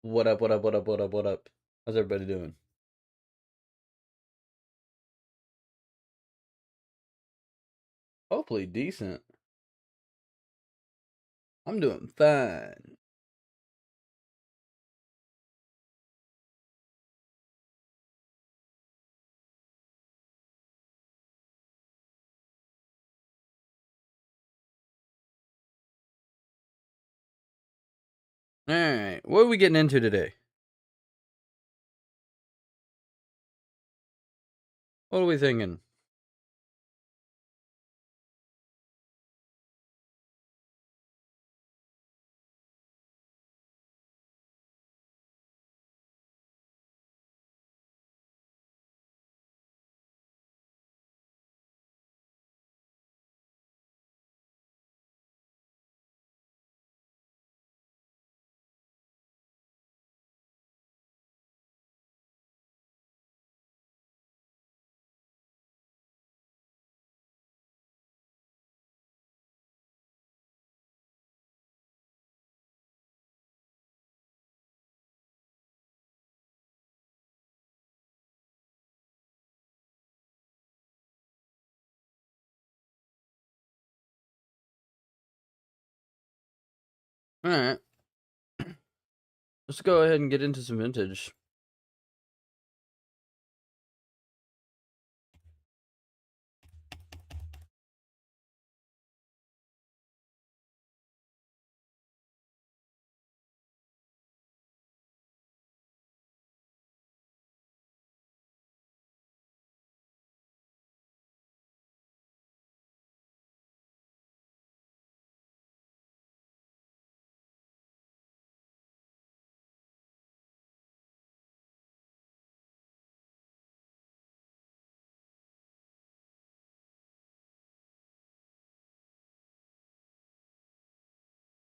What up, what up, what up, what up, what up? How's everybody doing? Hopefully decent. I'm doing fine. Alright, what are we getting into today? What are we thinking? Alright. Let's go ahead and get into some vintage.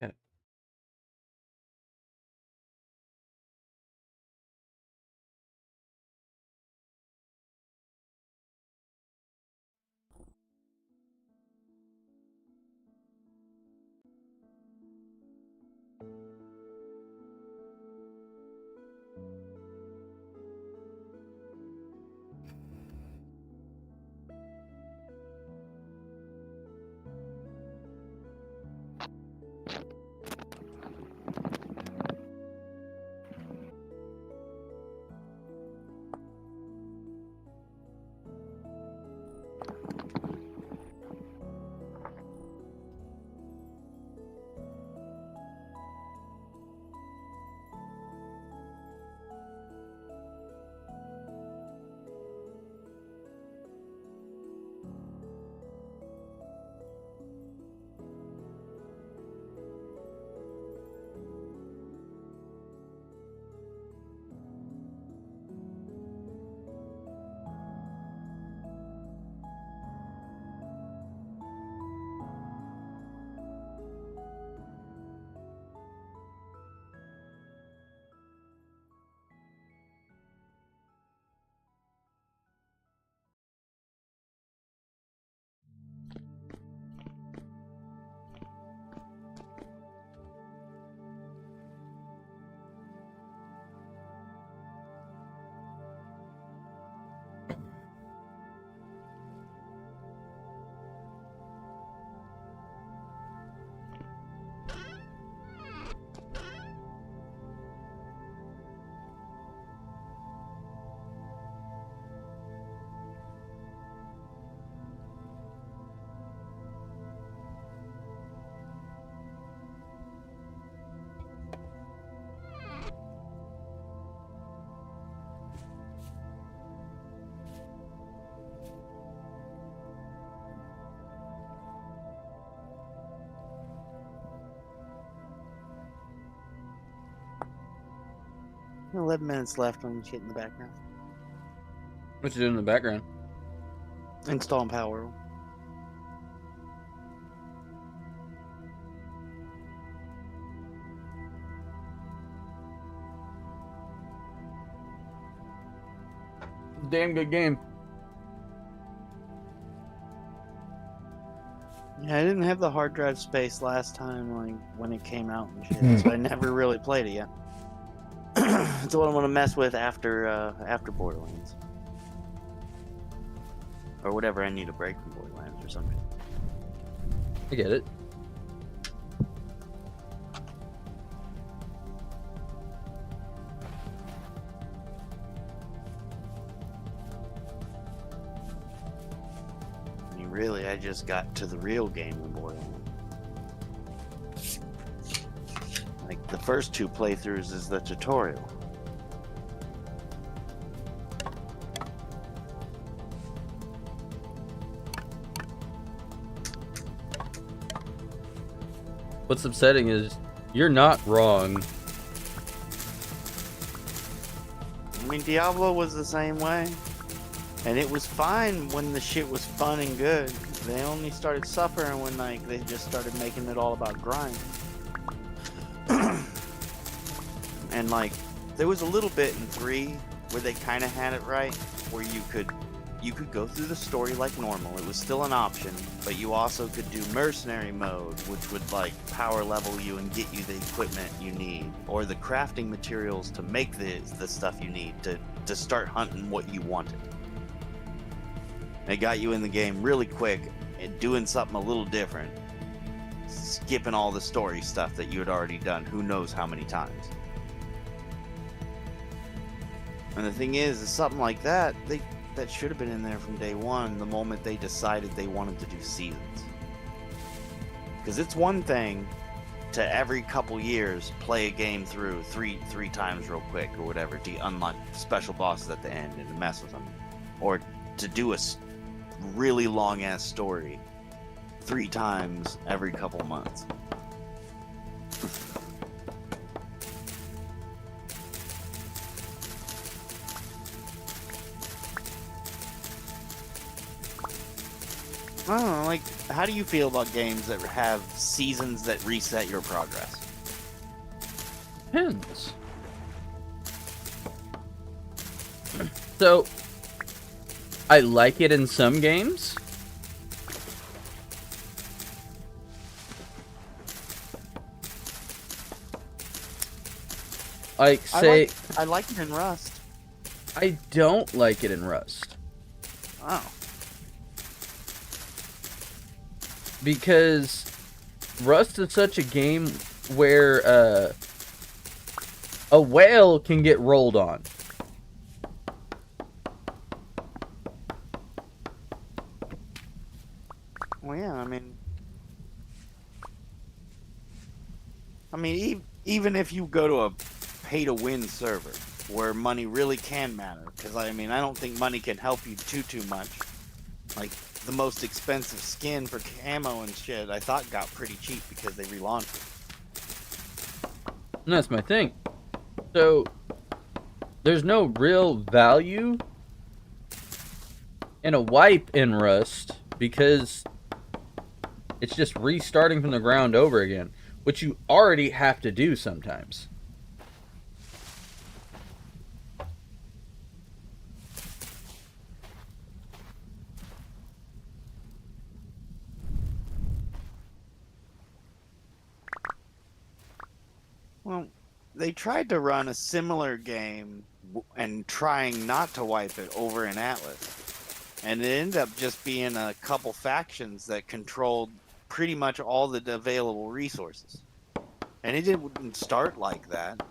Yeah. $11 minutes left on shit in the background. What you doing in the background? Installing power. Damn good game. Yeah, I didn't have the hard drive space last time, like when it came out and shit, so I never really played it yet. It's what I'm gonna mess with after Borderlands, or whatever I need a break from Borderlands or something. I get it. I mean, really, I just got to the real game in Borderlands. Like, the first 2 playthroughs is the tutorial. What's upsetting is you're not wrong. I mean, Diablo was the same way. And it was fine when the shit was fun and good. They only started suffering when, like, they just started making it all about grind. And, like, there was a little bit in 3 where they kind of had it right, where you could go through the story like normal. It was still an option, but you also could do mercenary mode, which would, like, power level you and get you the equipment you need, or the crafting materials to make the stuff you need to start hunting what you wanted. It got you in the game really quick and doing something a little different, skipping all the story stuff that you had already done who knows how many times. And the thing is something like that, that should have been in there from day one, the moment they decided they wanted to do seasons. Because it's one thing to every couple years play a game through three times real quick or whatever to unlock special bosses at the end and to mess with them, or to do a really long ass story 3 times every couple months. I don't know, like, how do you feel about games that have seasons that reset your progress? Depends. So, I like it in some games. Like, say, I like it in Rust. I don't like it in Rust. Oh. Because Rust is such a game where a whale can get rolled on. Well, yeah, I mean, even if you go to a pay-to-win server where money really can matter, because I mean, I don't think money can help you too much. Like, the most expensive skin for camo and shit, I thought got pretty cheap because they relaunched it. And that's my thing. So, there's no real value in a wipe in Rust because it's just restarting from the ground over again, which you already have to do sometimes. Well, they tried to run a similar game and trying not to wipe it over in Atlas. And it ended up just being a couple factions that controlled pretty much all the available resources. And it didn't start like that,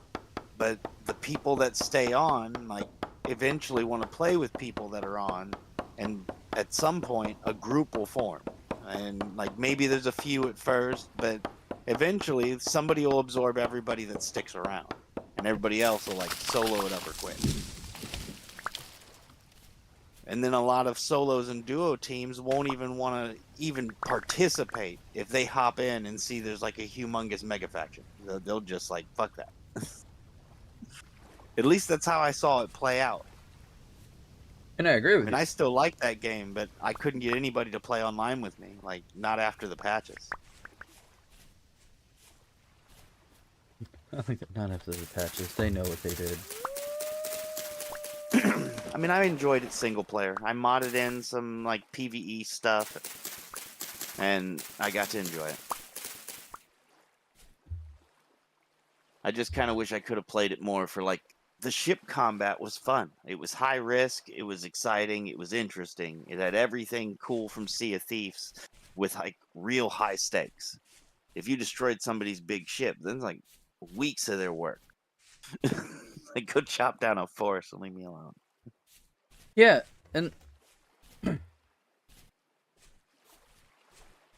but the people that stay on, like, eventually want to play with people that are on, and at some point a group will form. And, like, maybe there's a few at first, but eventually somebody will absorb everybody that sticks around, and everybody else will, like, solo it up or quit. And then a lot of solos and duo teams won't even want to even participate if they hop in and see there's like a humongous mega faction. They'll just like, fuck that. At least that's how I saw it play out. And I agree with And you. I still like that game, but I couldn't get anybody to play online with me, like, not after the patches. I think they're not after the patches. They know what they did. I mean, I enjoyed it single player. I modded in some, like, PvE stuff, and I got to enjoy it. I just kind of wish I could have played it more for like the ship combat was fun. It was high risk, it was exciting, it was interesting. It had everything cool from Sea of Thieves with like real high stakes. If you destroyed somebody's big ship, then it's like weeks of their work. Like go chop down a forest and leave me alone. Yeah, and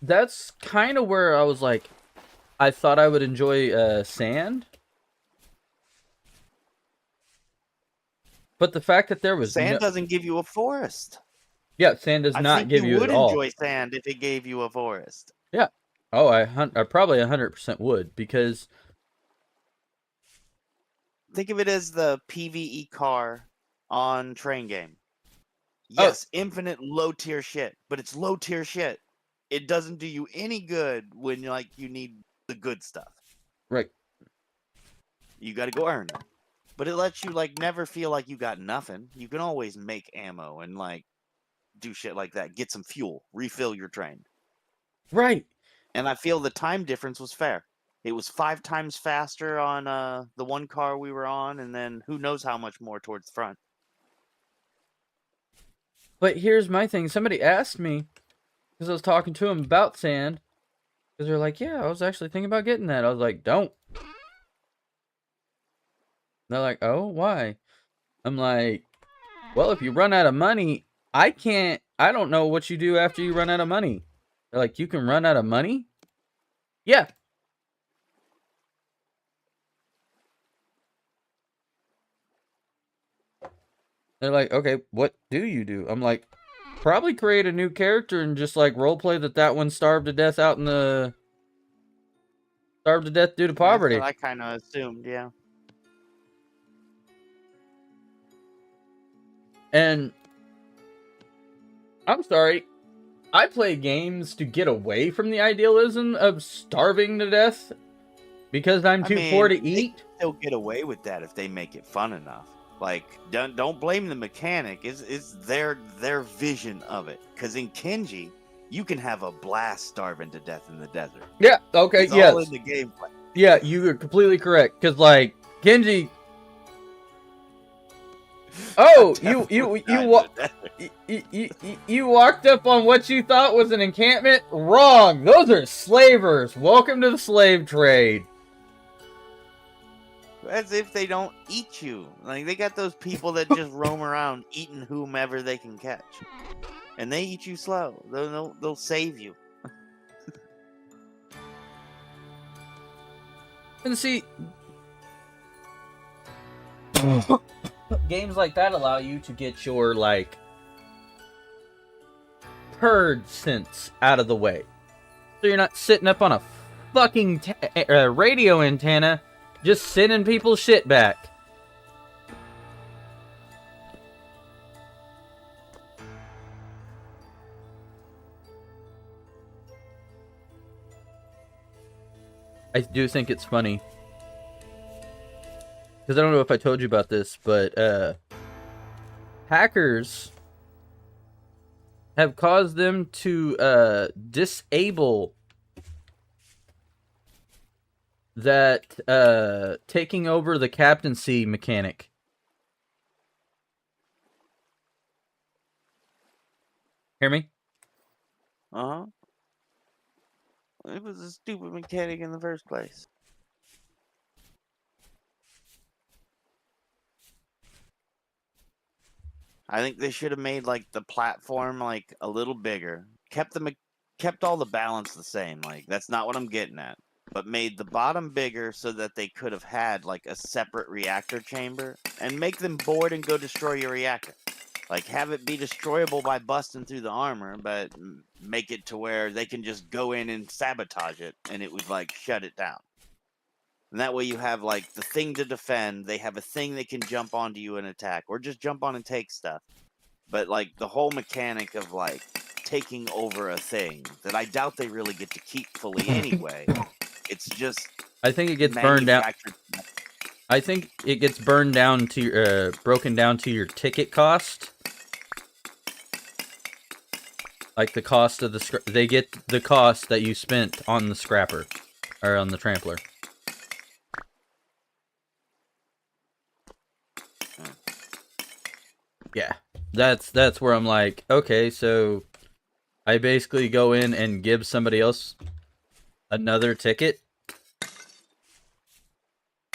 that's kind of where I was like, I thought I would enjoy Sand. But the fact that there was Sand doesn't give you a forest. Yeah, Sand does not give you would it all. enjoy Sand if it gave you a forest. Yeah. Oh, I probably 100% would, because think of it as the PvE car on Train Game. Yes, infinite low tier shit, but it's low tier shit. It doesn't do you any good when like you need the good stuff. Right. You got to go earn it. But it lets you like never feel like you got nothing. You can always make ammo and like do shit like that. Get some fuel, refill your train. Right. And I feel the time difference was fair. It was 5 times faster on the one car we were on, and then who knows how much more towards the front. But here's my thing. Somebody asked me, because I was talking to them about Sand, because they're like, yeah, I was actually thinking about getting that. I was like, don't. They're like, oh, why? I'm like, well, if you run out of money, I don't know what you do after you run out of money. They're like, you can run out of money? Yeah. They're like, okay, what do you do? I'm like, probably create a new character and just like roleplay that one starved to death out in the... Starved to death due to poverty. That's what I kind of assumed, yeah. And I'm sorry, I play games to get away from the idealism of starving to death because I'm too poor to eat. They'll get away with that if they make it fun enough. Like, don't blame the mechanic. It's their vision of it. Because in Kenji, you can have a blast starving to death in the desert. Yeah. Okay. It's yes. all in the gameplay. Yeah, you are completely correct. Because like Kenji. Oh, you walked up on what you thought was an encampment? Wrong. Those are slavers. Welcome to the slave trade. As if they don't eat you. Like, they got those people that just roam around eating whomever they can catch. And they eat you slow. They'll save you. And see... games like that allow you to get your, like... herd sense out of the way. So you're not sitting up on a fucking radio antenna just sending people shit back. I do think it's funny. Because I don't know if I told you about this, but hackers have caused them to disable that taking over the captaincy mechanic. Hear me? Uh-huh. It was a stupid mechanic in the first place. I think they should have made like the platform like a little bigger. Kept all the balance the same. Like, that's not what I'm getting at. But made the bottom bigger so that they could have had like a separate reactor chamber and make them bored and go destroy your reactor. Like, have it be destroyable by busting through the armor, but make it to where they can just go in and sabotage it and it would like shut it down. And that way you have like the thing to defend, they have a thing they can jump onto you and attack, or just jump on and take stuff. But like the whole mechanic of like taking over a thing that I doubt they really get to keep fully anyway. It's just I think it gets burned down. I think it gets burned down to broken down to your ticket cost. Like the cost of the they get the cost that you spent on the scrapper or on the trampler. Yeah, that's where I'm like, okay, so I basically go in and give somebody else another ticket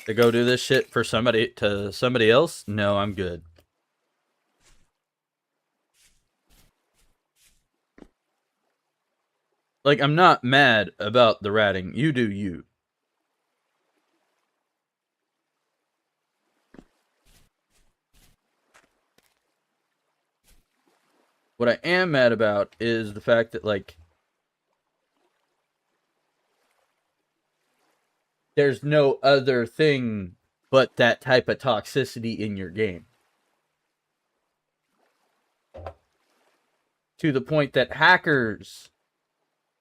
to go do this shit for somebody else. No, I'm good. Like, I'm not mad about the ratting. You do you. What I am mad about is the fact that, like, there's no other thing but that type of toxicity in your game. To the point that hackers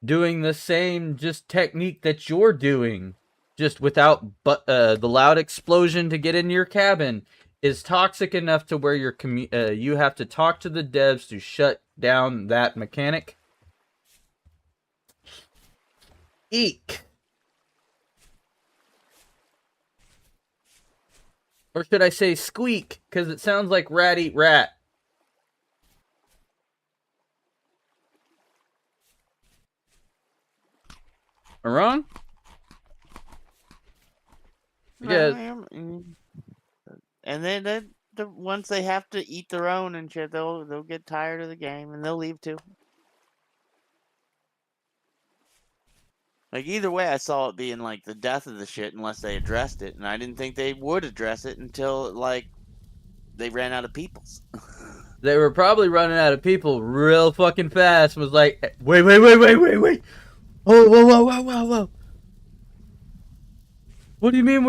doing the same just technique that you're doing, just without the loud explosion to get in your cabin, is toxic enough to where you have to talk to the devs to shut down that mechanic. Eek. Or should I say squeak, because it sounds like rat eat rat. Am I wrong? Yeah. And then once they have to eat their own and shit, they'll get tired of the game and they'll leave too. Like either way, I saw it being like the death of the shit unless they addressed it, and I didn't think they would address it until like they ran out of peoples. They were probably running out of people real fucking fast. Was like, wait. Oh, whoa. What do you mean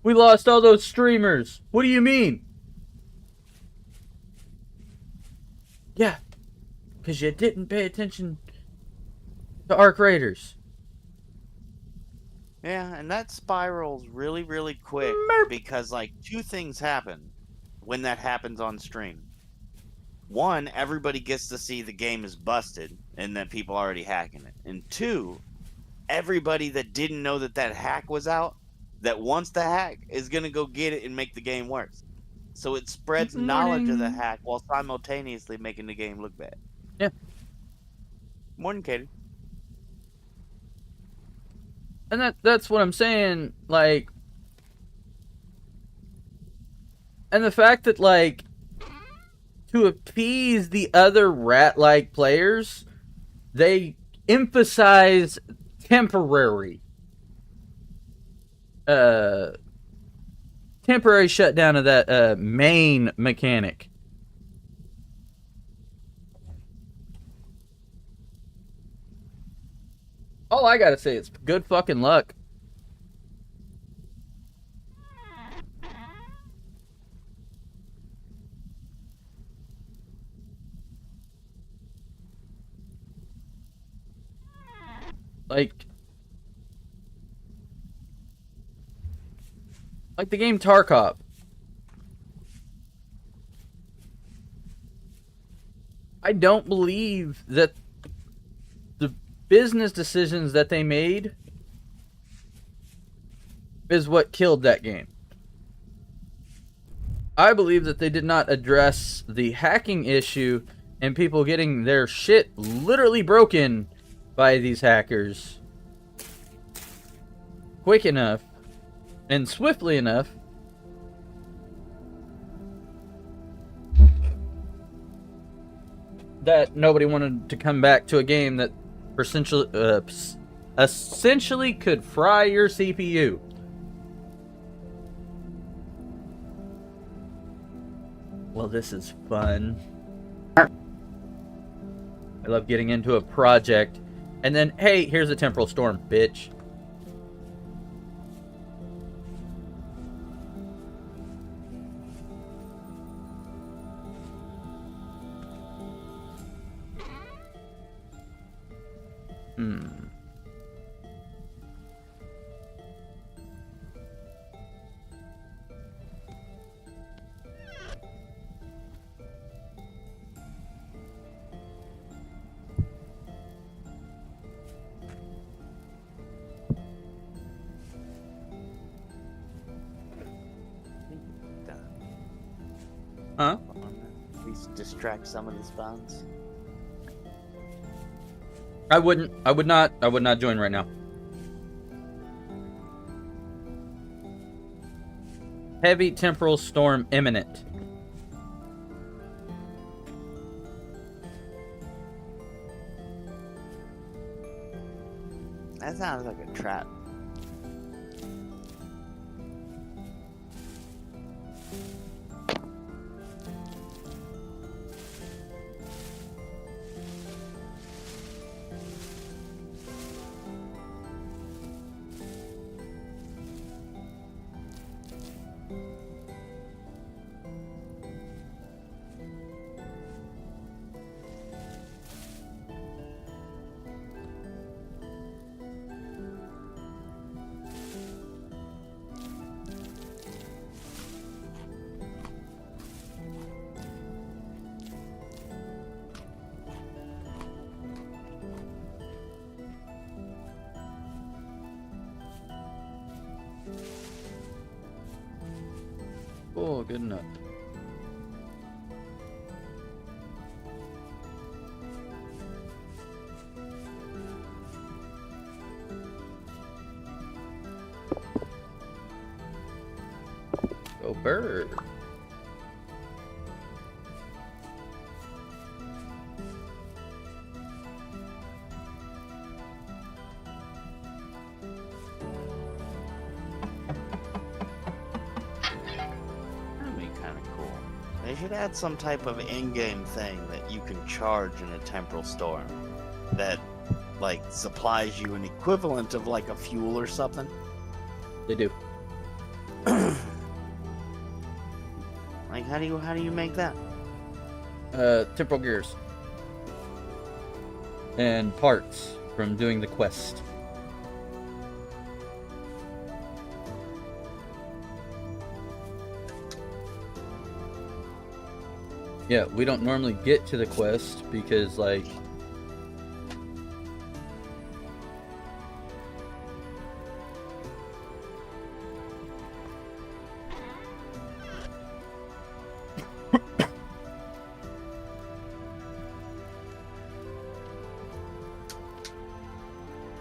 we lost all those streamers? What do you mean? Yeah, because you didn't pay attention to Arc Raiders. Yeah, and that spirals really, really quick because like two things happen when that happens on stream. One, everybody gets to see the game is busted and that people are already hacking it. And two, everybody that didn't know that hack was out, that wants the hack, is going to go get it and make the game worse. So it spreads knowledge of the hack while simultaneously making the game look bad. Yeah. Morning, Katie. And that's what I'm saying, like, and the fact that, like, to appease the other rat-like players, they emphasize temporary shutdown of that main mechanic. All I gotta say is good fucking luck. Like the game Tarkov. I don't believe that the business decisions that they made is what killed that game. I believe that they did not address the hacking issue and people getting their shit literally broken by these hackers quick enough and swiftly enough that nobody wanted to come back to a game that essentially could fry your CPU. Well, this is fun. I love getting into a project and then, hey, here's a temporal storm, bitch. Huh? At least distract some of the spawns. I wouldn't. I would not. I would not join right now. Heavy temporal storm imminent. That sounds like a trap. Oh, good enough. Go bird. That'd be kind of cool. They should add some type of in-game thing that you can charge in a temporal storm that, like, supplies you an equivalent of like a fuel or something. They do. Like, how do you make that? Temporal gears. And parts from doing the quest. Yeah, we don't normally get to the quest because, like,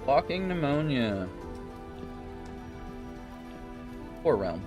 walking pneumonia. Poor realm.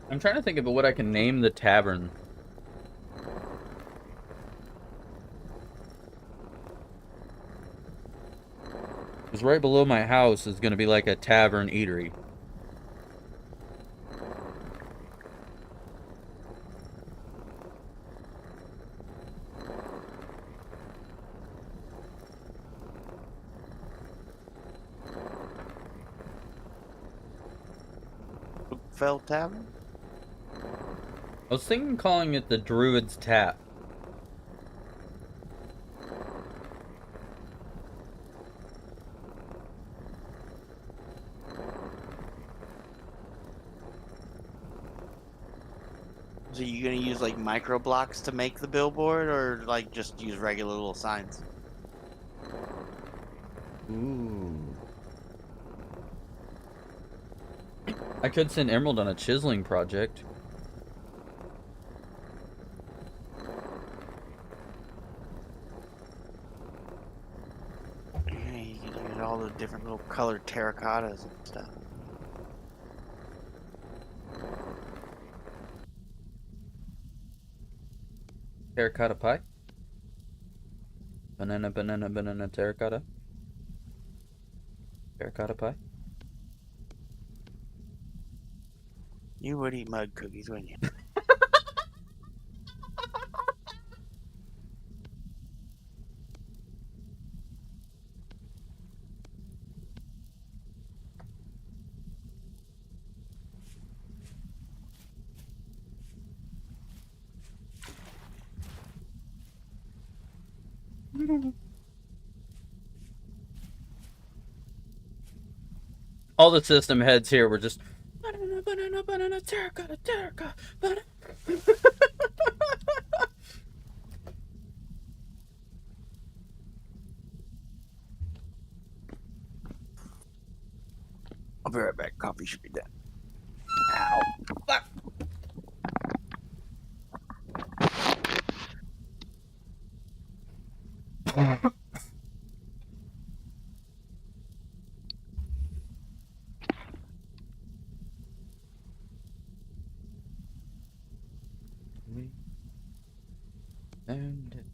I'm trying to think of what I can name the tavern. Because right below my house is going to be like a tavern eatery. Fell Tavern? I was thinking calling it the Druid's Tap. So you gonna use like micro blocks to make the billboard, or like just use regular little signs? I could send Emerald on a chiseling project. Yeah, you can use all the different little colored terracottas and stuff. Terracotta pie? Banana, banana, banana, terracotta? Terracotta pie? You would eat mud cookies, wouldn't you? All the system heads here were just banana, banana, banana, terracotta, terracotta, banana. I'll be right back. Coffee should be done. Ow. Fuck. We found it.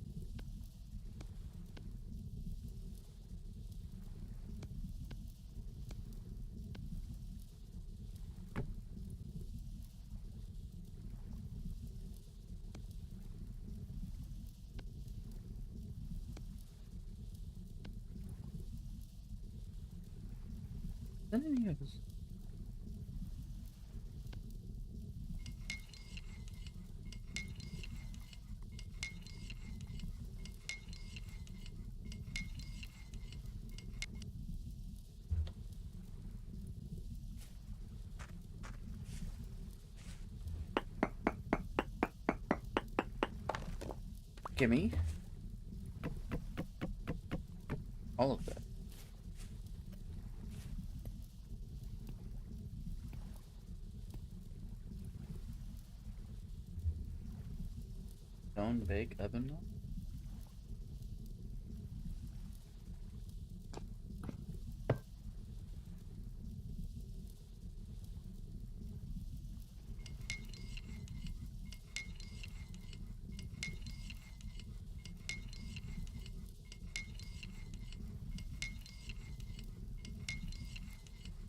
Gimme all of that. Stone bake oven mitt?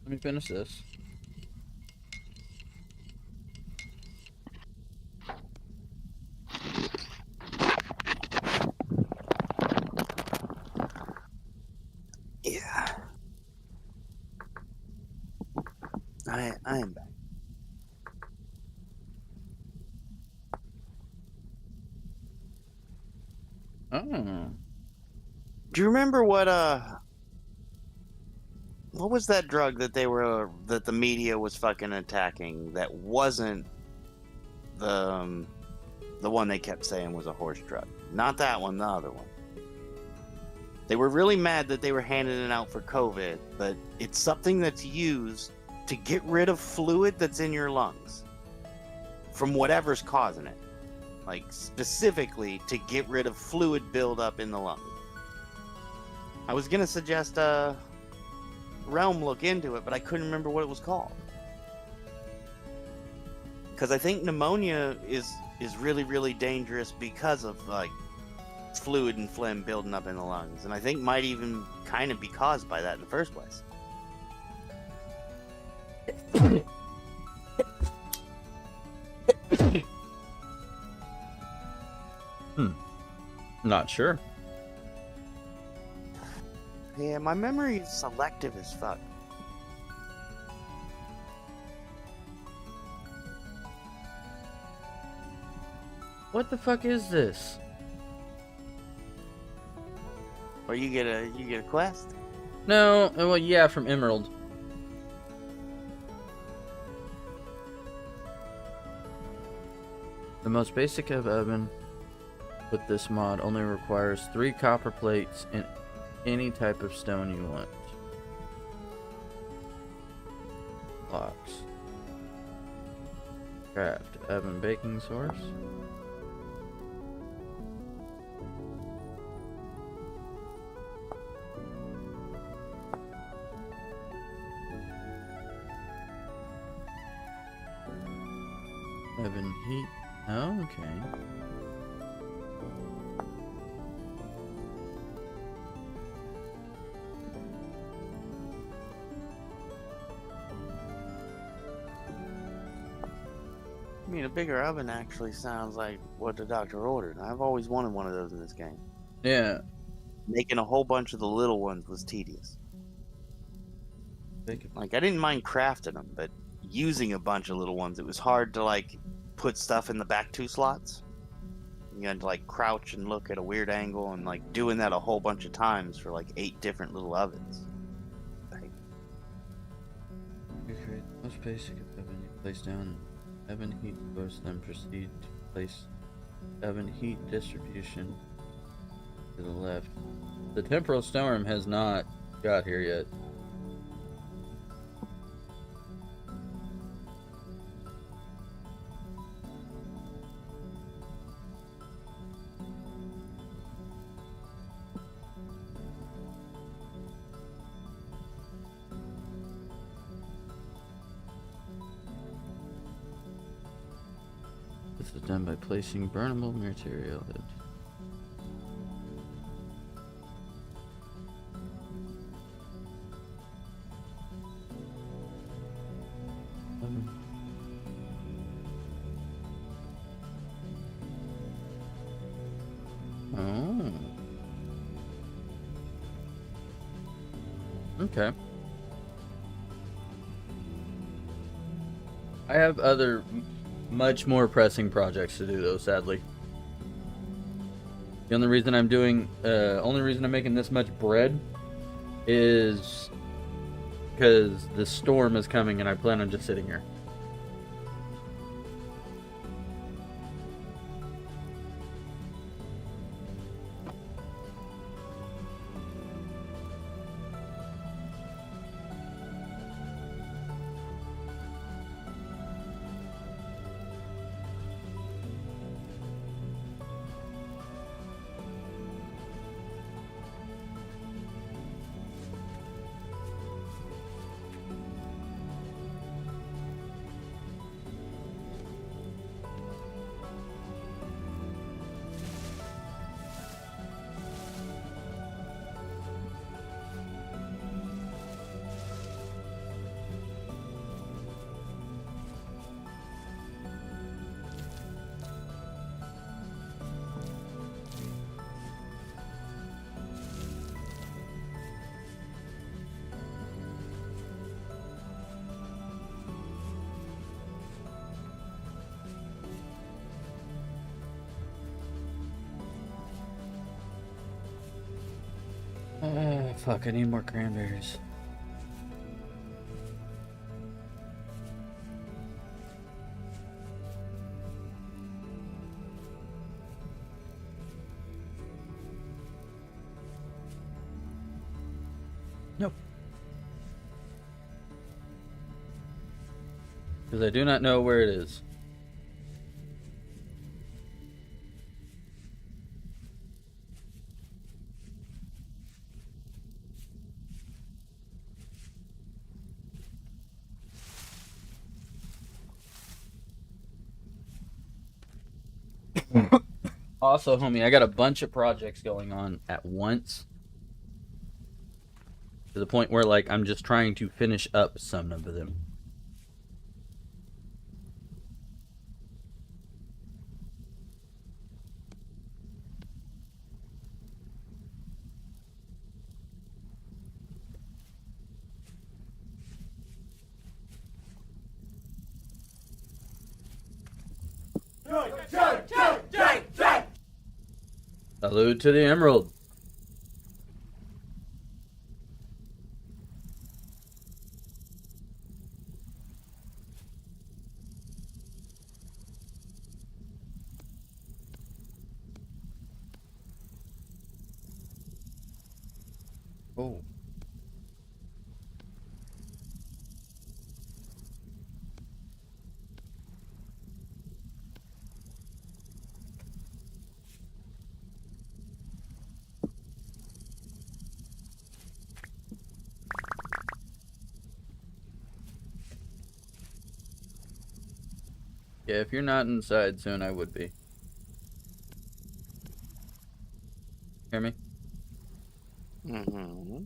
Let me finish this. Yeah. I am back. Oh. Do you remember what was that drug that that the media was fucking attacking that wasn't the one they kept saying was a horse drug? Not that one, the other one. They were really mad that they were handing it out for COVID, but it's something that's used to get rid of fluid that's in your lungs from whatever's causing it. Like, specifically to get rid of fluid buildup in the lung. I was gonna suggest Realm look into it, but I couldn't remember what it was called. Because I think pneumonia is really, really dangerous because of, like, fluid and phlegm building up in the lungs. And I think might even kind of be caused by that in the first place. Not sure. Yeah, my memory is selective as fuck. What the fuck is this? Or you get a quest? No, well, yeah, from Emerald. The most basic of oven with this mod only requires 3 copper plates and any type of stone you want. Blocks. Craft oven baking source. Oven heat. Oh, okay. I mean, a bigger oven actually sounds like what the doctor ordered. I've always wanted one of those in this game. Yeah. Making a whole bunch of the little ones was tedious. Bacon. Like, I didn't mind crafting them, but using a bunch of little ones, it was hard to, like, put stuff in the back 2 slots. You had to, like, crouch and look at a weird angle, and, like, doing that a whole bunch of times for, like, 8 different little ovens. You create the most basic of oven. You place down oven heat source, then proceed to place oven heat distribution to the left. The temporal storm has not got here yet. This is done by placing burnable material. Oh. Okay. I have other much more pressing projects to do though, sadly. The only reason I'm making this much bread is because the storm is coming and I plan on just sitting here. Fuck, I need more cranberries. Nope. Because I do not know where it is. Also, homie, I got a bunch of projects going on at once. To the point where, like, I'm just trying to finish up some of them. Salute to the Emerald. Oh. Yeah, if you're not inside soon, I would be. Hear me? Mm-hmm.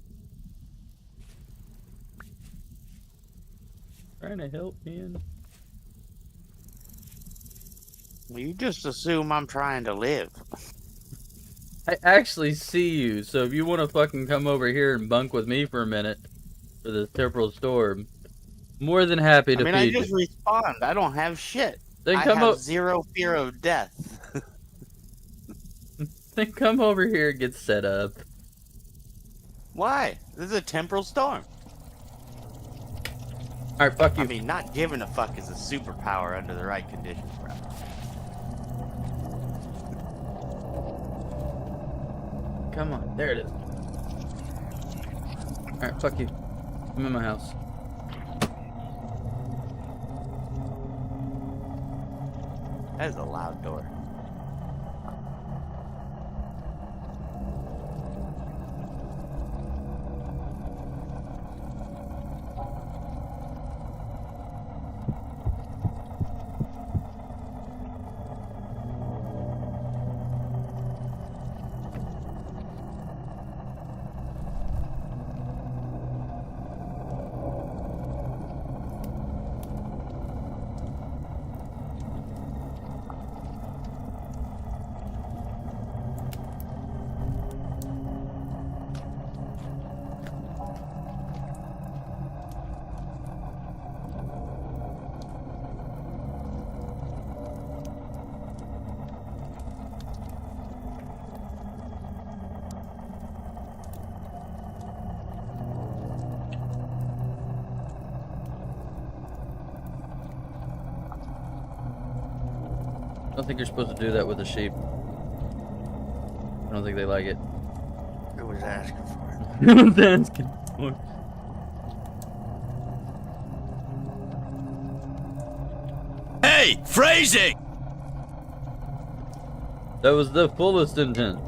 Trying to help, man. You just assume I'm trying to live. I actually see you, so if you want to fucking come over here and bunk with me for a minute for this temporal storm, more than happy I to mean, I feed just you. respond. I don't have shit. Then I come have up. zero fear of death. Then come over here and get set up. Why? This is a temporal storm. All right, fuck you. I mean, not giving a fuck is a superpower under the right conditions, bro. Come on, there it is. All right, fuck you. I'm in my house. That is a loud door. I don't think you're supposed to do that with a sheep. I don't think they like it. Who was asking for it? That's good. Hey, phrasing! That was the fullest intent.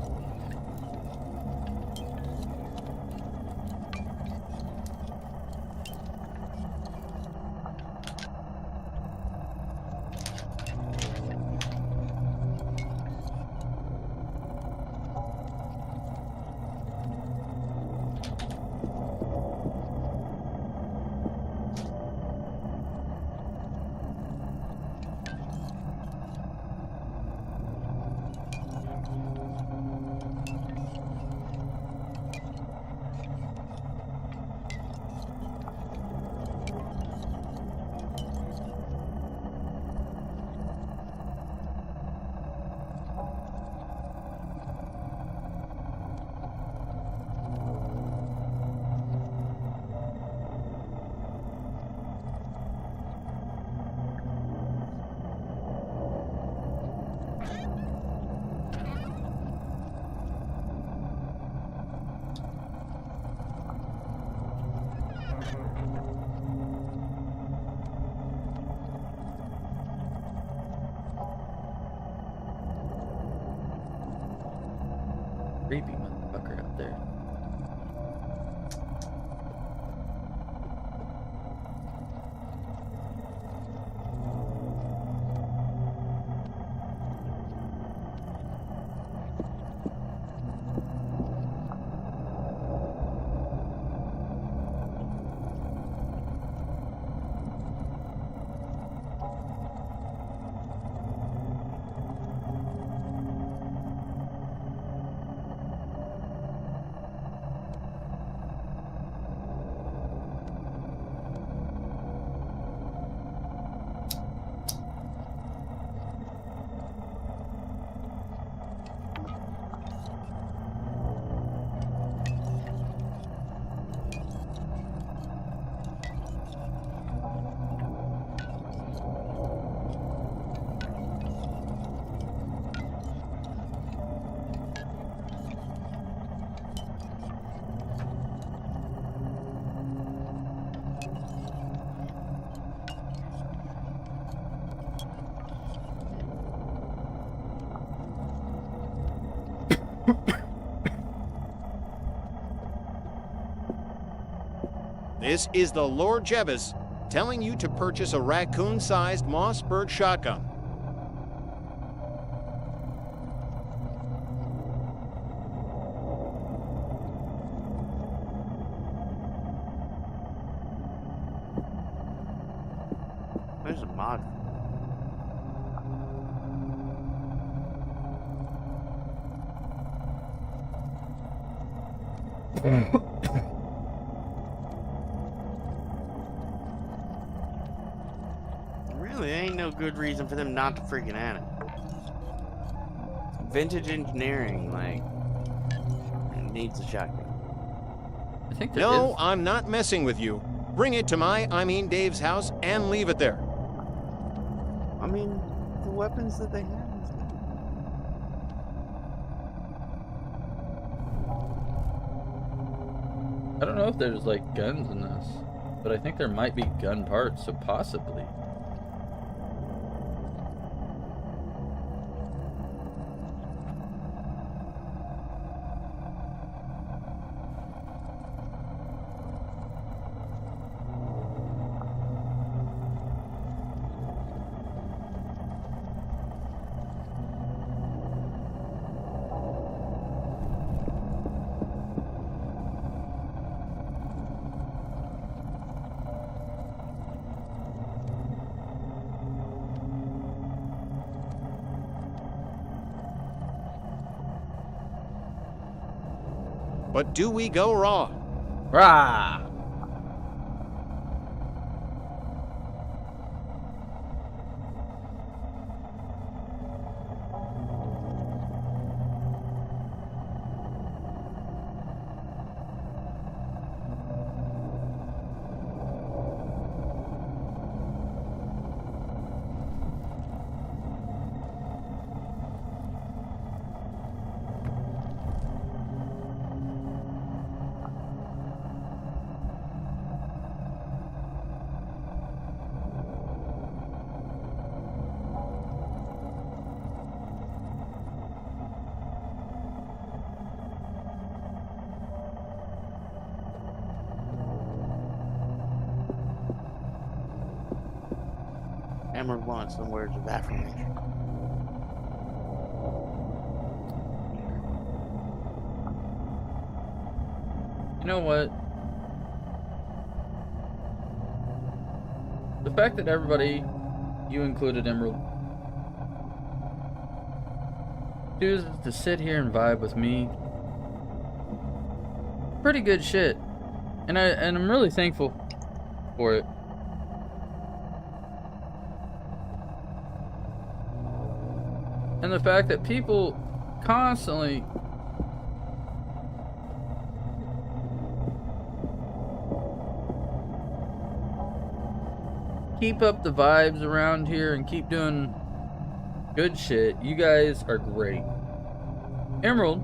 Creepy motherfucker out there. This is the Lord Jebus. telling you to purchase a raccoon-sized Mossberg shotgun. There's a mod. Really, ain't no good reason for them not to freaking add it. Vintage engineering, like, it needs a shotgun. I think there No, is. I'm not messing with you. Bring it to Dave's house and leave it there. I mean, the weapons that they have is good. I don't know if there's like guns in this, but I think there might be gun parts, so possibly. But do we go raw? Rah! Emerald wants some words of affirmation. You know what? The fact that everybody, you included, Emerald, chooses to sit here and vibe with me, pretty good shit, and I'm really thankful for it. And the fact that people constantly keep up the vibes around here and keep doing good shit. You guys are great. Emerald,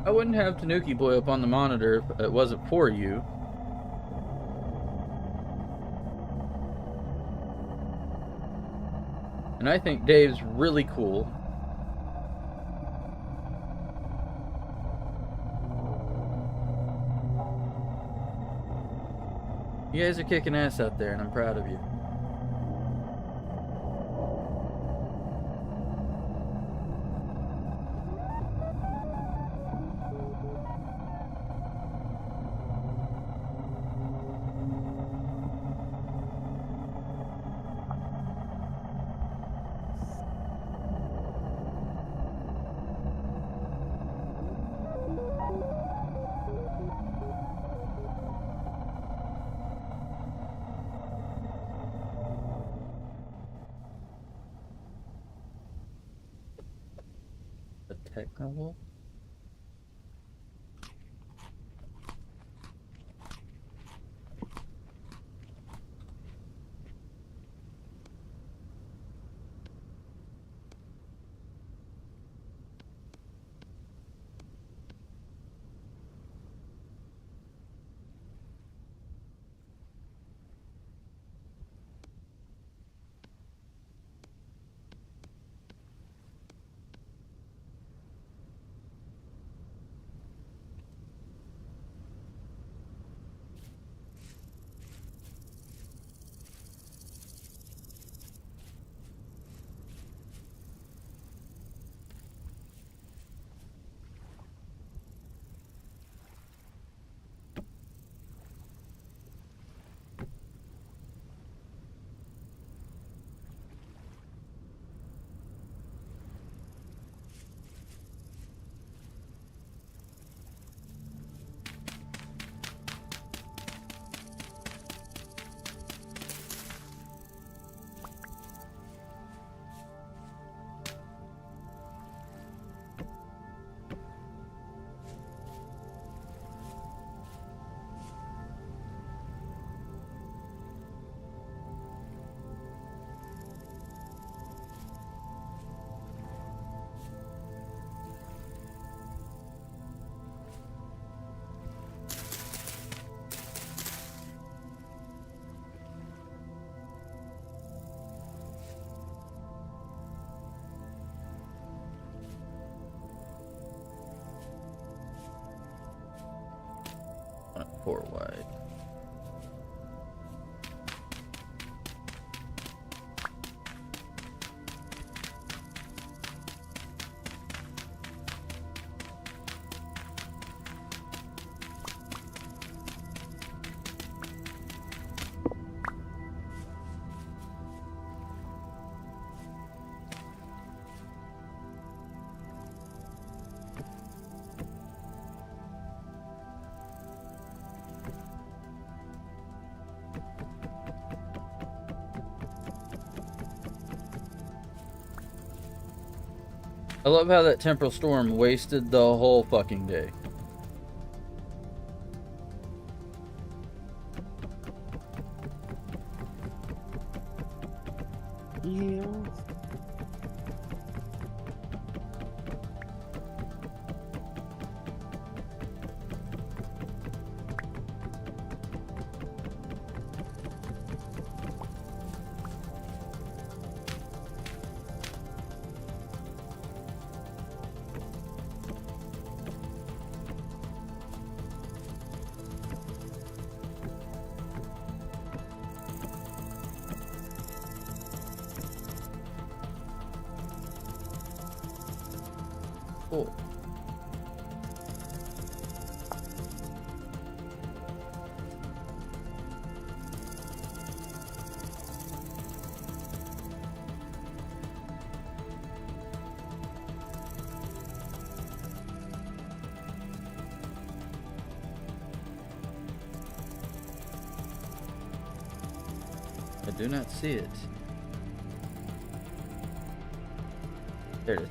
I wouldn't have Tanuki Boy up on the monitor if it wasn't for you. And I think Dave's really cool. You guys are kicking ass out there, and I'm proud of you. The tech level? I love how that temporal storm wasted the whole fucking day. Yeah. Cool. I do not see it. There it is.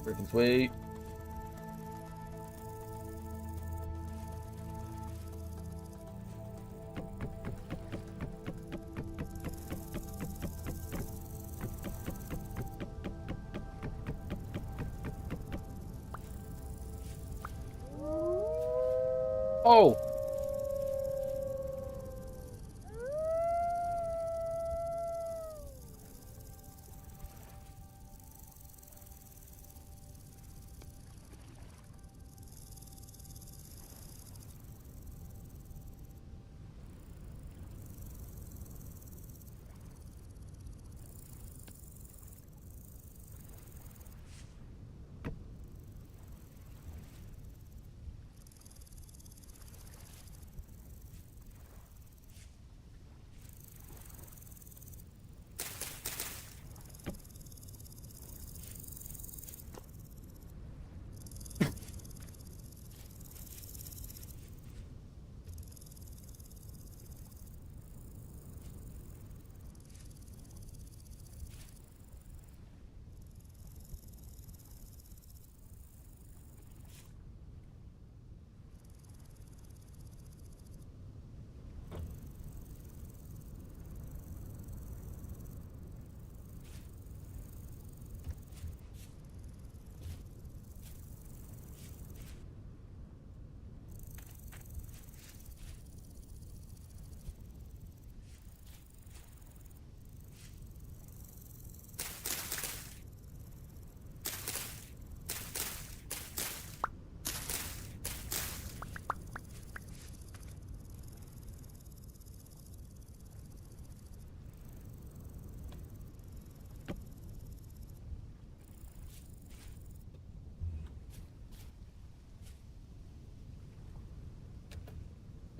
Freaking sweet. Oh!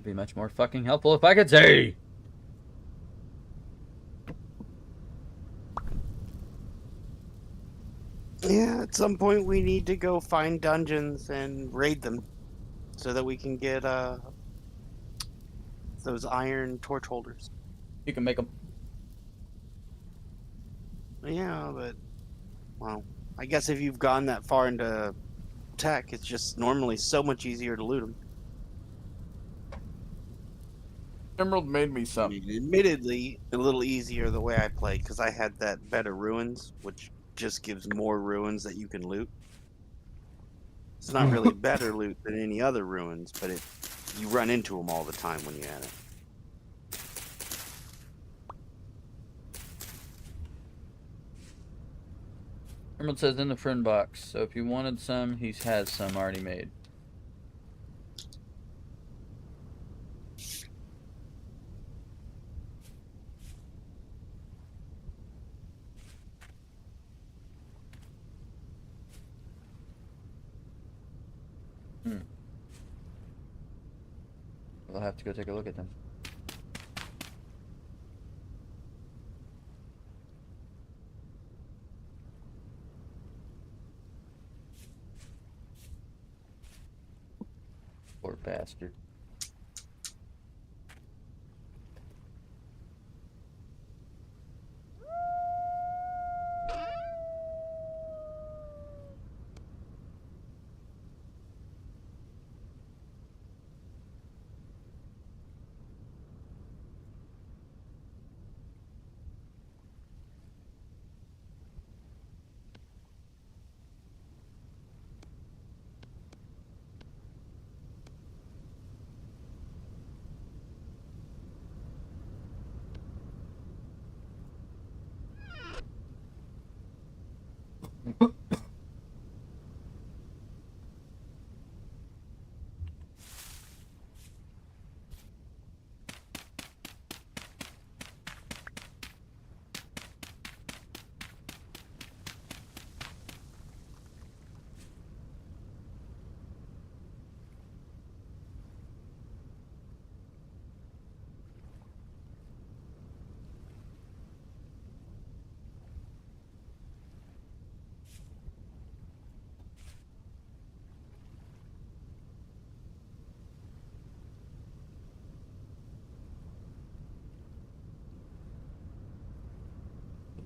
It'd be much more fucking helpful if I could say. Yeah, at some point we need to go find dungeons and raid them so that we can get those iron torch holders. You can make them. Yeah, but well, I guess if you've gone that far into tech, it's just normally so much easier to loot them. Emerald made me I some. mean, admittedly, a little easier the way I played because I had that bed of ruins, which just gives more ruins that you can loot. It's not really better loot than any other ruins, but you run into them all the time when you add it. Emerald says in the friend box. So if you wanted some, he has some already made. I'll have to go take a look at them. Poor bastard.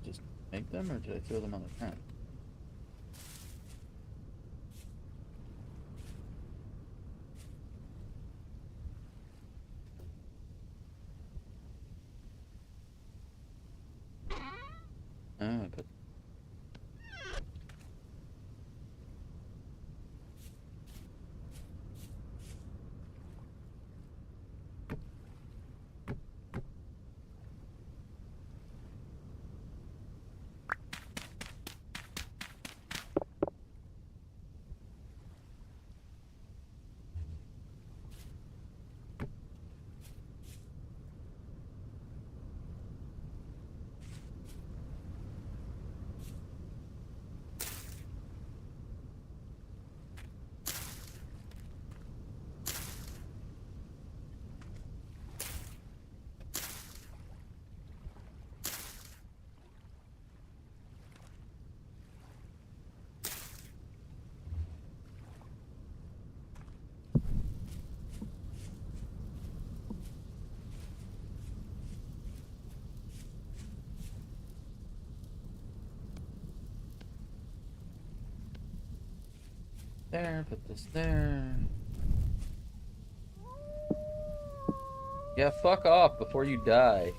Just make them, or did I throw them on the ground? Oh, I put. There, put this there. Yeah, fuck off before you die.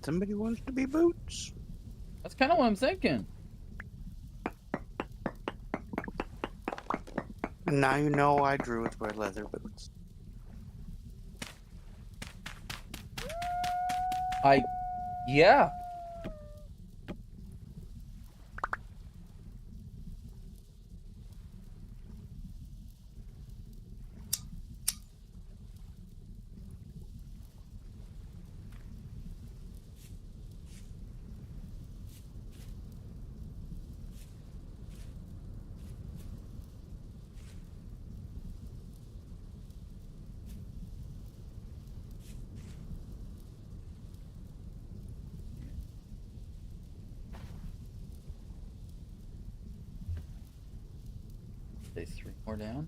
Somebody wants to be Boots. That's kind of what I'm thinking. And now you know why druids wear leather boots. Yeah. Say 3 more down.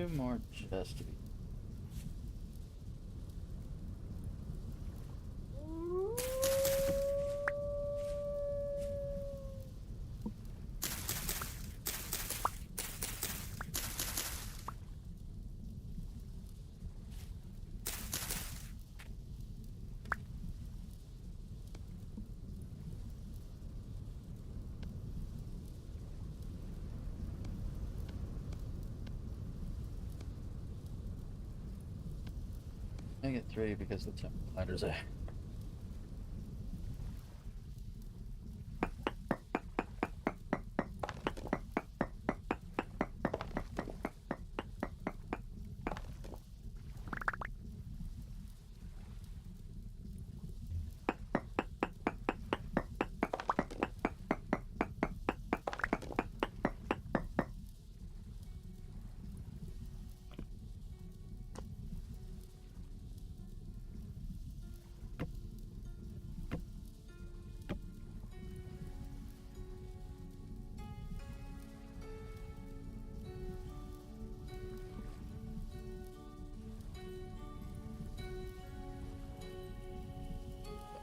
2 more just to be. I get 3 because the temp ladder's there.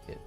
Fuck it.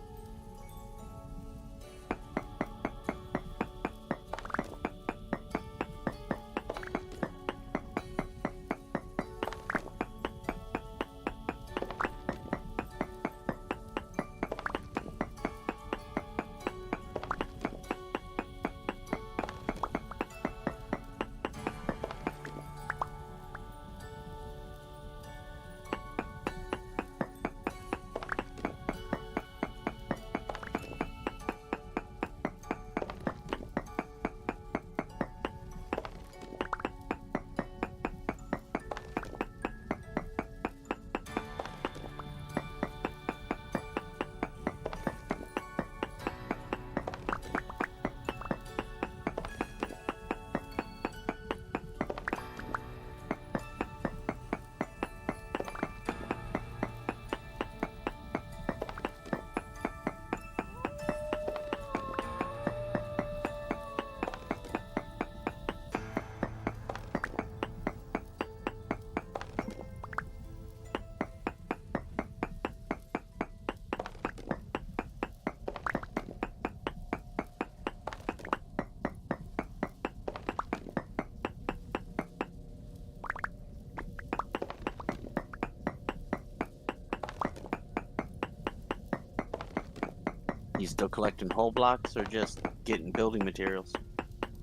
You still collecting whole blocks or just getting building materials?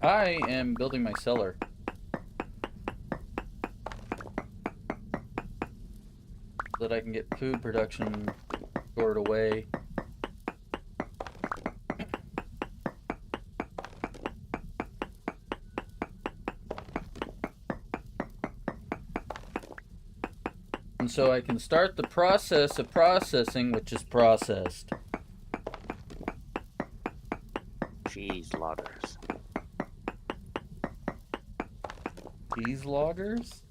I am building my cellar. So that I can get food production stored away. And so I can start the process of processing, which is processed. Cheese loggers. Cheese loggers?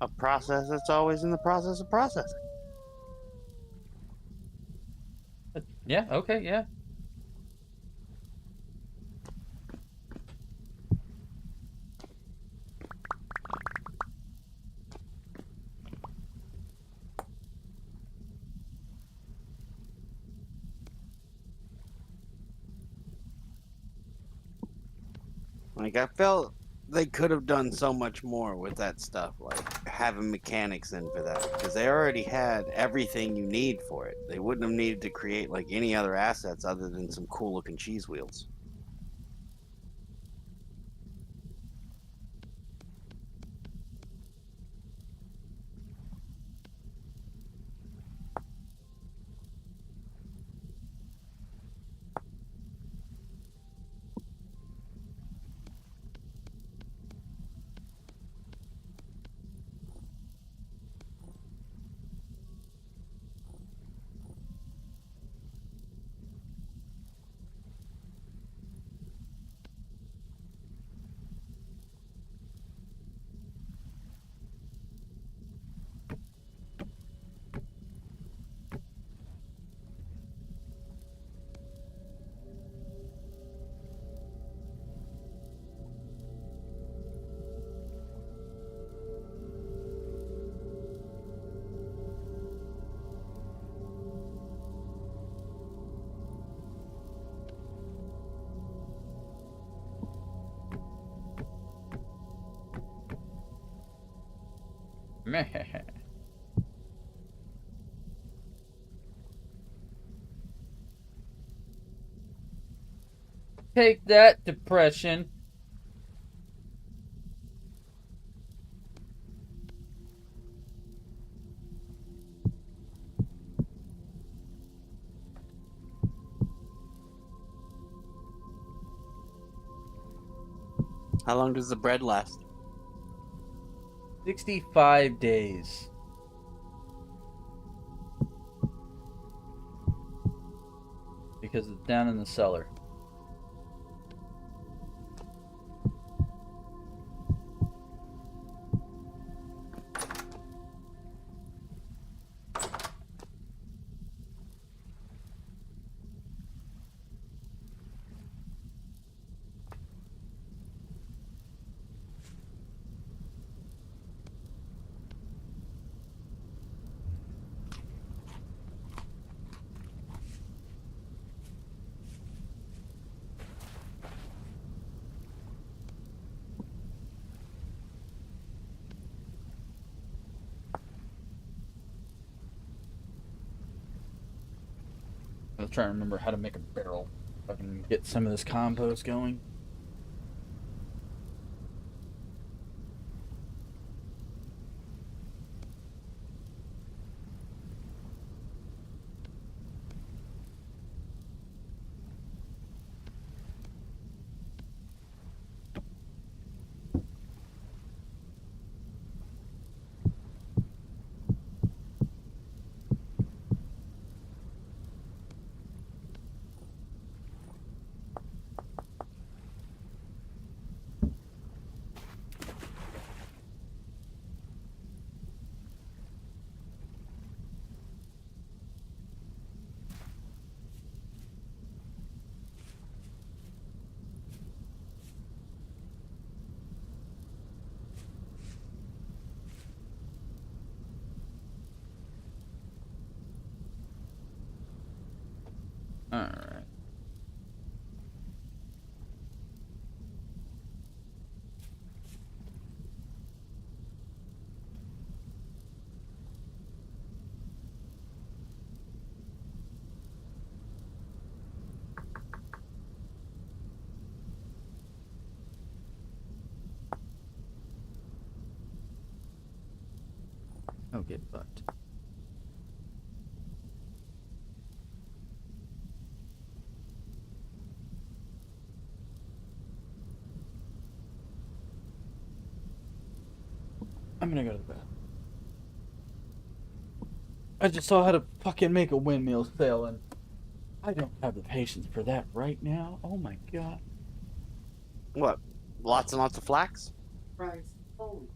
A process that's always in the process of processing. Yeah, okay, yeah. Like, I felt they could have done so much more with that stuff, like having mechanics in for that, because they already had everything you need for it. They wouldn't have needed to create like any other assets other than some cool looking cheese wheels. Take that, depression. How long does the bread last? 65 days. Because it's down in the cellar. I was trying to remember how to make a barrel. If I can get some of this compost going. Alright. Oh, get fucked. I'm gonna go to the bathroom. I just saw how to fucking make a windmill sail, and I don't have the patience for that right now. Oh my god. What? Lots and lots of flax? Christ. Holy.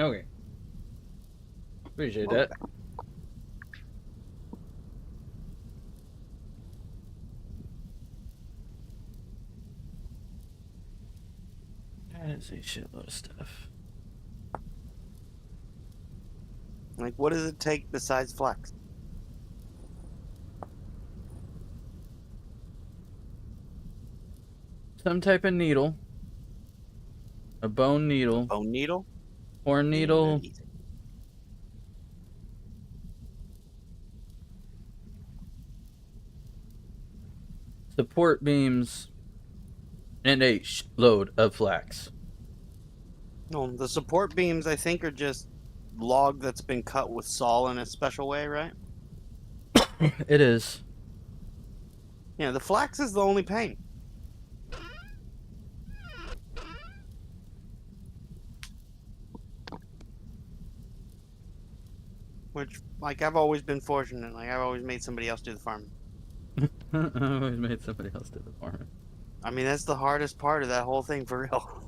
Okay. Appreciate Welcome that. That is a shitload of stuff. Like, what does it take besides flex? Some type of needle. A bone needle. Bone needle? Horn Yeah, needle. easy. Support beams. And a load of flax. No, the support beams, I think, are just log that's been cut with saw in a special way, right? It is. Yeah, the flax is the only pain. Which, like, I've always been fortunate. Like, I've always made somebody else do the farming. I always made somebody else do the farming. I mean, that's the hardest part of that whole thing, for real.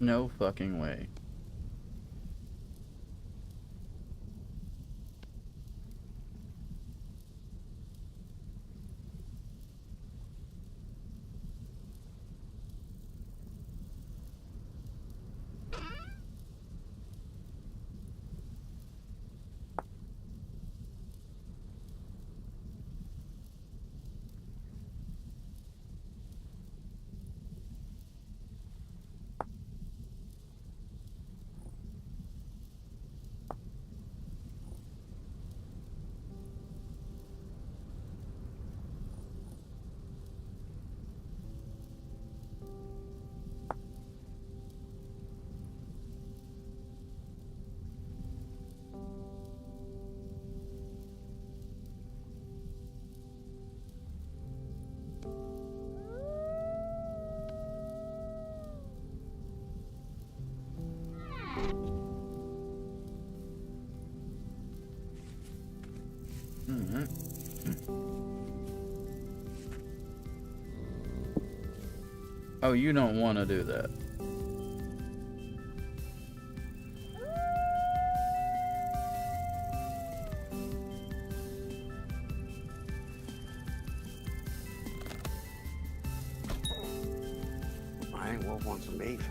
No fucking way. Oh, you don't want to do that. I will want some beef.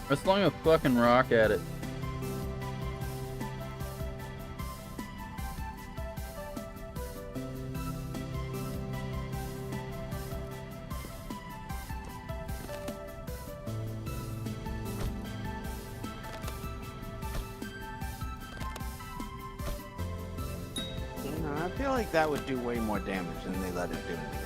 Let's throw a fucking rock at it. I feel like that would do way more damage than they let it do in the game.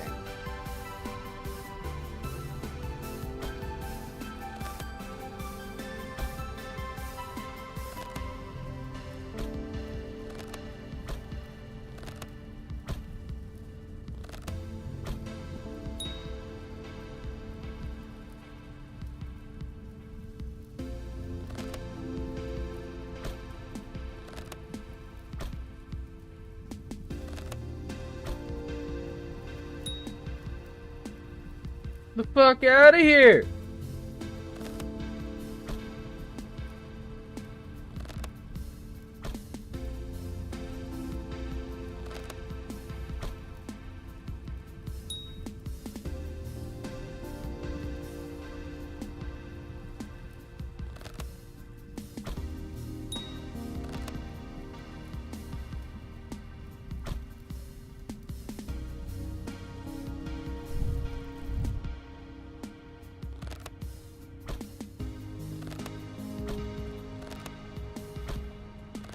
The fuck out of here!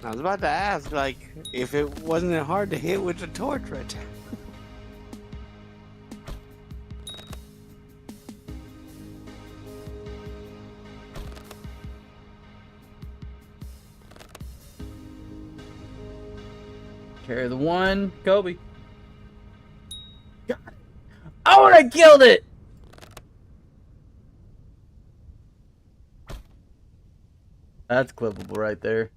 I was about to ask, like, if it wasn't hard to hit with the torch right there. Carry the one, Kobe. Oh, and I killed it! That's clippable right there.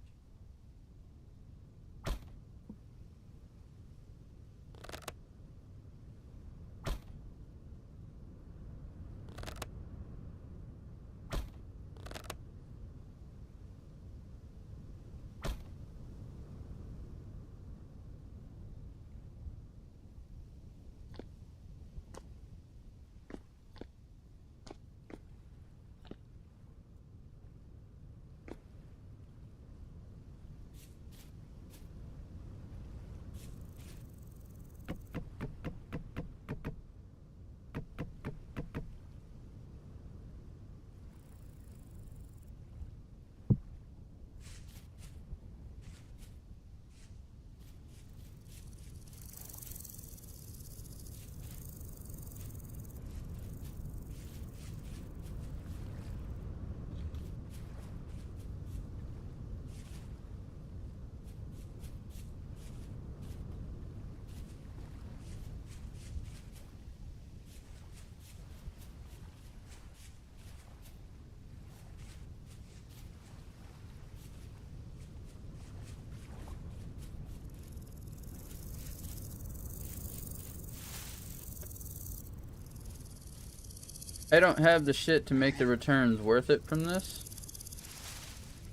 I don't have the shit to make the returns worth it from this.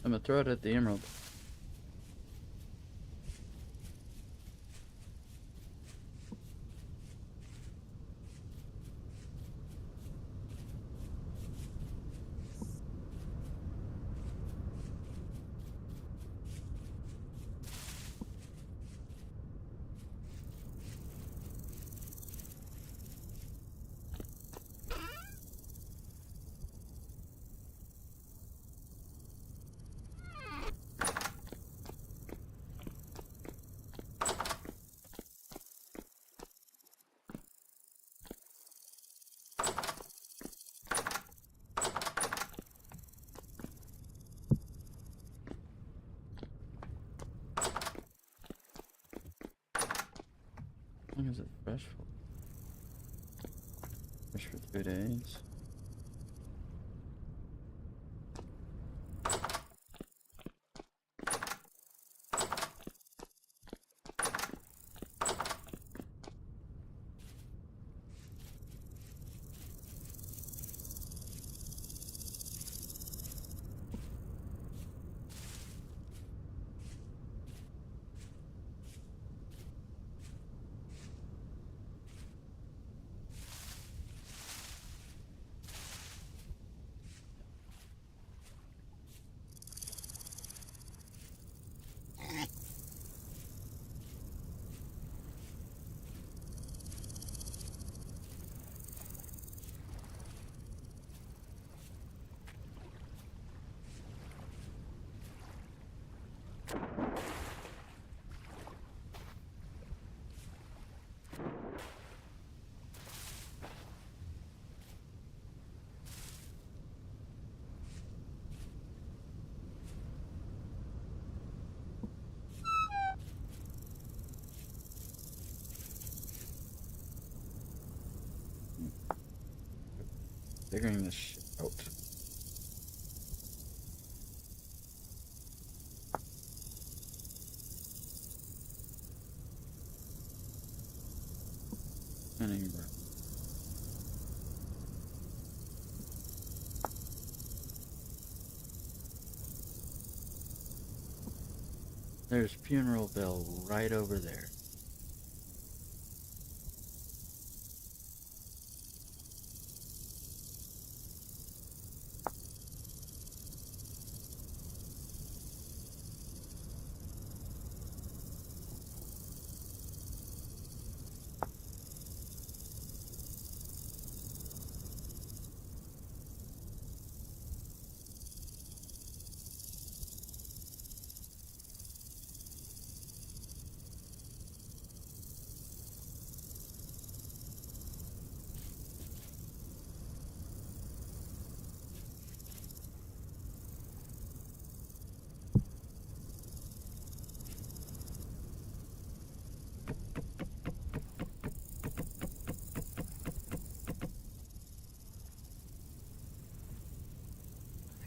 I'm gonna throw it at the emerald. How long is it fresh for? Fresh for 2 days. Figuring this shit out. Anywhere. There's Funeral Bell right over there.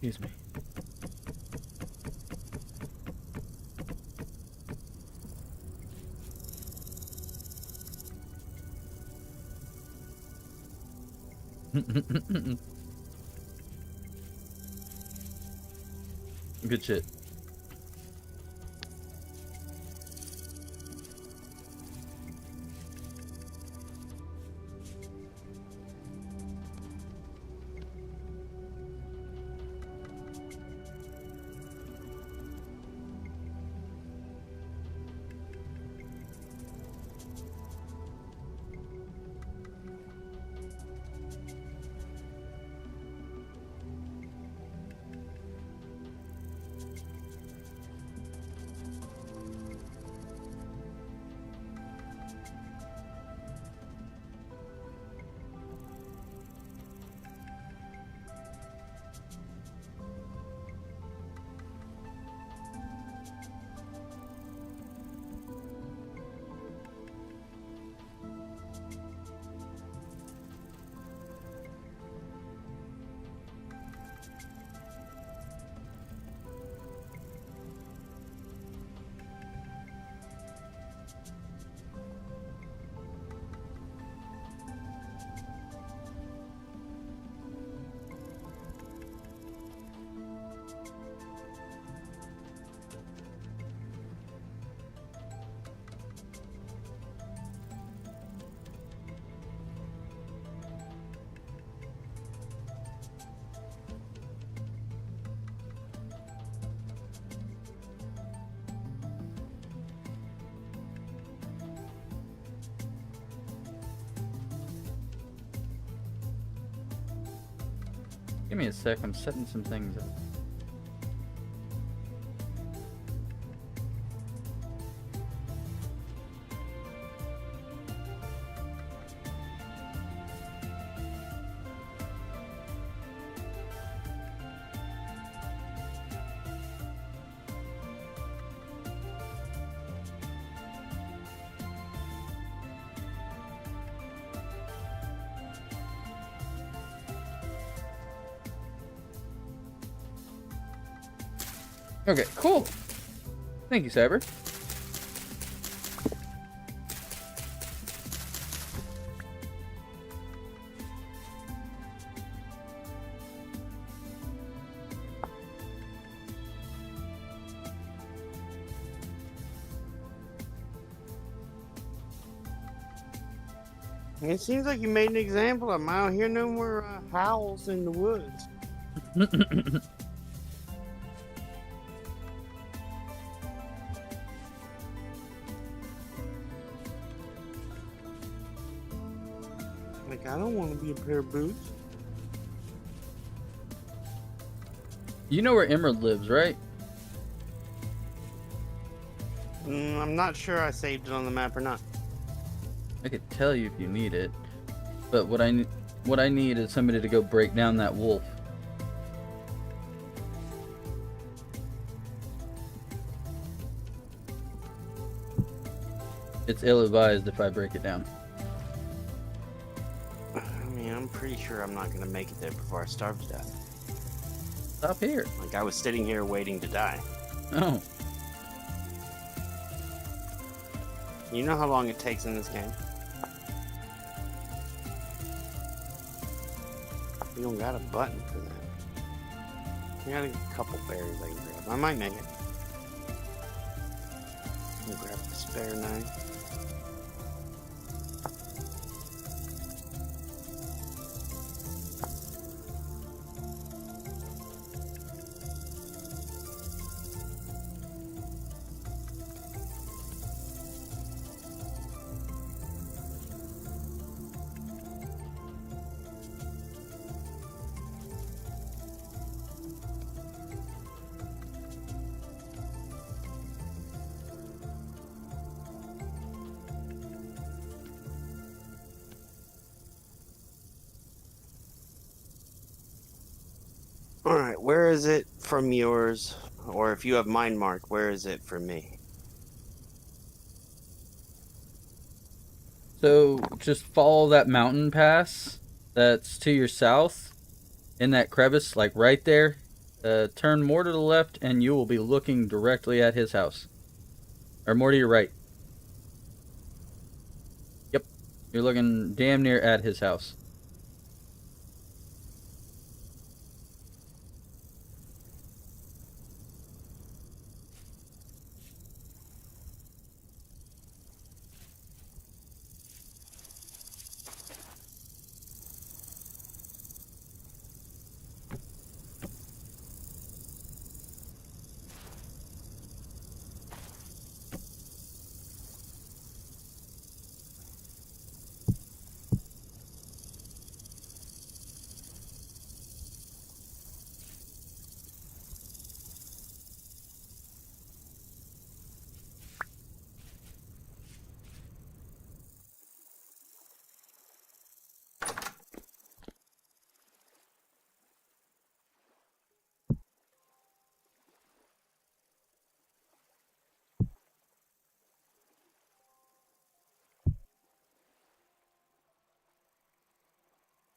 Excuse me. Good shit. Give me a sec, I'm setting some things up. Okay, cool. Thank you, Saber. It seems like you made an example of 'em. I don't hear no more howls in the woods. Like, I don't want to be a pair of boots. You know where Emerald lives, right? I'm not sure I saved it on the map or not. I could tell you if you need it, but what I need is somebody to go break down that wolf. It's ill-advised if I break it down. I mean, I'm pretty sure I'm not gonna make it there before I starve to death. Stop here. Like, I was sitting here waiting to die. Oh, You know how long it takes in this game? We don't got a button for that. I got a couple berries I can grab. I might make it. I'll grab the spare knife. Alright, where is it from yours? Or if you have mine marked, where is it from me? so just follow that mountain pass that's to your south in that crevice, like right there. Turn more to the left, and you will be looking directly at his house. Or more to your right. Yep. You're looking damn near at his house.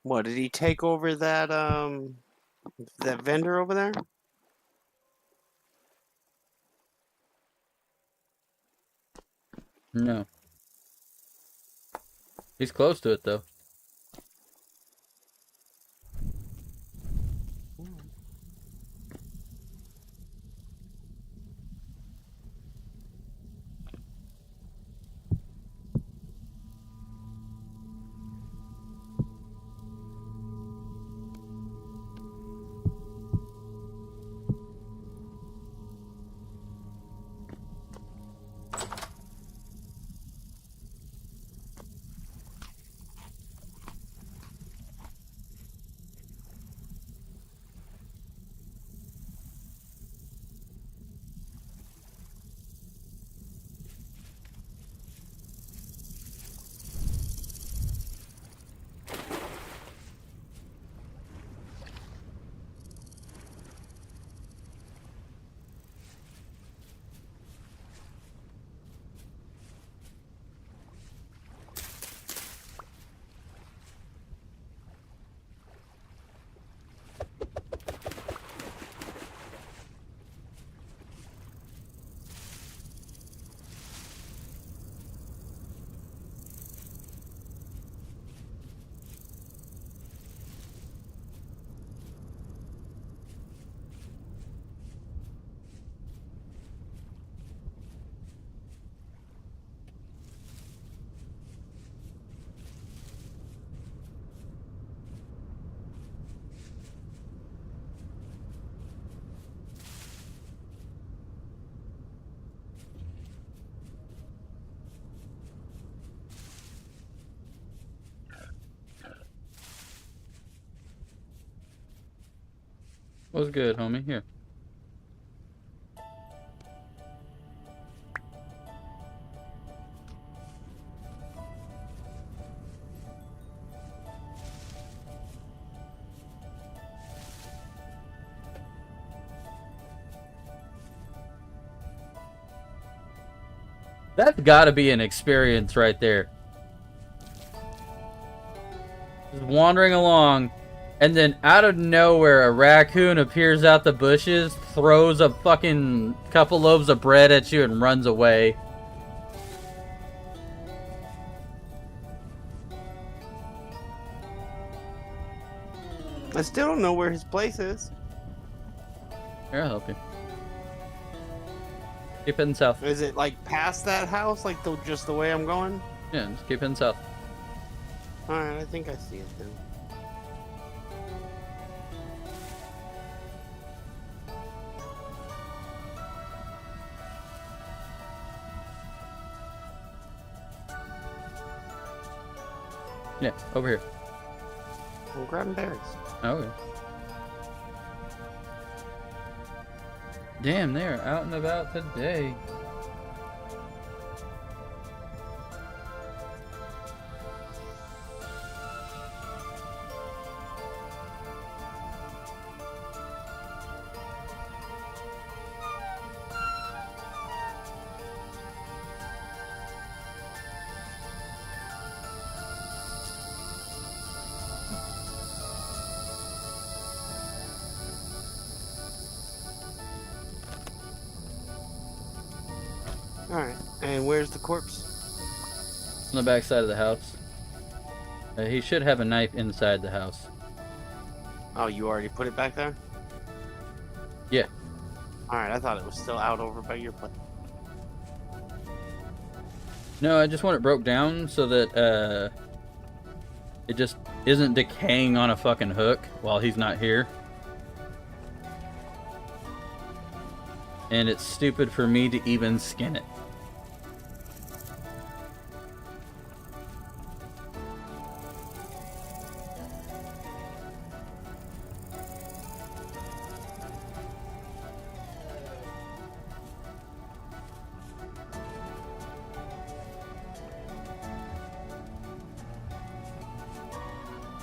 What did he take over that vendor over there? No. He's close to it, though. What's good, homie? Here. That's gotta be an experience right there. Just wandering along, and then out of nowhere, a raccoon appears out the bushes, throws a fucking couple loaves of bread at you, and runs away. I still don't know where his place is. Here, I'll help you. Keep heading south. Is it like past that house, like just the way I'm going? Yeah, just keep heading south. Alright, I think I see it then. Yeah, over here. I'm grabbing berries. Okay. Damn, they are out and about today. Alright. And where's the corpse? On the back side of the house. He should have a knife inside the house. Oh, you already put it back there? Yeah. Alright, I thought it was still out over by your place. No, I just want it broke down so that it just isn't decaying on a fucking hook while he's not here. And it's stupid for me to even skin it.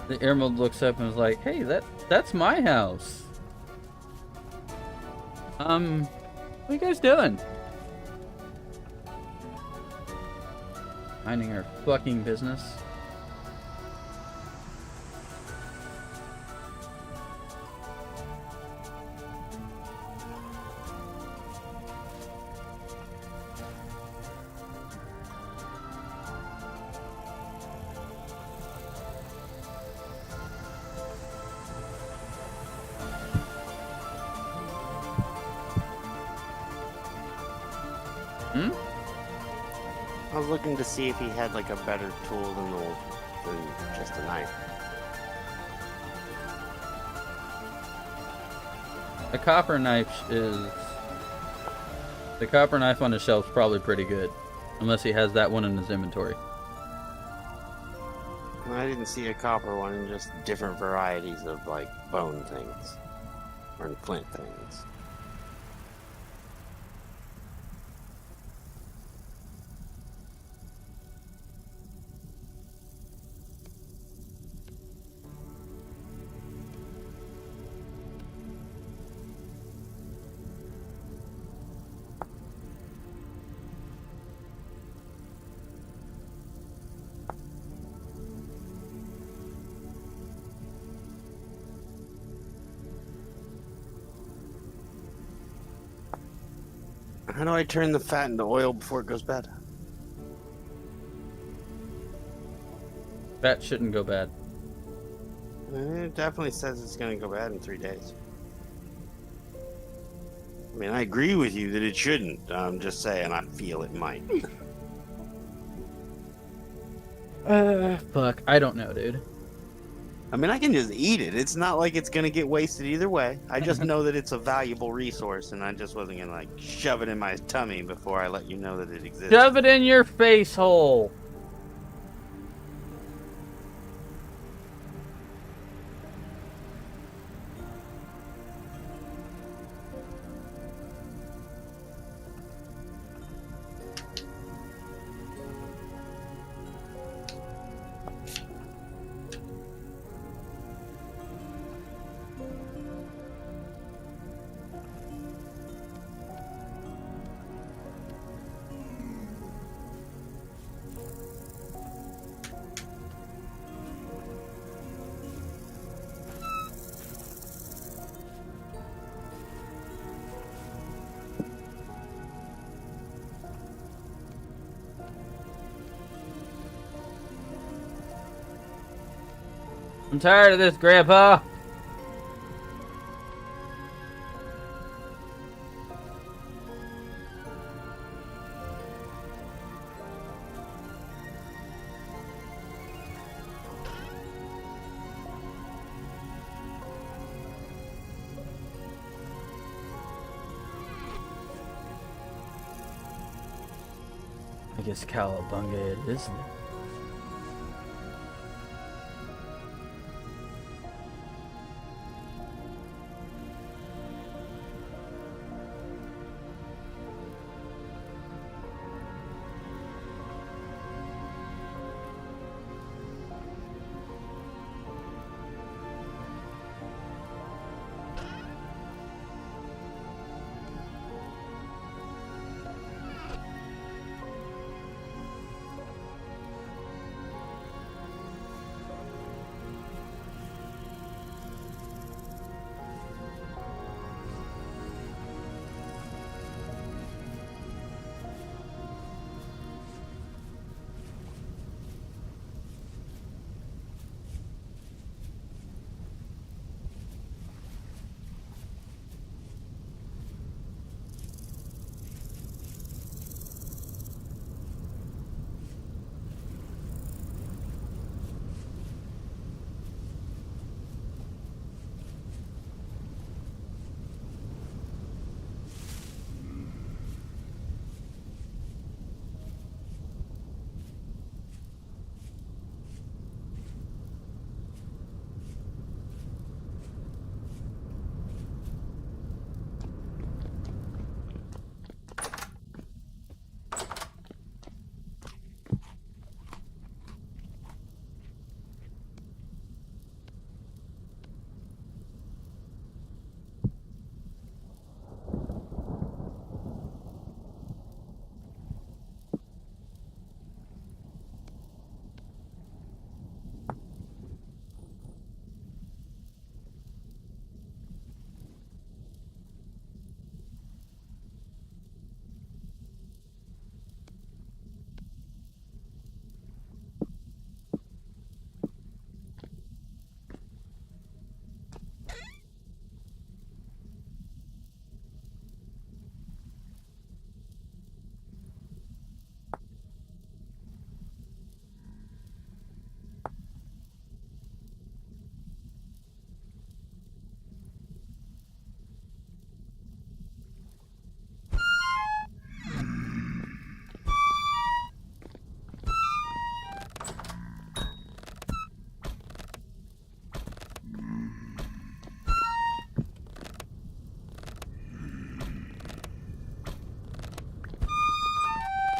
The emerald looks up and is like, "Hey, that's my house." What are you guys doing? Minding our fucking business. I was looking to see if he had like a better tool than just a knife. A copper knife is... The copper knife on the shelf's probably pretty good. Unless he has that one in his inventory. I didn't see a copper one, just different varieties of like bone things. Or flint things. How do I turn the fat into oil before it goes bad? That shouldn't go bad. It definitely says it's going to go bad in 3 days. I mean, I agree with you that it shouldn't. I'm just saying I feel it might. Fuck. I don't know, dude. I mean, I can just eat it. It's not like it's going to get wasted either way. I just know that it's a valuable resource, and I just wasn't going to, like, shove it in my tummy before I let you know that it exists. Shove it in your face hole! I'm tired of this, Grandpa. I guess Cowabunga it is then.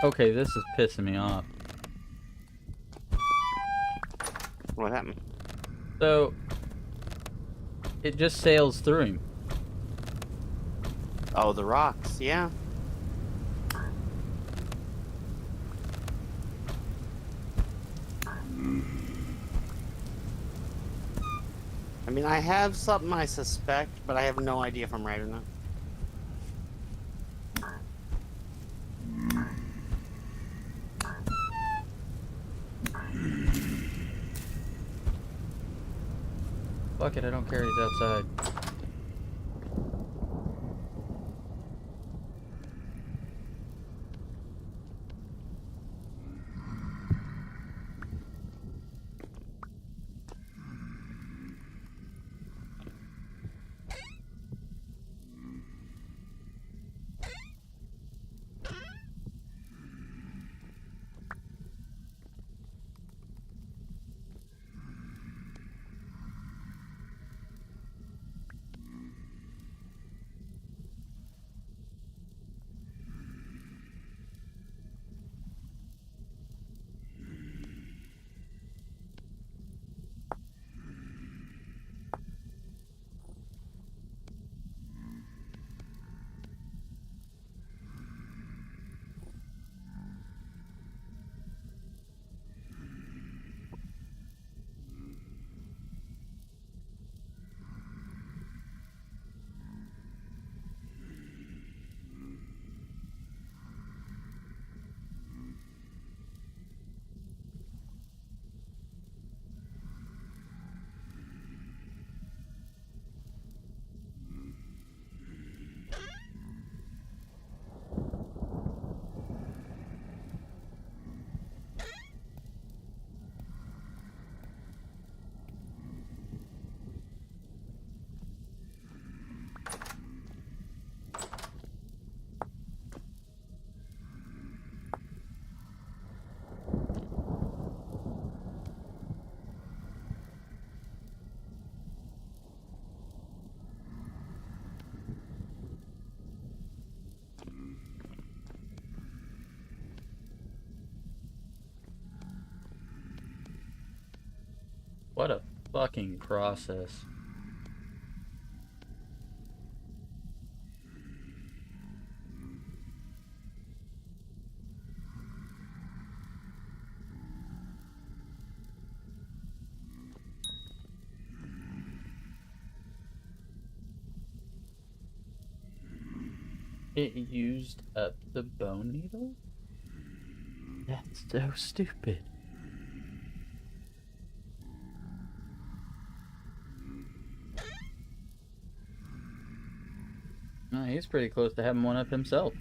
Okay, this is pissing me off. What happened? So, it just sails through him. Oh, the rocks. Yeah. I mean, I have something I suspect, but I have no idea if I'm right or not. Fuck it, I don't care, he's outside. What a fucking process. It used up the bone needle? That's so stupid. He's pretty close to having one up himself.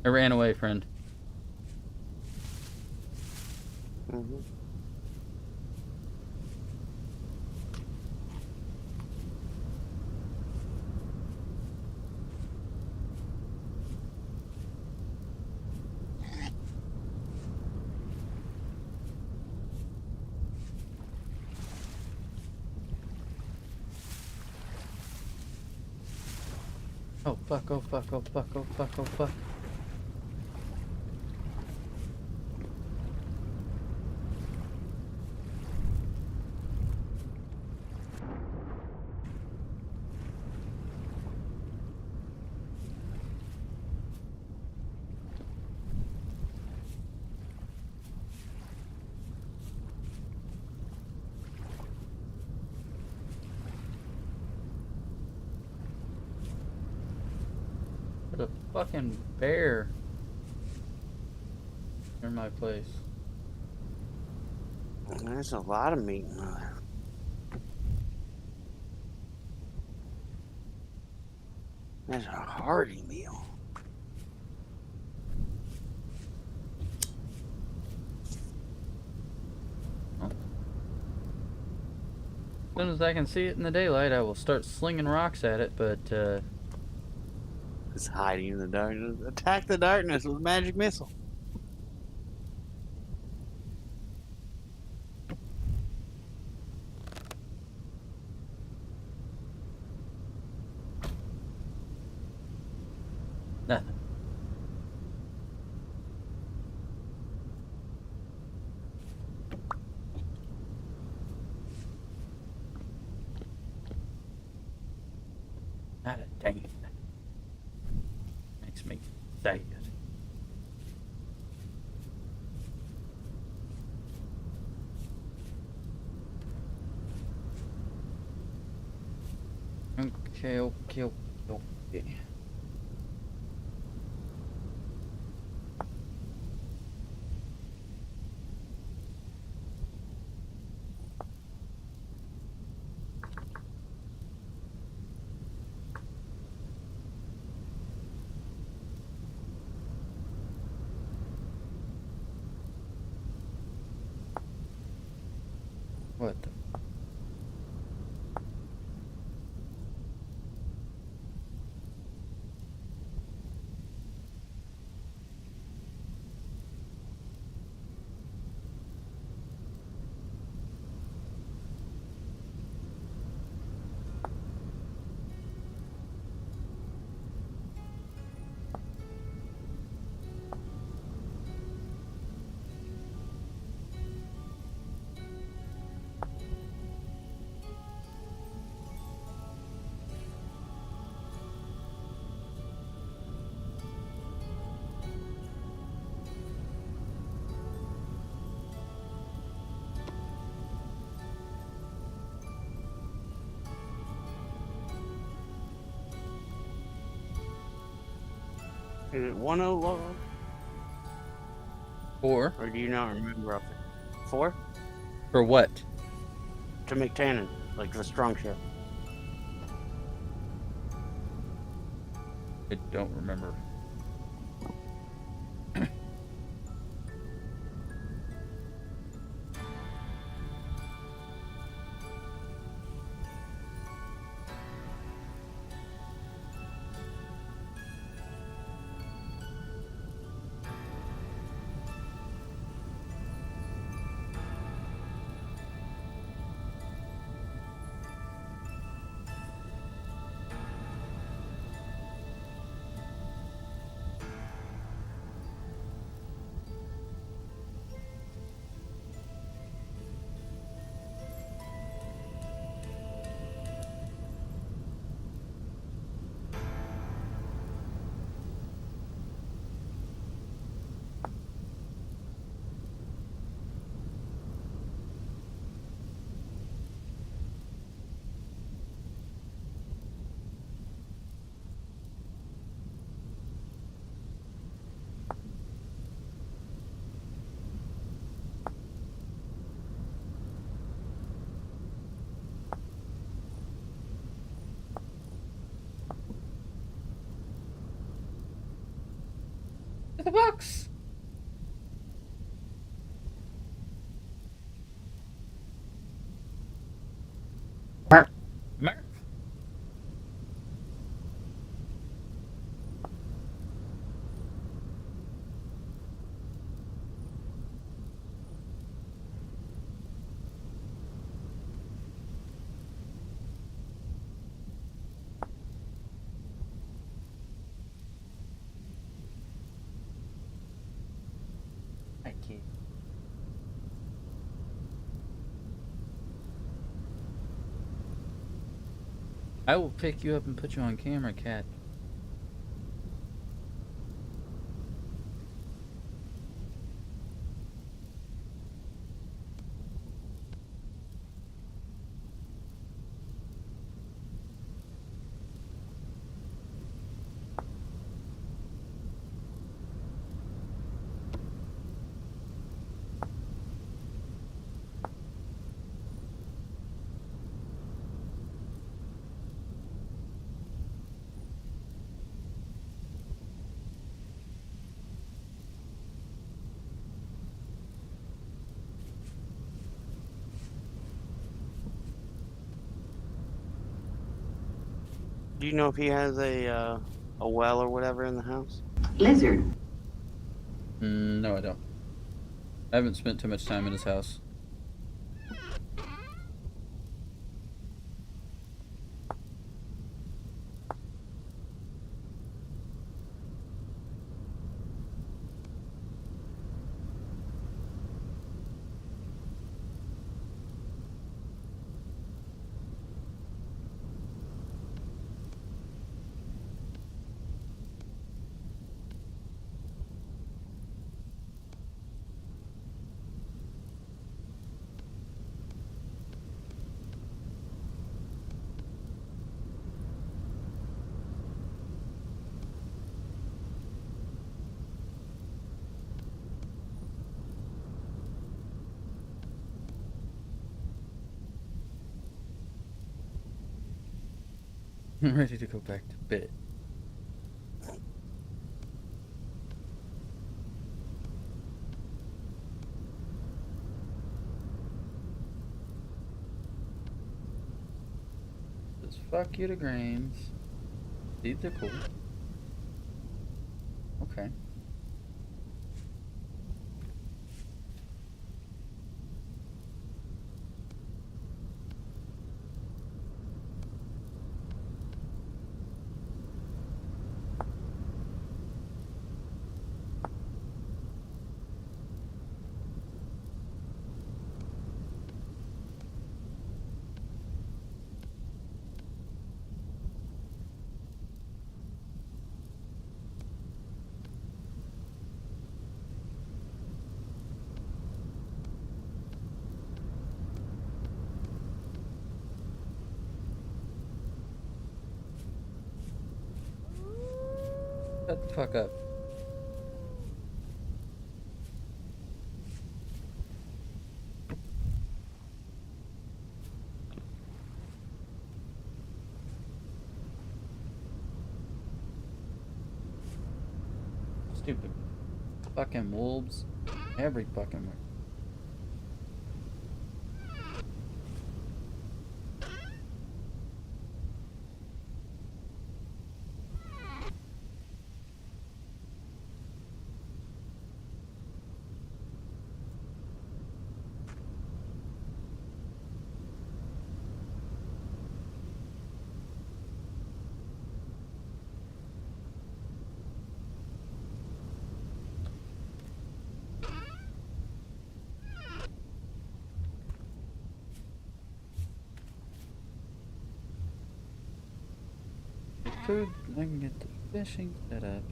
I ran away, friend. Mm-hmm. Oh fuck, oh fuck, oh fuck, oh fuck, oh fuck. There's a fucking bear near my place. There's a lot of meat in there. That's a hearty meal. As soon as I can see it in the daylight, I will start slinging rocks at it, but, It's hiding in the darkness. Attack the darkness with magic missile. nothing. Not a dang it. Makes me sad. Okay, okay, okay. What the? Is it 101? Or Or do you not remember off it? 4? for what? To McTannen, like the strong ship. I don't remember. The box. Murph. I can't. I will pick you up and put you on camera, cat. Do you know if he has a well or whatever in the house? Lizard. No, I don't. I haven't spent too much time in his house. I'm ready to go back to bed. Just fuck you to grains. These are cool. Okay. Shut the fuck up. Stupid fucking wolves. Every fucking one. Food, I can get the fishing set up.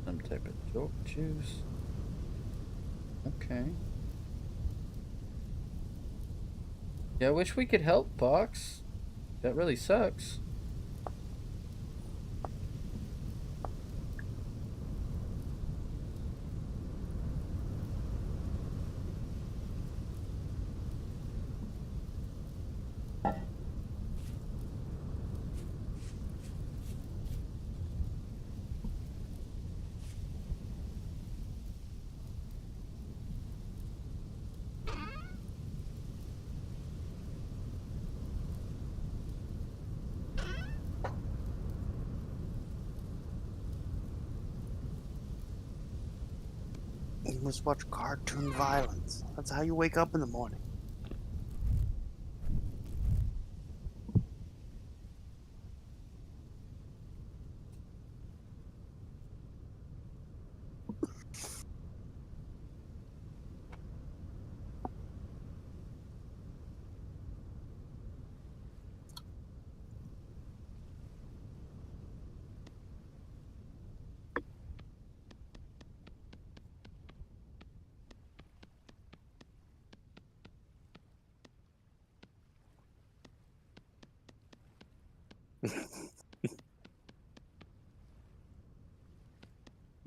Some type of jolt juice. Okay. Yeah, I wish we could help, Fox. That really sucks. You must watch cartoon violence. That's how you wake up in the morning.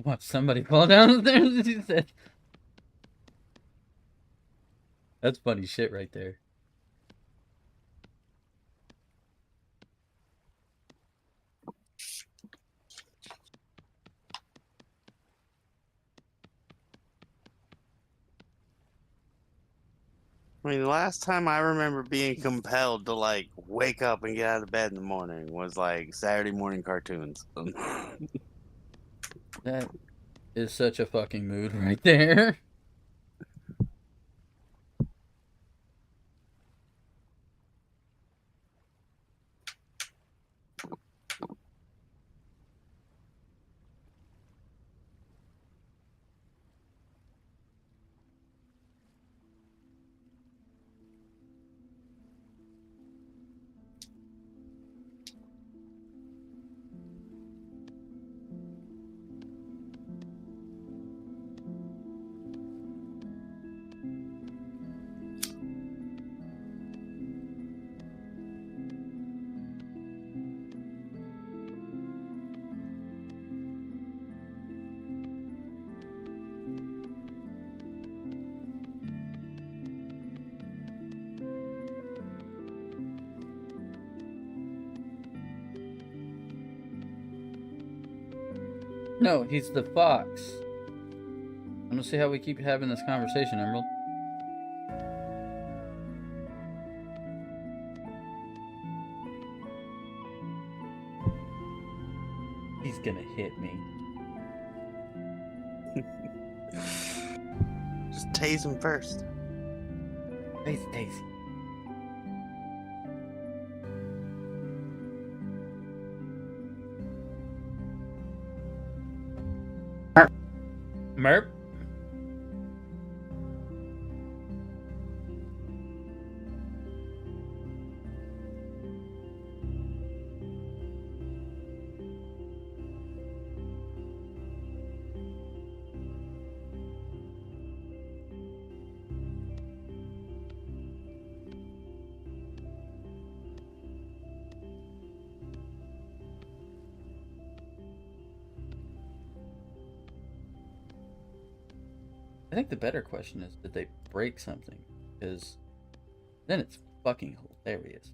Watch somebody fall down the stairs. He said. That's funny shit right there. I mean, the last time I remember being compelled to like wake up and get out of bed in the morning was like Saturday morning cartoons. That is such a fucking mood right there. No, he's the fox. I don't see how we keep having this conversation, Emerald. He's gonna hit me. Just tase him first. Daisy, Daisy. Merp. I think the better question is, did they break something? Because then it's fucking hilarious.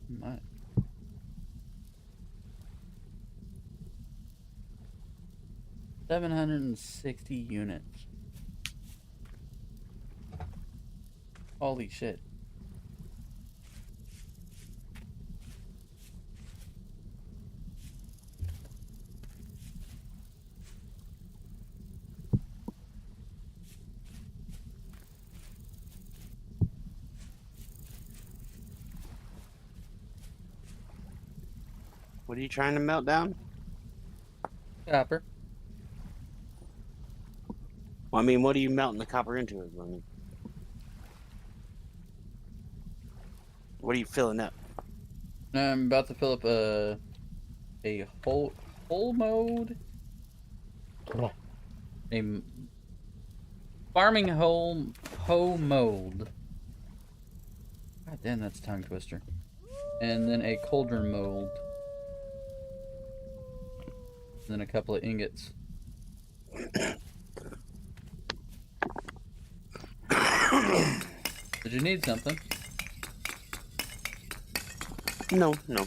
My. 760 units. Holy shit. What are you trying to melt down? Copper. Well, I mean, what are you melting the copper into? I mean, what are you filling up? I'm about to fill up a whole mode. A farming hoe mold. God damn, that's a tongue twister. And then a cauldron mold. And then a couple of ingots. Did you need something? No, no.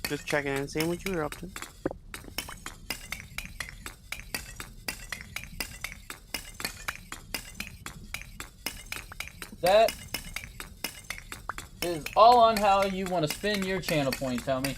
Just checking in, seeing what you were up to. That is all on how you want to spend your channel points, homie.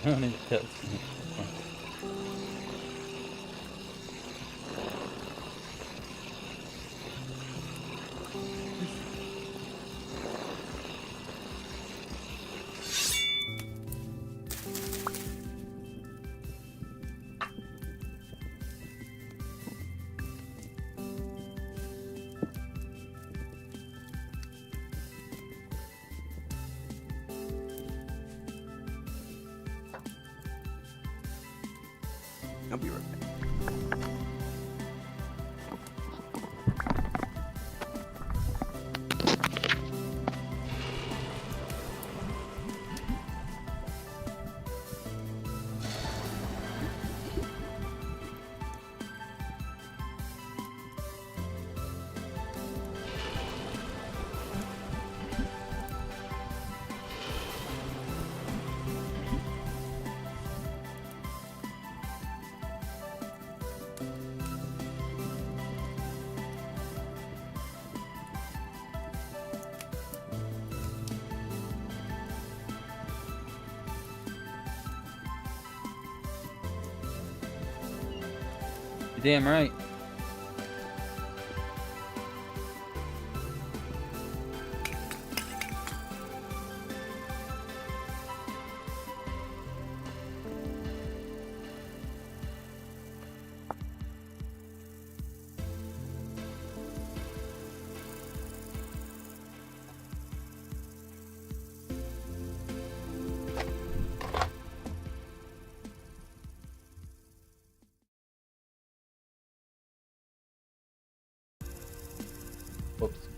Funny cuts. I'll be right back. You're damn right. Whoops.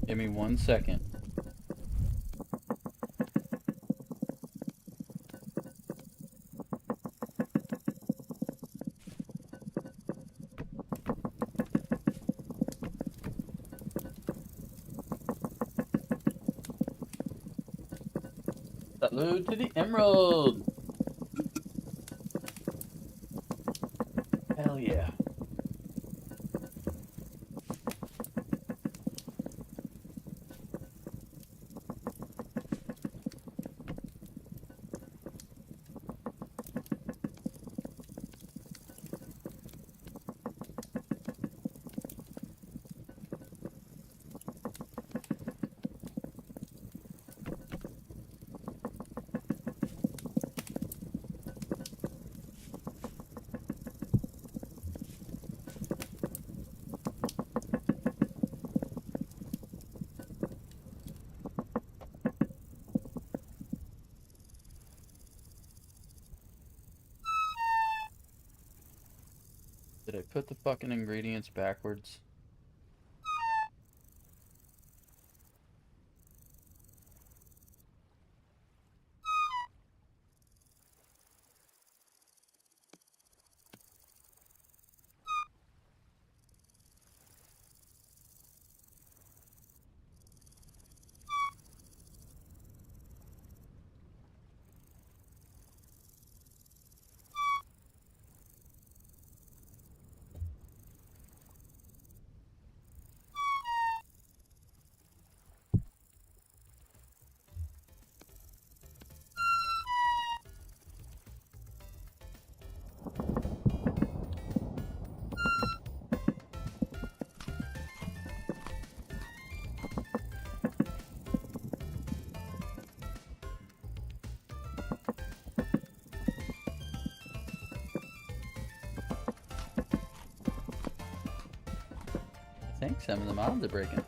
Give me 1 second. Salute to the emerald. Hell yeah. Did I put the fucking ingredients backwards? I think some of the mods are breaking.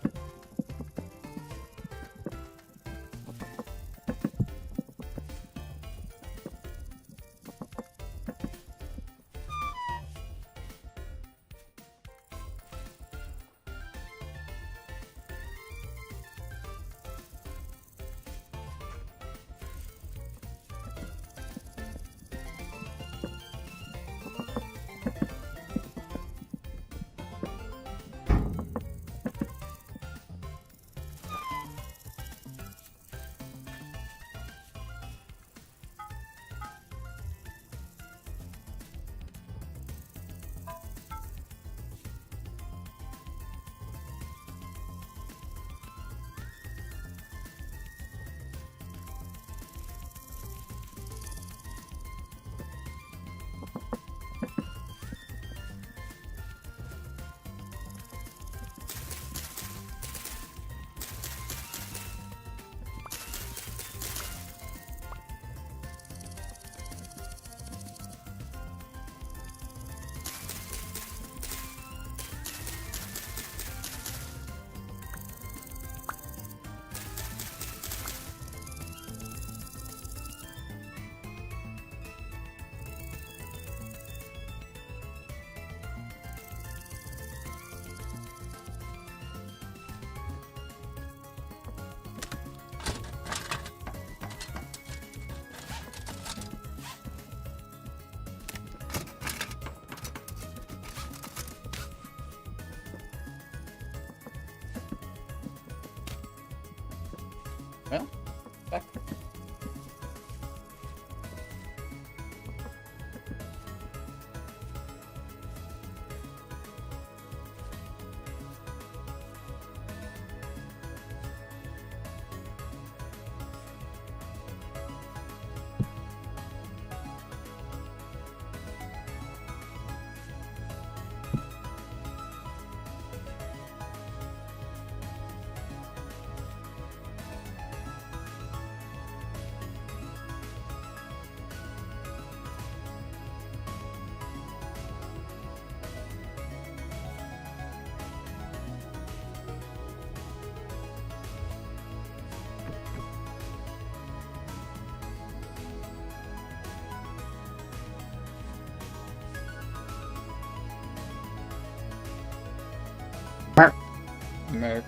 Well, back. America.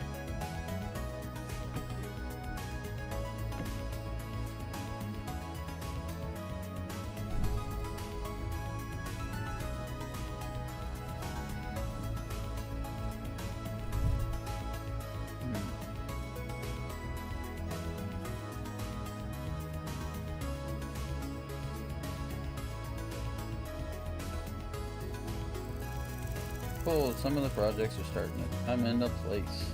Cool, some of the projects are starting to come into place.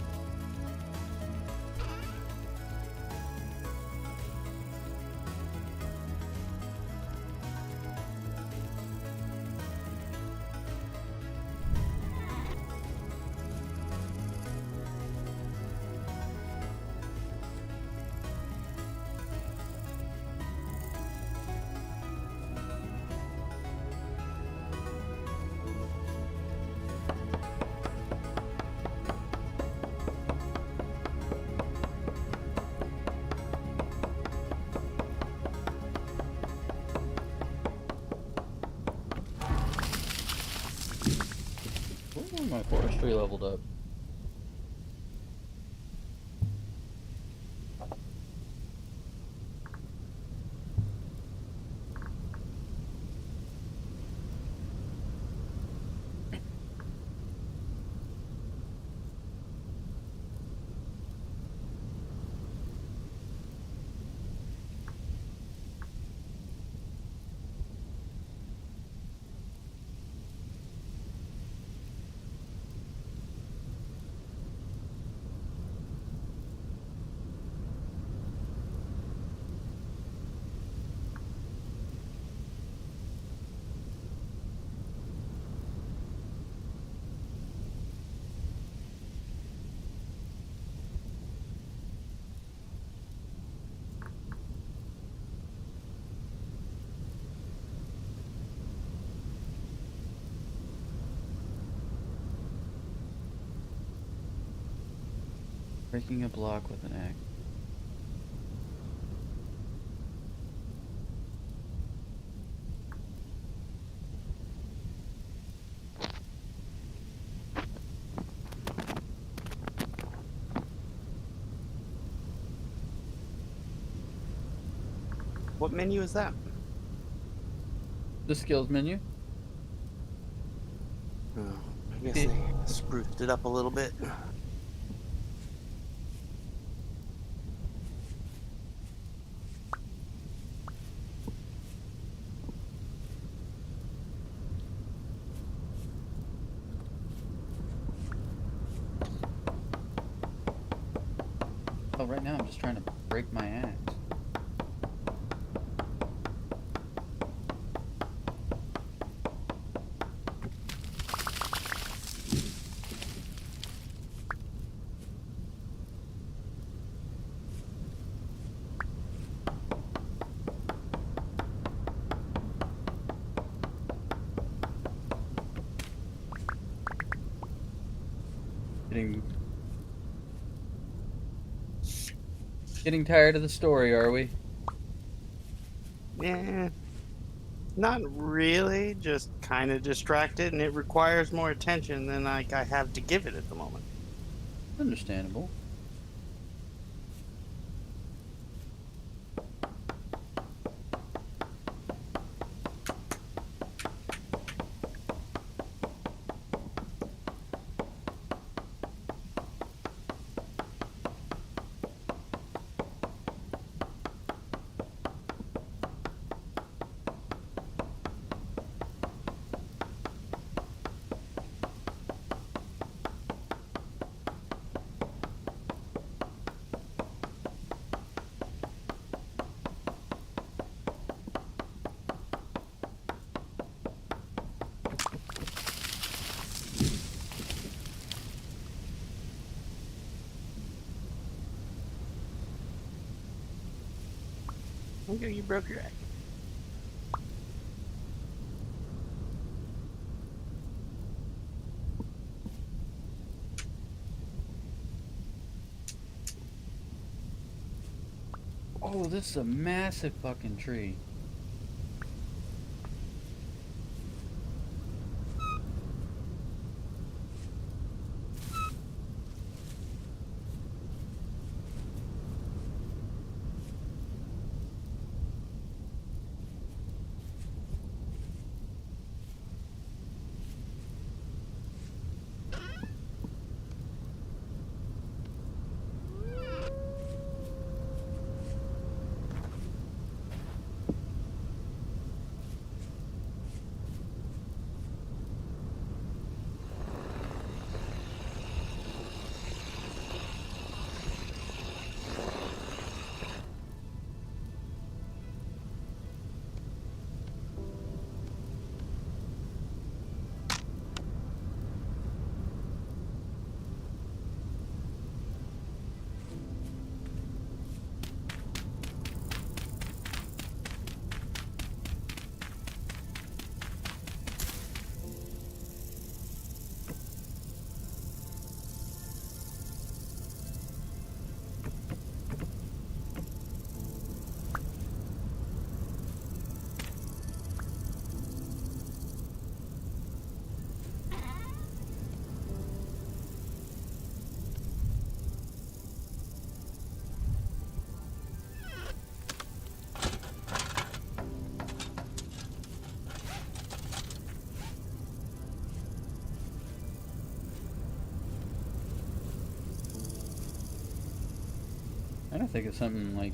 Ooh, my forestry leveled up. Breaking a block with an axe. What menu is that? The skills menu. Oh, I guess they spruced it up a little bit. Oh, right now I'm just trying to break my axe. Getting tired of the story, are we? Yeah, not really. Just kind of distracted, and it requires more attention than I have to give it at the moment. Understandable. Okay, you broke your egg. Oh, this is a massive fucking tree. trying to think of something like.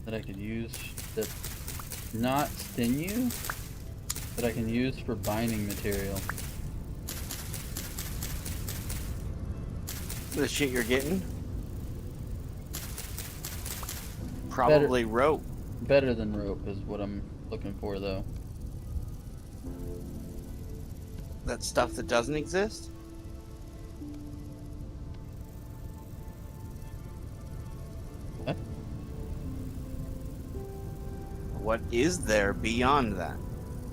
That I could use that not sinew, that I can use for binding material. The shit you're getting? Probably rope. Better than rope is what I'm looking for, though. That stuff that doesn't exist? What? What is there beyond that?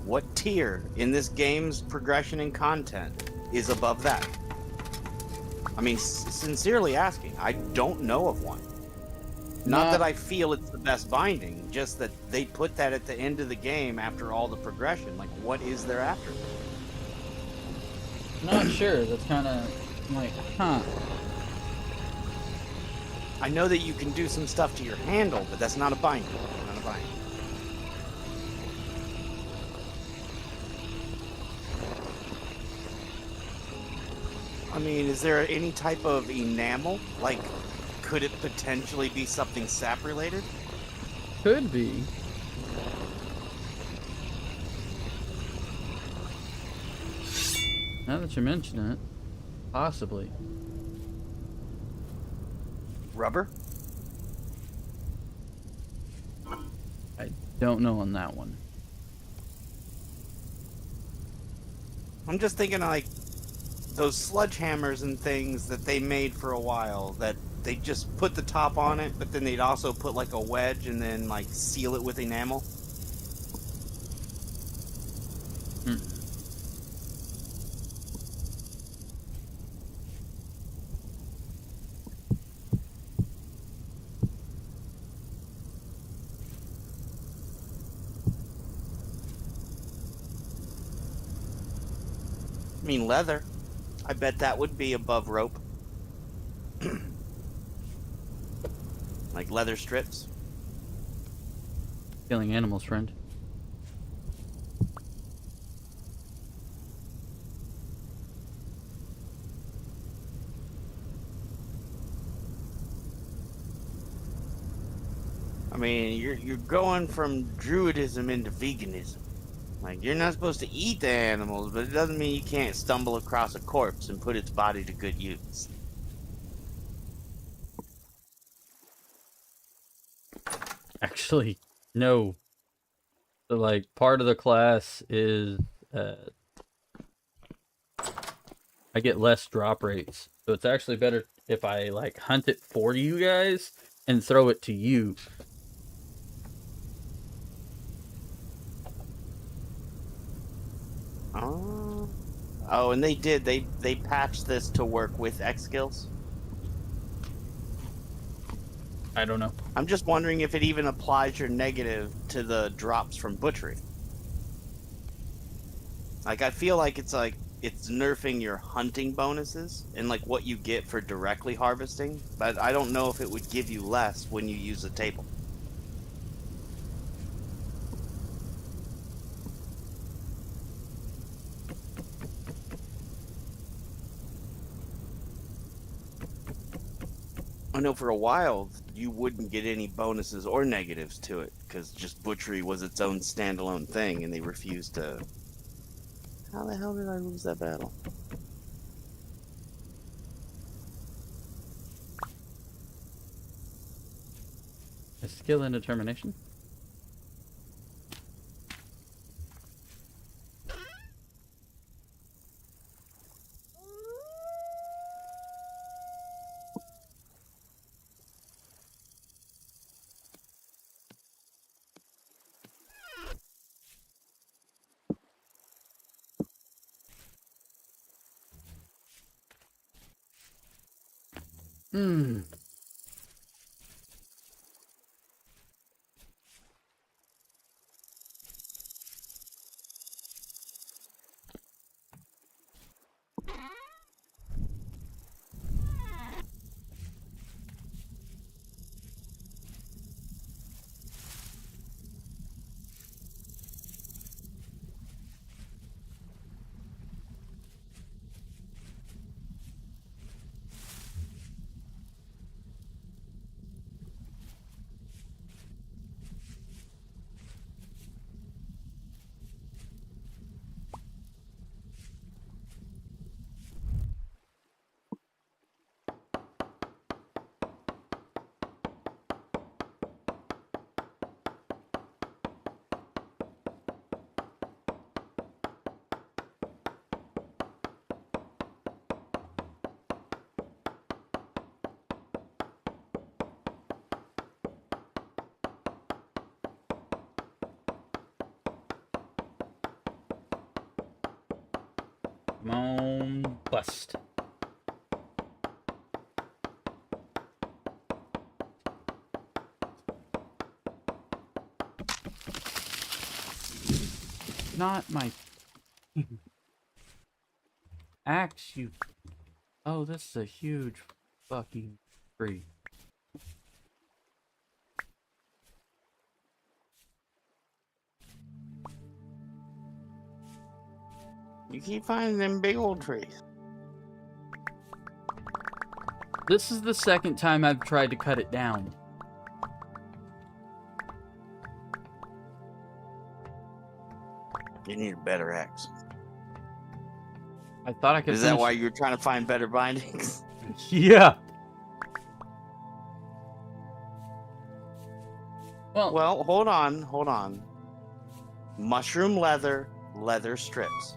What tier in this game's progression and content is above that? I mean, sincerely asking, I don't know of one. Not that I feel it's the best binding, just that they put that at the end of the game after all the progression. Like, what is there after? Not sure. That's kind of like, huh. I know that you can do some stuff to your handle, but that's not a binding. Not a binding. I mean, is there any type of enamel? Like, could it potentially be something sap related? Could be. Now that you mention it, possibly. Rubber? I don't know on that one. I'm just thinking like those sledgehammers and things that they made for a while that they just put the top on it, but then they'd also put like a wedge and then like seal it with enamel. Hmm. I mean, leather. I bet that would be above rope. Like leather strips. Killing animals, friend. I mean, you're going from druidism into veganism. Like, you're not supposed to eat the animals, but it doesn't mean you can't stumble across a corpse and put its body to good use. Actually, no. So, like, part of the class is I get less drop rates. So it's actually better if I like hunt it for you guys and throw it to you. Oh, and they did. They patched this to work with X skills. I don't know. I'm just wondering if it even applies your negative to the drops from butchery. Like, I feel like it's nerfing your hunting bonuses and like what you get for directly harvesting, but I don't know if it would give you less when you use a table. I know for a while you wouldn't get any bonuses or negatives to it because just butchery was its own standalone thing, and they refused to. How the hell did I lose that battle? A skill and determination. Hmm. Come on, bust. Not my axe, you. Oh, this is a huge fucking tree. You keep finding them big old trees. This is the second time I've tried to cut it down. You need a better axe. I thought I could. Is that why you're trying to find better bindings? Yeah. Well, Well, hold on. Mushroom leather strips.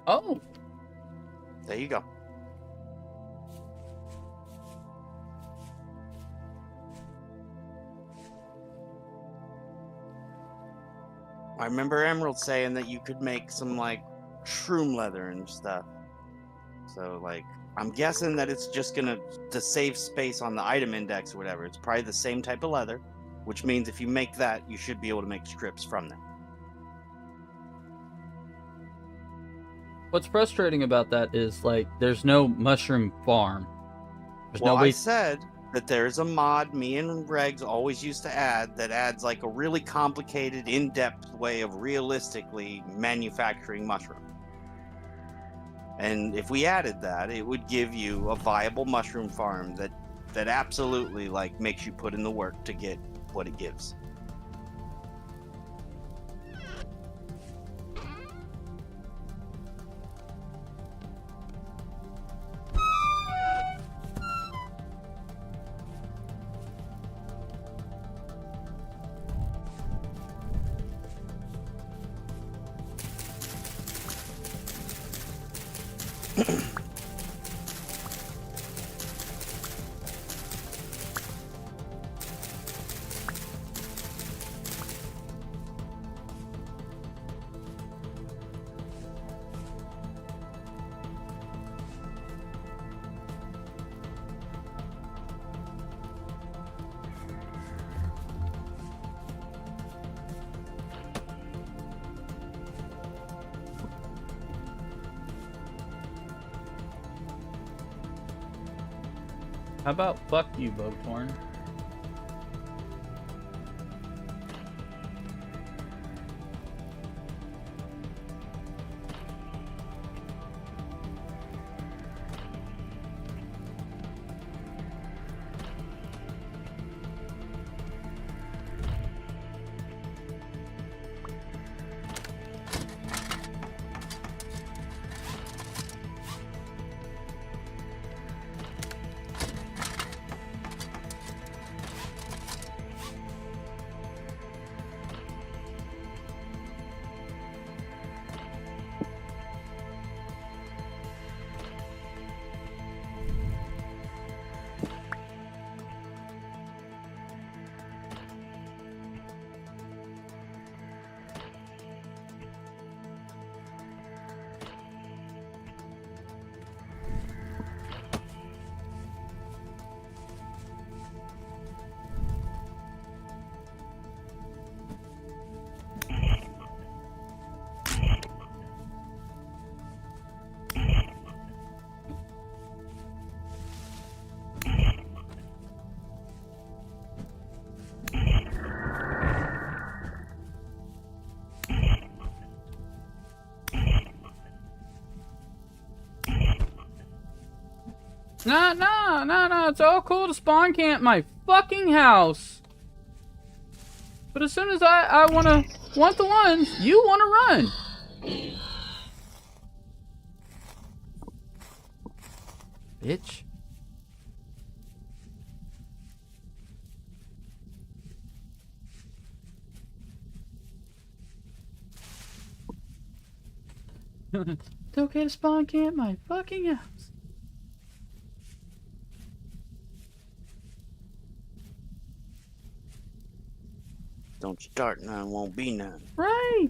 oh, There you go. I remember Emerald saying that you could make some like shroom leather and stuff. So like I'm guessing that it's just gonna to save space on the item index or whatever. It's probably the same type of leather, which means if you make that, you should be able to make strips from them. what's frustrating about that is like there's no mushroom farm. There's Well, no I way. said that there's a mod me and Regs always used to add that adds like a really complicated, in-depth way of realistically manufacturing mushroom. And if we added that, it would give you a viable mushroom farm that absolutely like makes you put in the work to get what it gives. How about fuck you, Botorn? No, it's all cool to spawn camp my fucking house. But as soon as I want the ones, you wanna run. Bitch. It's okay to spawn camp my fucking house. Don't start none, won't be none. Right.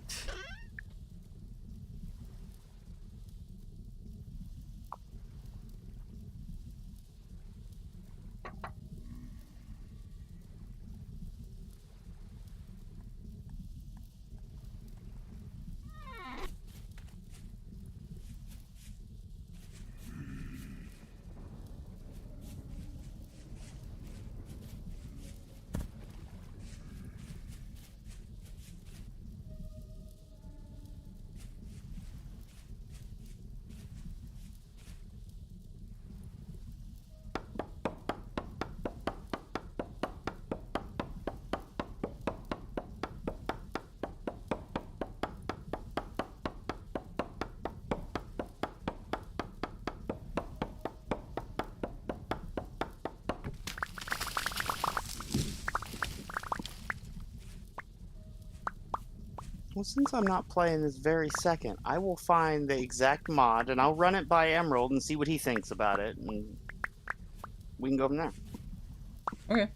Well, since I'm not playing this very second, I will find the exact mod and I'll run it by Emerald and see what he thinks about it, and we can go from there. Okay.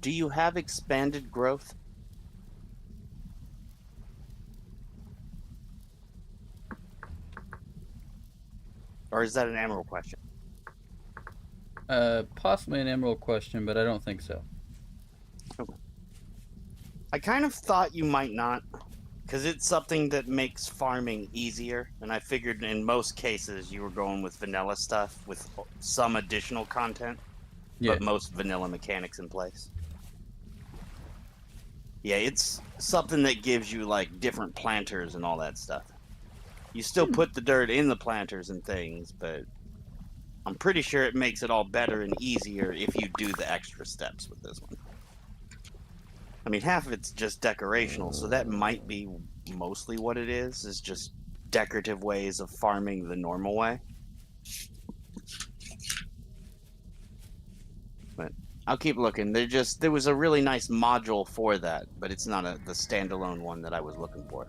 Do you have expanded growth? Or is that an Emerald question? Possibly an Emerald question, but I don't think so. I kind of thought you might not, because it's something that makes farming easier, and I figured in most cases you were going with vanilla stuff with some additional content, Yeah. but most vanilla mechanics in place. Yeah, it's something that gives you like different planters and all that stuff. You still put the dirt in the planters and things, but I'm pretty sure it makes it all better and easier if you do the extra steps with this one. I mean, half of it's just decorational, so that might be mostly what it is just decorative ways of farming the normal way. But I'll keep looking. There was a really nice module for that, but it's not the standalone one that I was looking for.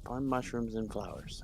Farm mushrooms and flowers.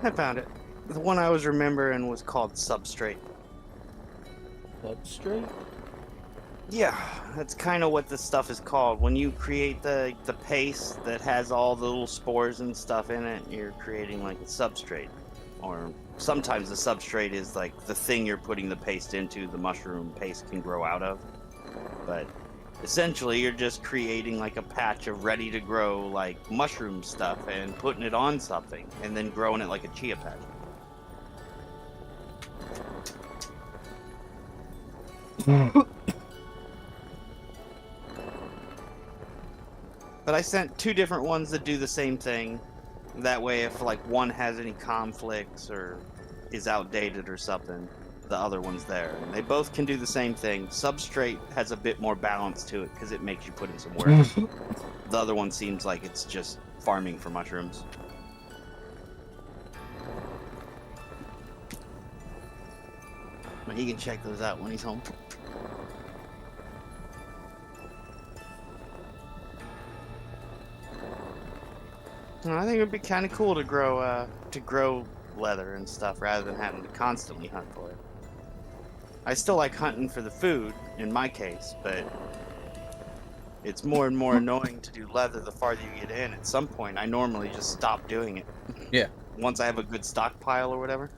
I found it. The one I was remembering was called Substrate. Substrate? Yeah, that's kind of what this stuff is called. When you create the paste that has all the little spores and stuff in it, you're creating like a substrate. Or sometimes the substrate is like the thing you're putting the paste into, the mushroom paste can grow out of. But essentially you're just creating like a patch of ready to grow like mushroom stuff and putting it on something and then growing it like a chia pet. But I sent 2 different ones that do the same thing. That way, if like one has any conflicts or is outdated or something, the other one's there. And they both can do the same thing. Substrate has a bit more balance to it because it makes you put in some work. The other one seems like it's just farming for mushrooms. But he can check those out when he's home. I think it would be kind of cool to grow leather and stuff rather than having to constantly hunt for it. I still like hunting for the food in my case, but it's more and more annoying to do leather the farther you get in. At some point, I normally just stop doing it. Yeah. Once I have a good stockpile or whatever.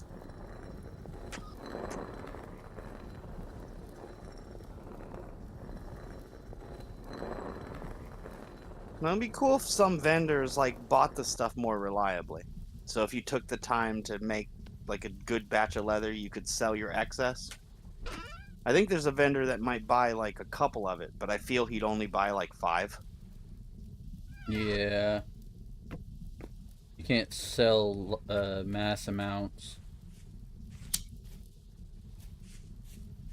Well, it'd be cool if some vendors like bought the stuff more reliably. So if you took the time to make like a good batch of leather, you could sell your excess. I think there's a vendor that might buy like a couple of it, but I feel he'd only buy like 5. Yeah. You can't sell mass amounts.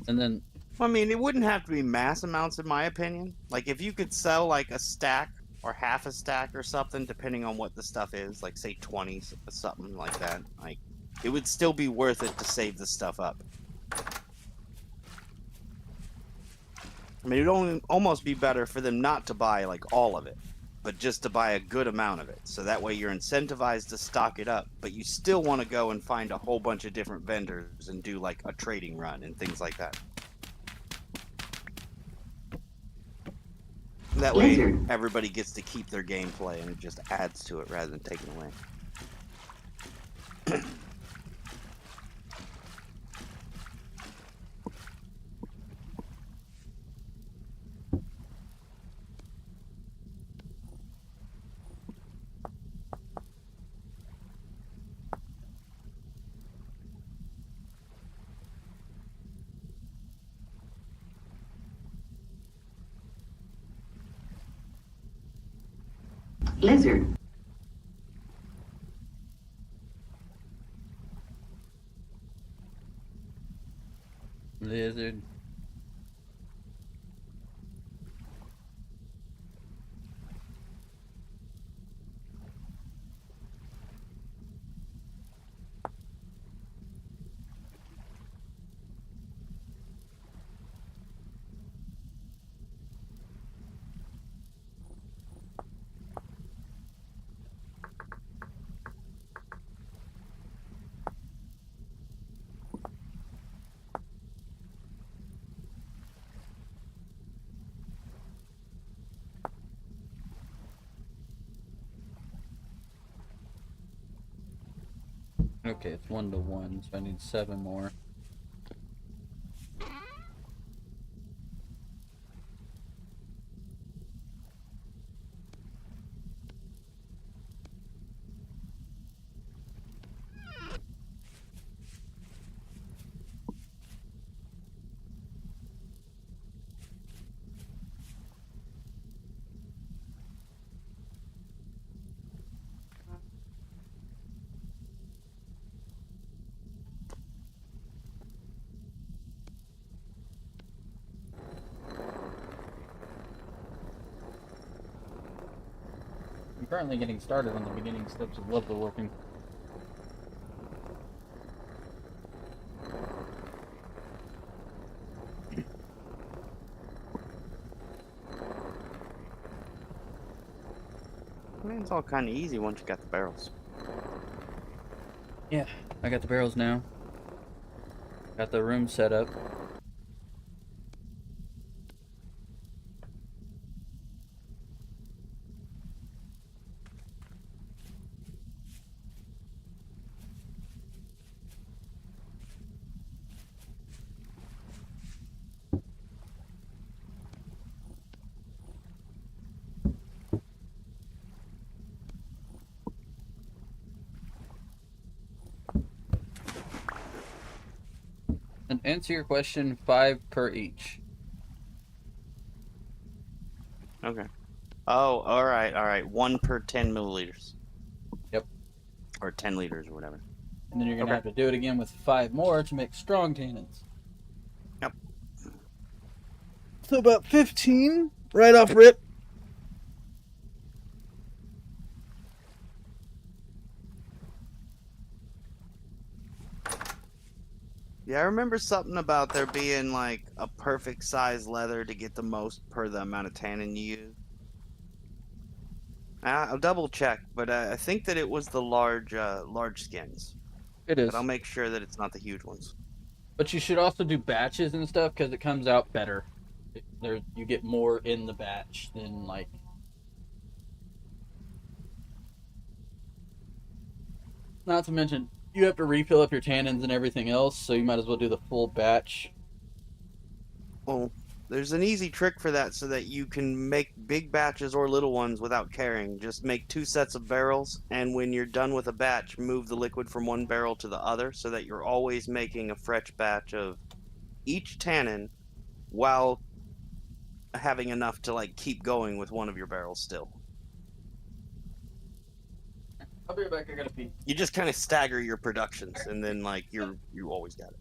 And then I mean, it wouldn't have to be mass amounts in my opinion. Like if you could sell like a stack or half a stack or something, depending on what the stuff is, like say 20, something like that, like it would still be worth it to save the stuff up. I mean, it'd almost be better for them not to buy like all of it, but just to buy a good amount of it. So that way you're incentivized to stock it up, but you still want to go and find a whole bunch of different vendors and do like a trading run and things like that. That way everybody gets to keep their gameplay and it just adds to it rather than taking away. Lizard. lizard. Okay, it's 1 to 1, so I need 7 more. I'm currently getting started on the beginning steps of level working. I mean, it's all kind of easy once you got the barrels. Yeah, I got the barrels now. Got the room set up. And answer your question, 5 per each. Okay. Oh, all right, all right. 1 per 10 milliliters. Yep. Or 10 liters or whatever. And then you're gonna Okay. have to do it again with 5 more to make strong tannins. Yep. So about 15 right off rip. Yeah, I remember something about there being like a perfect size leather to get the most per the amount of tannin you use. I'll double check, but I think that it was the large skins. It is. But I'll make sure that it's not the huge ones. But you should also do batches and stuff because it comes out better. There, you get more in the batch than like. Not to mention, you have to refill up your tannins and everything else, so you might as well do the full batch. Well, there's an easy trick for that so that you can make big batches or little ones without caring. Just make 2 sets of barrels, and when you're done with a batch, move the liquid from one barrel to the other so that you're always making a fresh batch of each tannin while having enough to like keep going with one of your barrels still. I'll be right back. I gotta pee. You just kind of stagger your productions, and then like you always got it.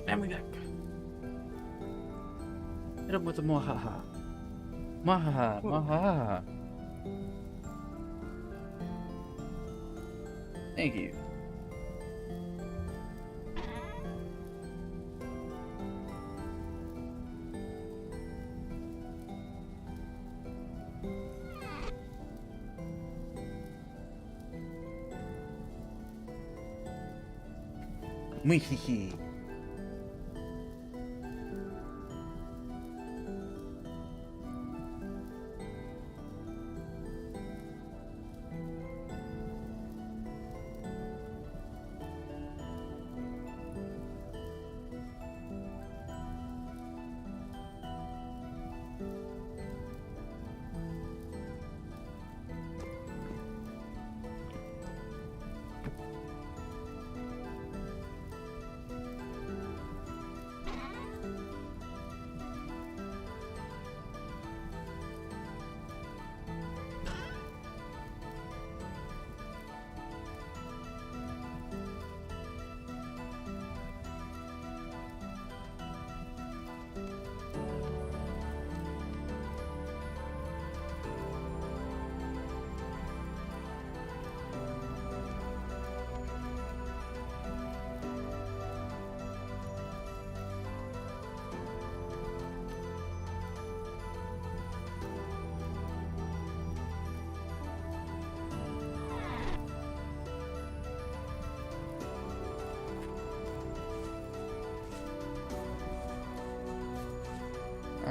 And we got. Hit him with the mwahaha. Mwahaha, mwahaha. Thank you. Mwihihi.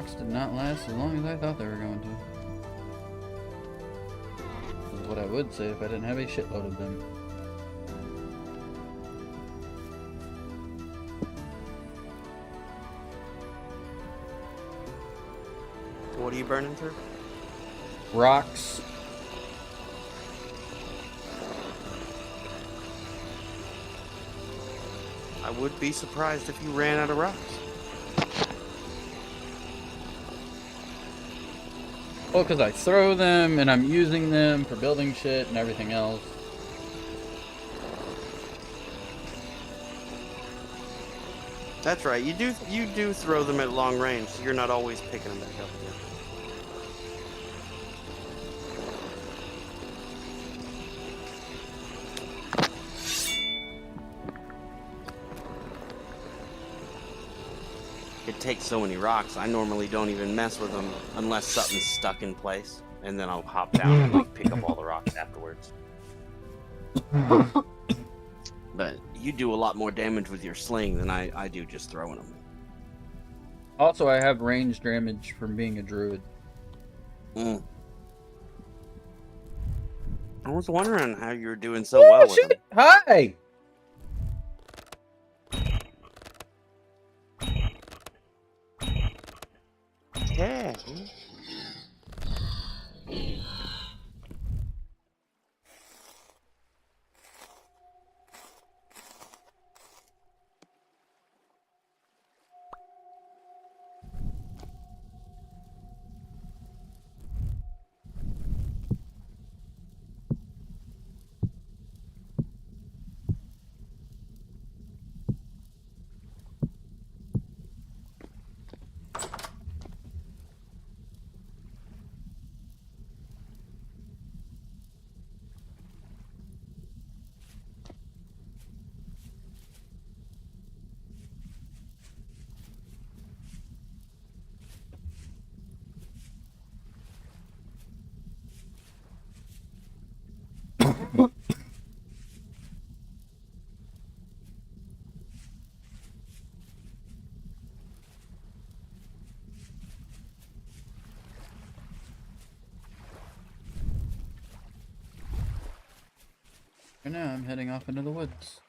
Rocks did not last as long as I thought they were going to. Is what I would say if I didn't have a shitload of them. What are you burning through? Rocks. I would be surprised if you ran out of rocks. Well, because I throw them and I'm using them for building shit and everything else. That's right. You do throw them at long range, so you're not always picking them back up again. It takes so many rocks. I normally don't even mess with them unless something's stuck in place, and then I'll hop down and like pick up all the rocks afterwards. But you do a lot more damage with your sling than I do just throwing them. Also, I have range damage from being a druid. I was wondering how you were doing so well with them. Hi! Yeah. And now I'm heading off into the woods.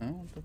Oh, what the...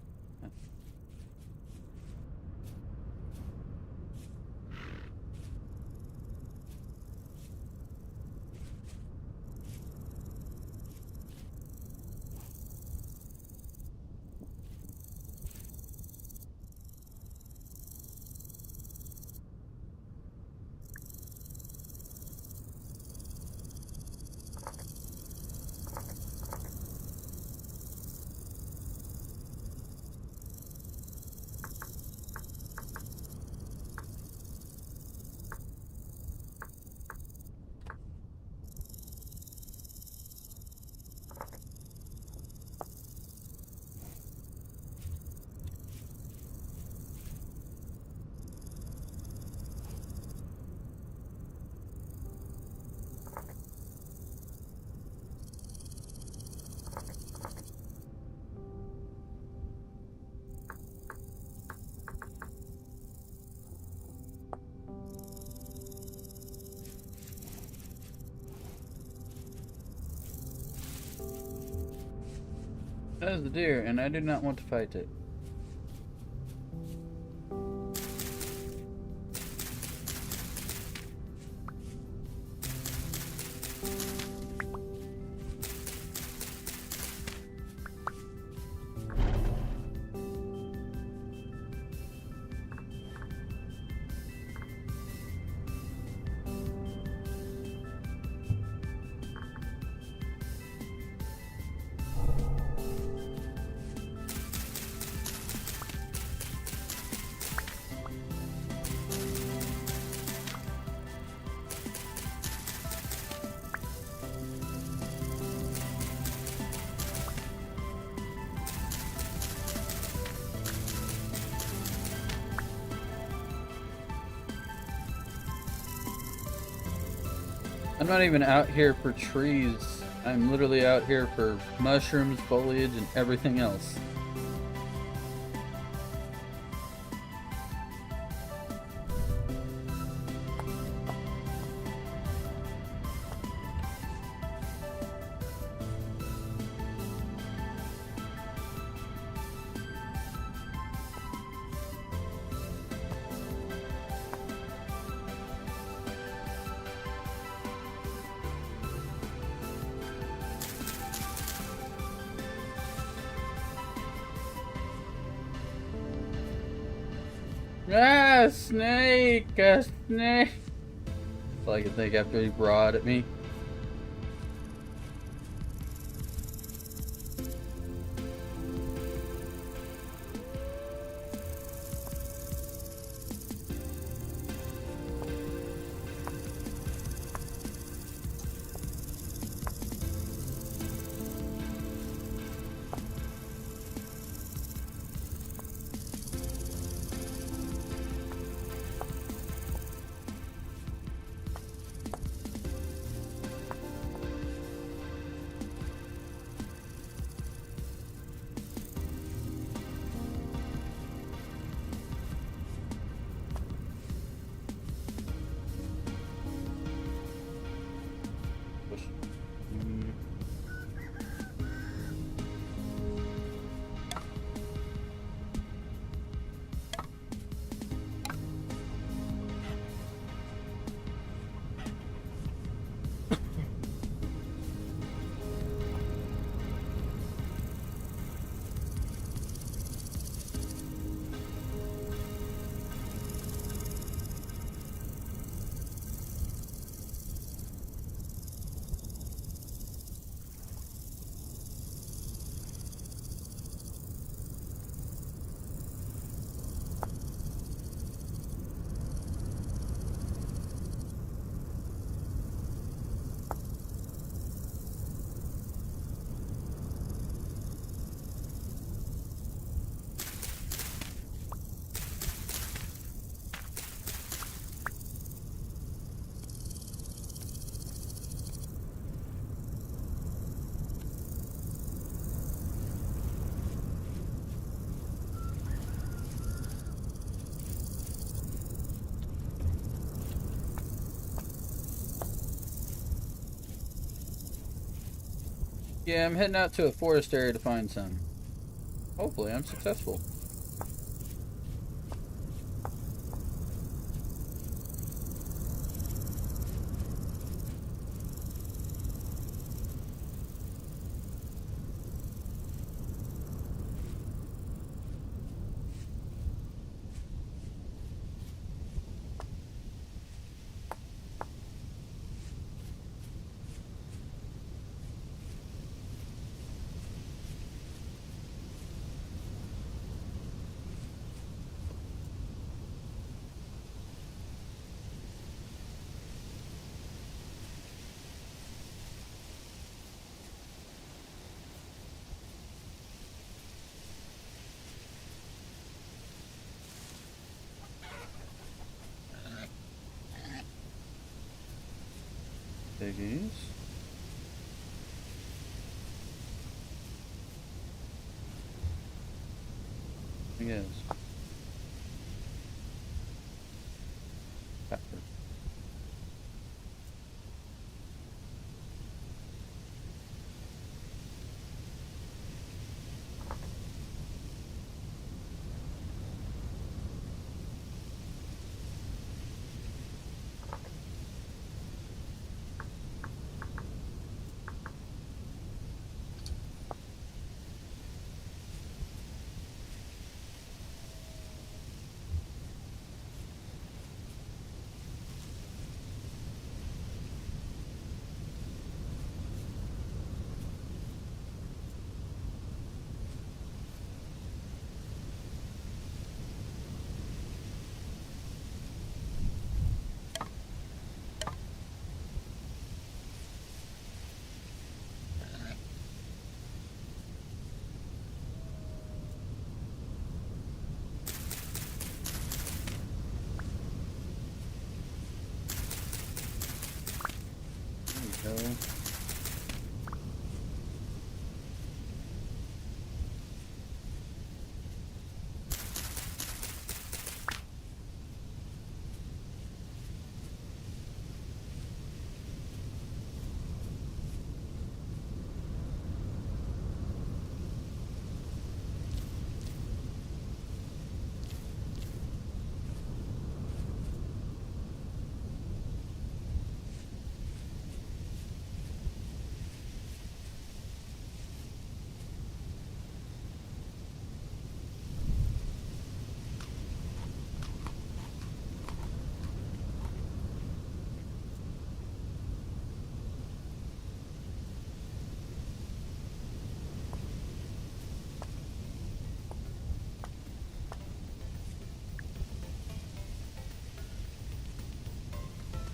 That is the deer, and I do not want to fight it. I'm not even out here for trees. I'm literally out here for mushrooms, foliage, and everything else. Ah, snake! A snake! That's all I can think after he brought at me. Yeah, I'm heading out to a forest area to find some. Hopefully, I'm successful. Piggies. I guess. Pepper. There we go.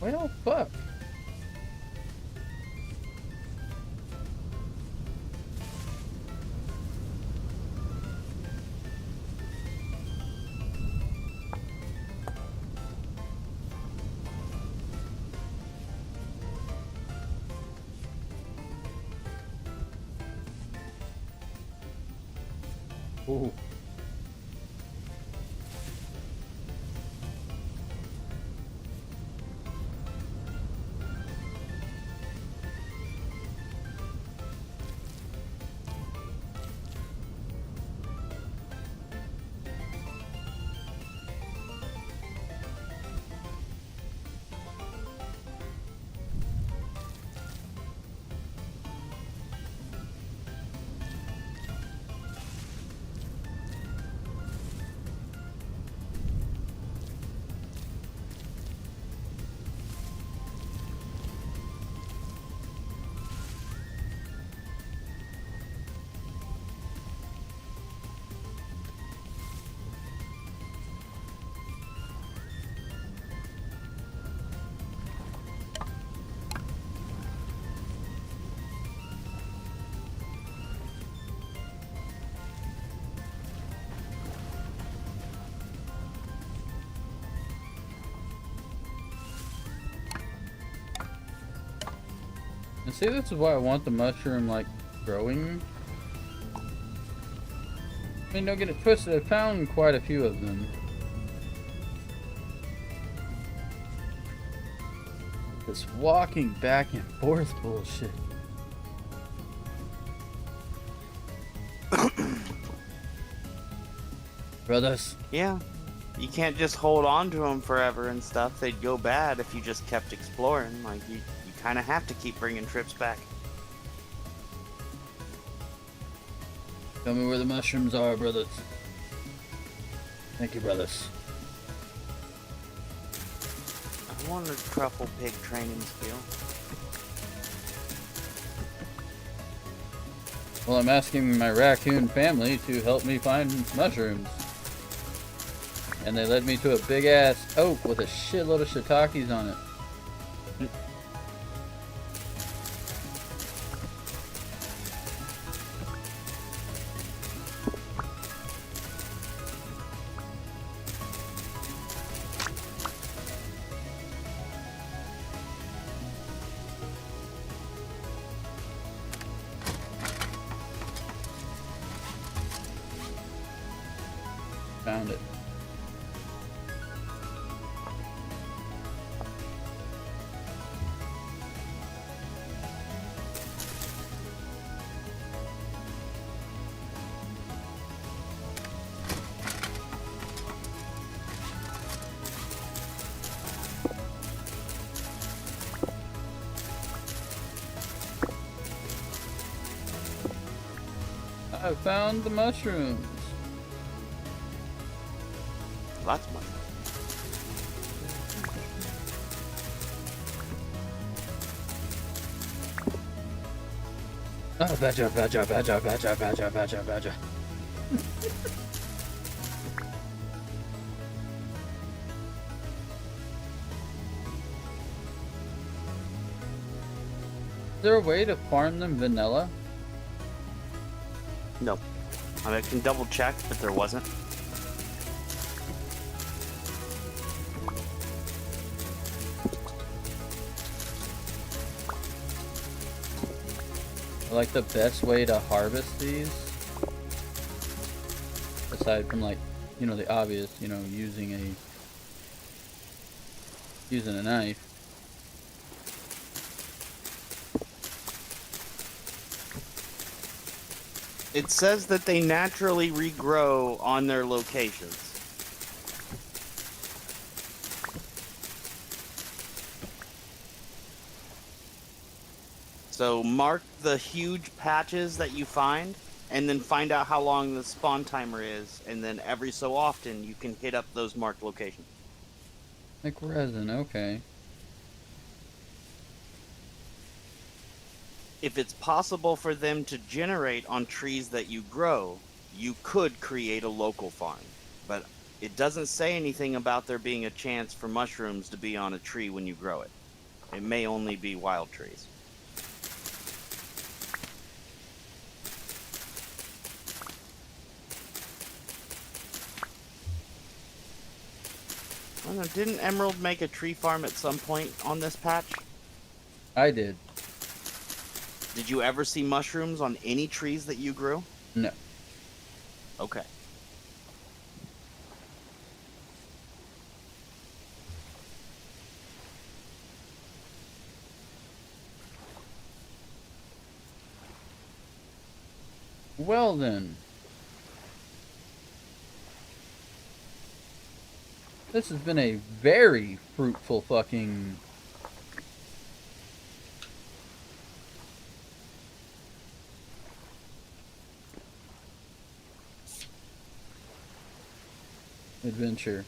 Well, fuck. Ooh. And see, this is why I want the mushroom, like, growing. I mean, don't get it twisted, I found quite a few of them. This walking back and forth bullshit. Brothers. Yeah. You can't just hold on to them forever and stuff. They'd go bad if you just kept exploring. Like, you kind of have to keep bringing trips back. Tell me where the mushrooms are, brothers. Thank you, brothers. I want a truffle pig training skill. Well, I'm asking my raccoon family to help me find mushrooms. And they led me to a big ass oak with a shitload of shiitakes on it. Found it. I found the mushrooms. Lots of money. Oh, badger, badger, badger, badger, badger, badger, badger. Is there a way to farm them vanilla? No. I mean, I can double check, but there wasn't. Like the best way to harvest these, aside from, like, you know, the obvious, you know, using a knife. It says that they naturally regrow on their locations. So mark the huge patches that you find, and then find out how long the spawn timer is, and then every so often you can hit up those marked locations. Like resin, okay. If it's possible for them to generate on trees that you grow, you could create a local farm. But It doesn't say anything about there being a chance for mushrooms to be on a tree when you grow it. It may only be wild trees. I don't know, didn't Emerald make a tree farm at some point on this patch? I did. Did you ever see mushrooms on any trees that you grew? No. Okay. Well then. This has been a very fruitful fucking adventure.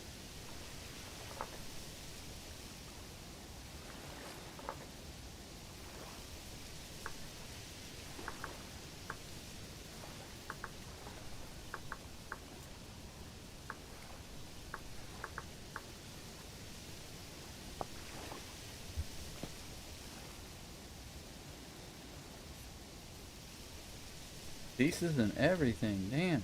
Pieces and everything, damn.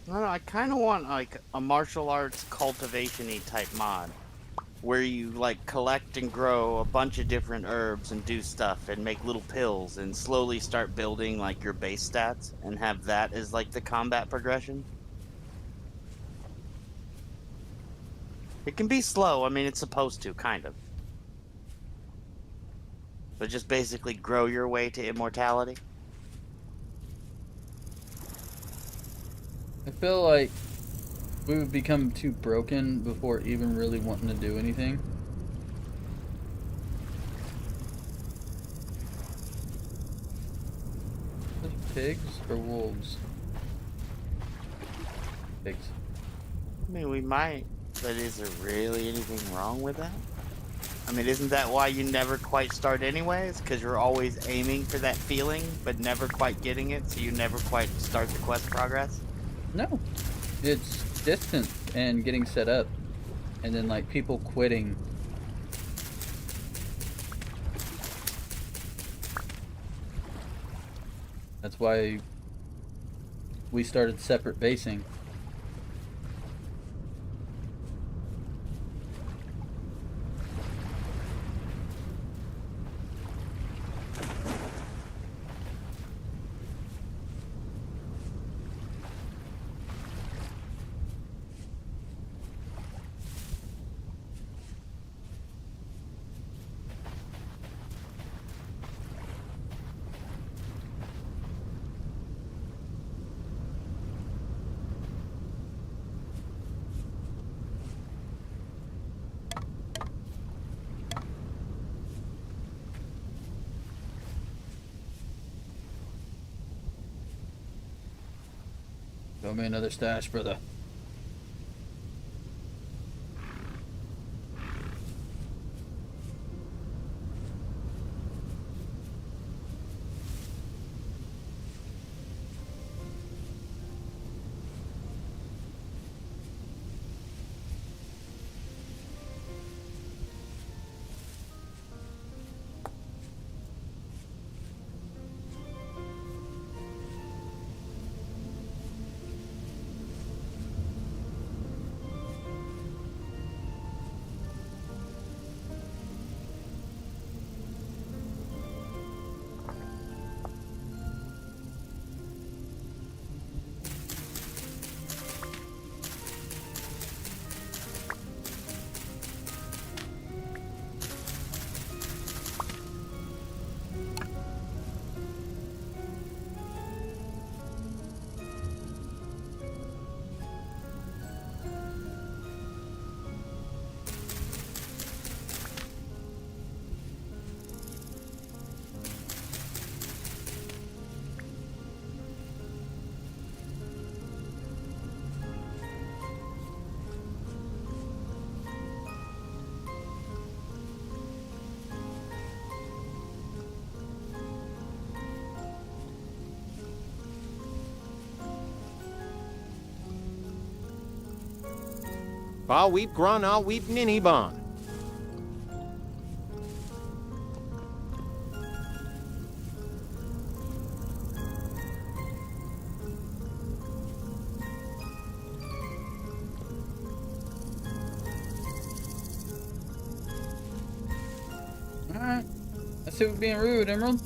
I don't know, I kind of want like a martial arts cultivation-y type mod where you like collect and grow a bunch of different herbs and do stuff and make little pills and slowly start building like your base stats and have that as like the combat progression. It can be slow, I mean it's supposed to, kind of. But just basically grow your way to immortality. I feel like we would become too broken before even really wanting to do anything. Is it pigs or wolves? Pigs. I mean, we might, but is there really anything wrong with that? I mean, isn't that why you never quite start anyways? Because you're always aiming for that feeling, but never quite getting it, so you never quite start the quest progress? No. It's distance and getting set up. And then like people quitting. That's why we started separate basing. Throw me another stash, brother. Ba weep grun al weep ninny bon. Alright. Let's see who's being rude, Emerald.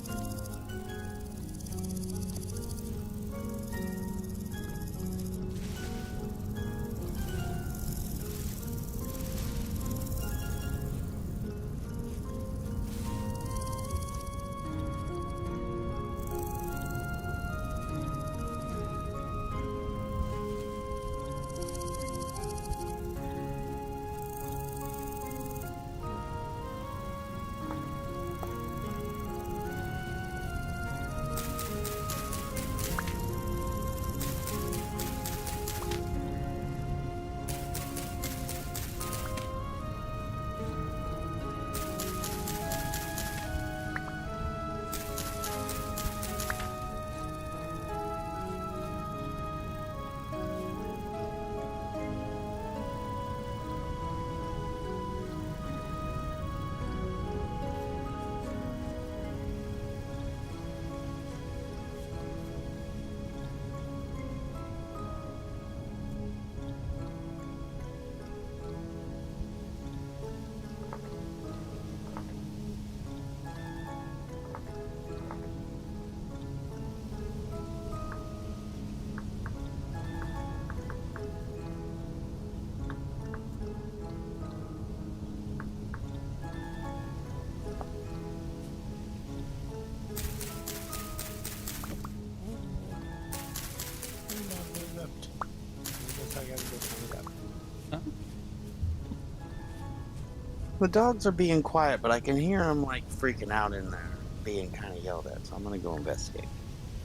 The dogs are being quiet, but I can hear them like freaking out in there, being kind of yelled at. So I'm gonna go investigate.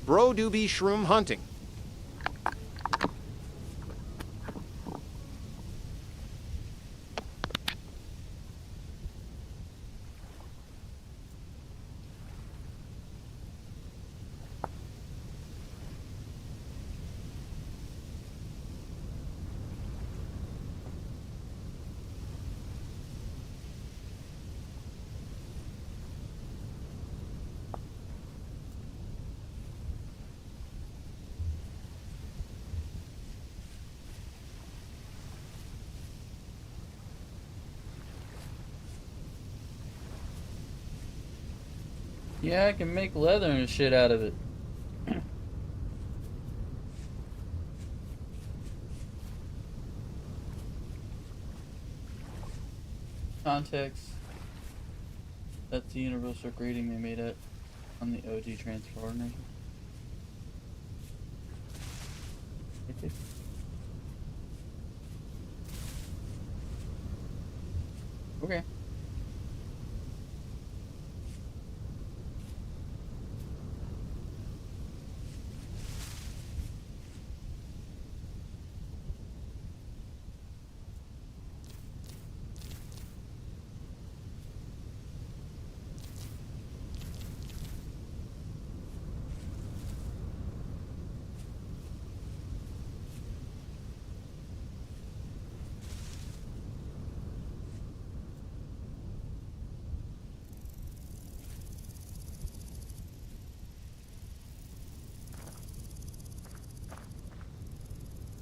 Bro do be shroom hunting. Yeah, I can make leather and shit out of it. Context. That's the universal grading they made it on the OG Transformer. Okay.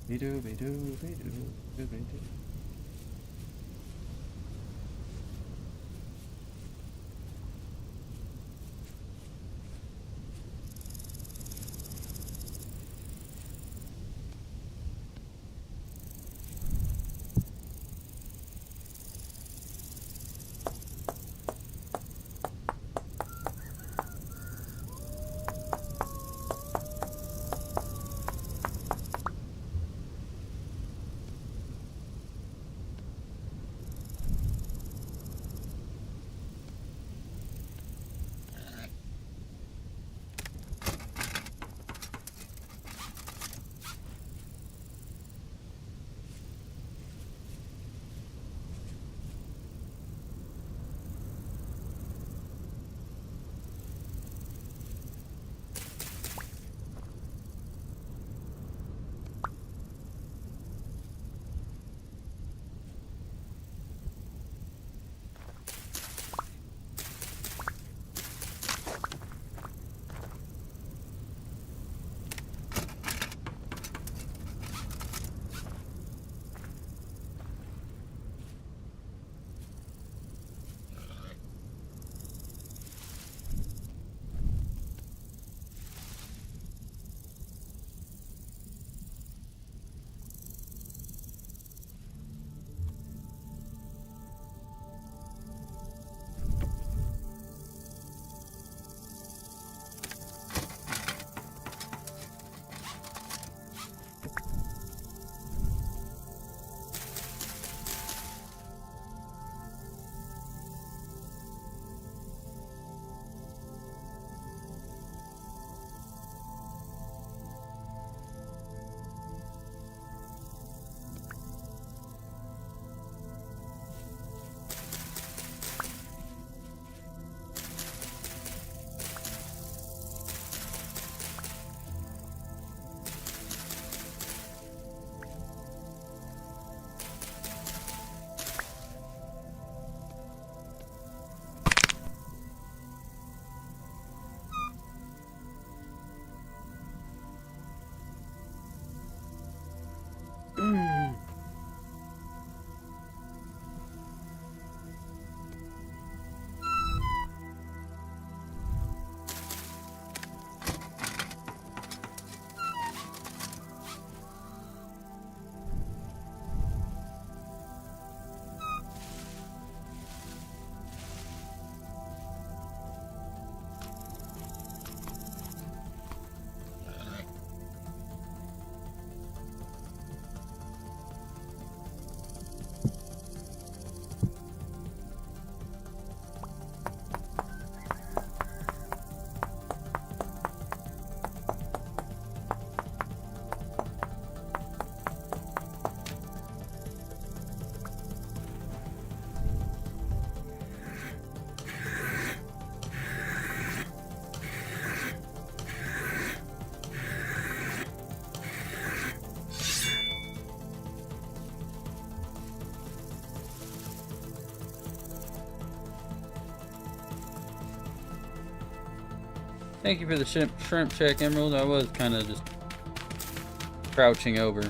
Be-do, be-do, be-do, be-do. Thank you for the shrimp check, Emerald. I was kind of just crouching over.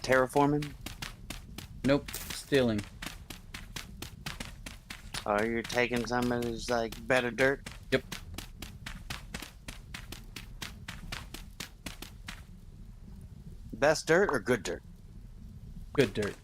Terraforming? Nope, stealing. Oh, you're taking some of his like better dirt? Yep. Best dirt or good dirt? Good dirt.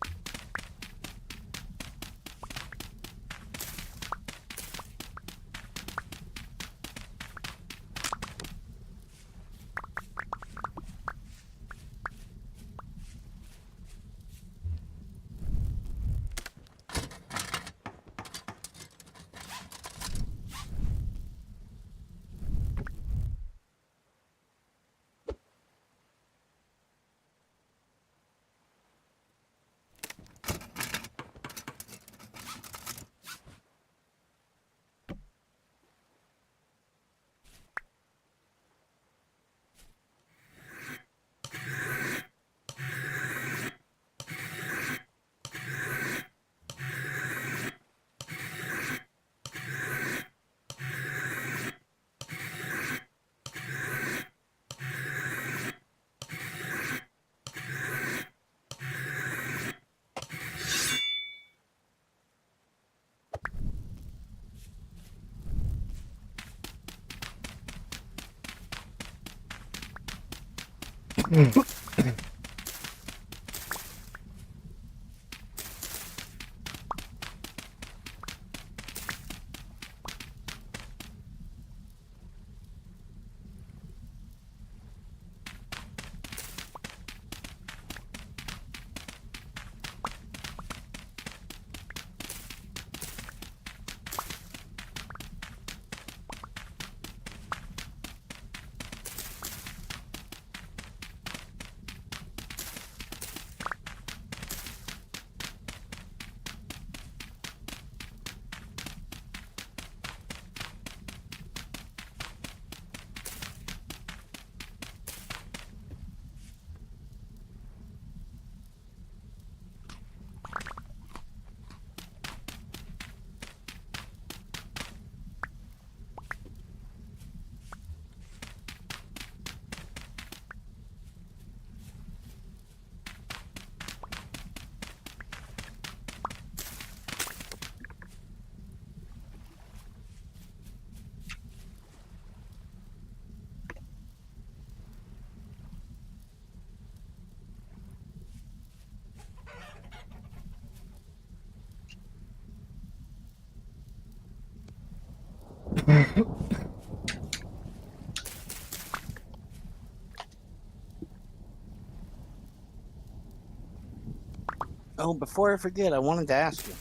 Oh, before I forget, I wanted to ask you.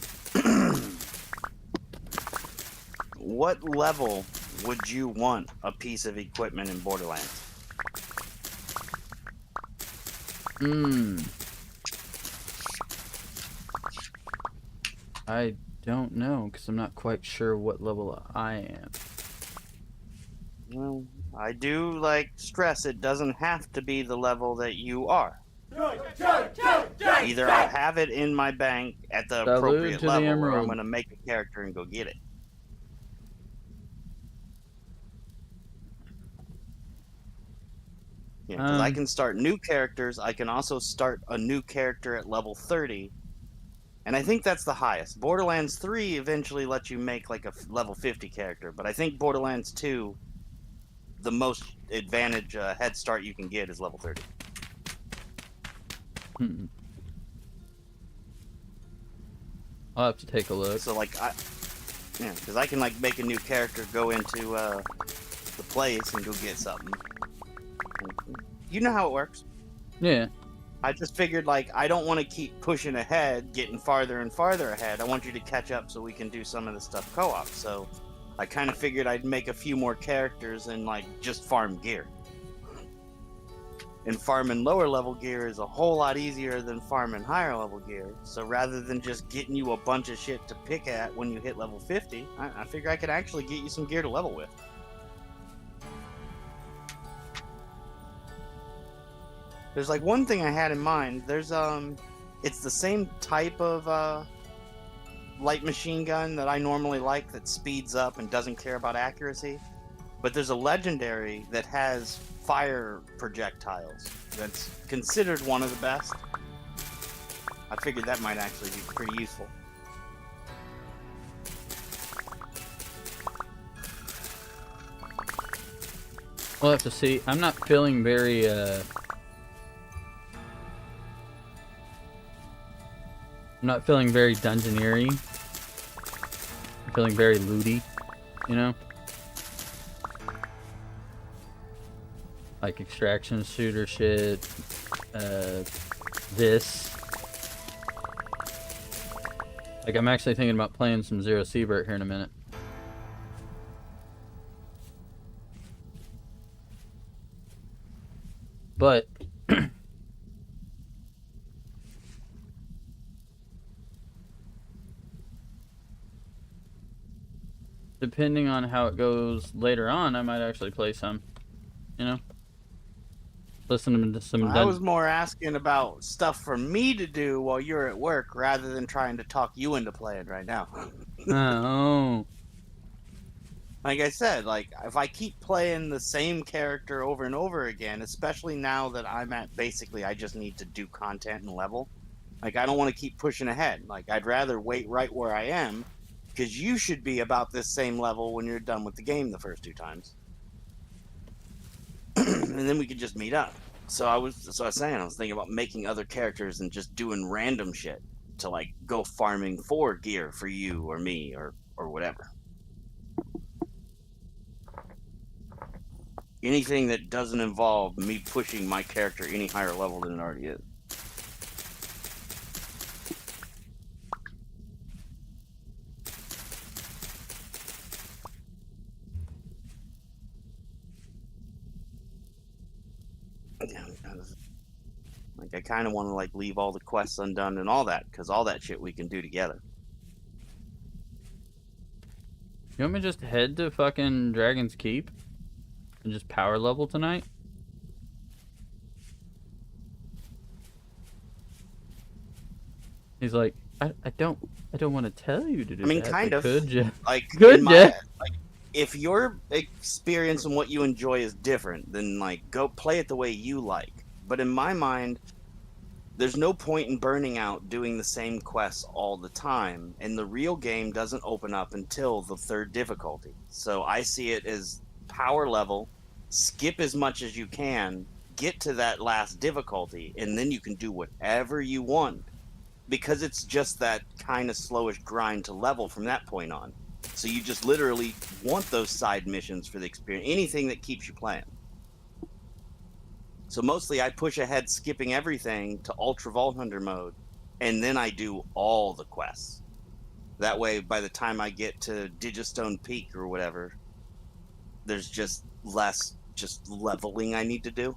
What level would you want a piece of equipment in Borderlands? I don't know, because I'm not quite sure what level I am. Well, I do stress it doesn't have to be the level that you are. Either I'll have it in my bank at the Salute appropriate to the level, or I'm Emerald. going to make a character and go get it. Yeah, because I can start new characters. I can also start a new character at level 30. And I think that's the highest. Borderlands 3 eventually lets you make like a level 50 character, but I think Borderlands 2, the most advantage head start you can get is level 30. I'll have to take a look. So because I can make a new character, go into the place and go get something. You know how it works. Yeah. I just figured I don't want to keep pushing ahead, getting farther and farther ahead. I want you to catch up so we can do some of the stuff co-op. So I kind of figured I'd make a few more characters and just farm gear. And farming lower level gear is a whole lot easier than farming higher level gear. So rather than just getting you a bunch of shit to pick at when you hit level 50, I figure I could actually get you some gear to level with. There's one thing I had in mind. There's it's the same type of light machine gun that I normally like, that speeds up and doesn't care about accuracy. But there's a legendary that has fire projectiles that's considered one of the best. I figured that might actually be pretty useful. We'll have to see. I'm not feeling very I'm not feeling very dungeoneering. I'm feeling very looty, you know? Like extraction shooter shit. This. I'm actually thinking about playing some Zero Seabird here in a minute. But depending on how it goes later on, I might actually play some, you know? Listen to some... I was more asking about stuff for me to do while you're at work, rather than trying to talk you into playing right now. Oh. Like I said, if I keep playing the same character over and over again, especially now that I'm at basically I just need to do content and level, I don't want to keep pushing ahead. I'd rather wait right where I am, because you should be about this same level when you're done with the game the first 2 times. And then we could just meet up. So I was thinking about making other characters and just doing random shit to go farming for gear for you or me or whatever. Anything that doesn't involve me pushing my character any higher level than it already is. I kind of want to leave all the quests undone and all that, because all that shit we can do together. You want me to just head to fucking Dragon's Keep and just power level tonight? He's like, I don't want to tell you to do that. I mean, kind of. Could you? Could ya? If your experience and what you enjoy is different, then go play it the way you like. But in my mind, there's no point in burning out doing the same quests all the time, and the real game doesn't open up until the 3rd difficulty. So I see it as power level, skip as much as you can, get to that last difficulty, and then you can do whatever you want, because it's just that kind of slowish grind to level from that point on. So you just literally want those side missions for the experience, anything that keeps you playing. So mostly I push ahead, skipping everything to Ultra Vault Hunter mode, and then I do all the quests. That way, by the time I get to Digistone Peak or whatever, there's just less just leveling I need to do.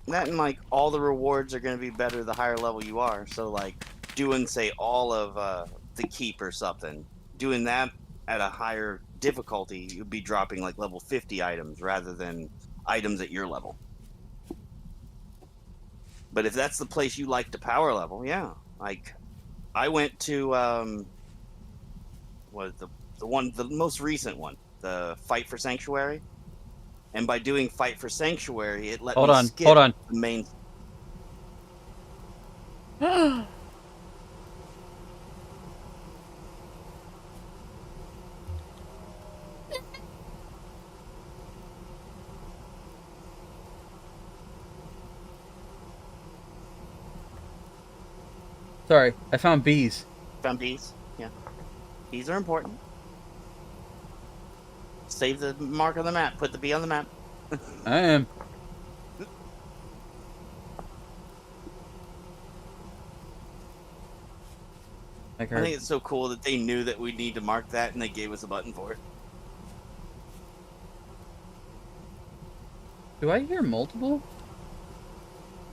That and like all the rewards are going to be better the higher level you are. So like doing say all of the keep or something, doing that at a higher difficulty, you'd be dropping like level 50 items rather than items at your level. But if that's the place you like to power level, yeah. Like I went to what the most recent one, the Fight for Sanctuary. And by doing Fight for Sanctuary, it let me skip hold on. the main. Sorry, I found bees. Found bees. Yeah. Bees are important. Save the mark on the map. Put the bee on the map. I am. I think it's so cool that they knew that we need to mark that and they gave us a button for it. Do I hear multiple?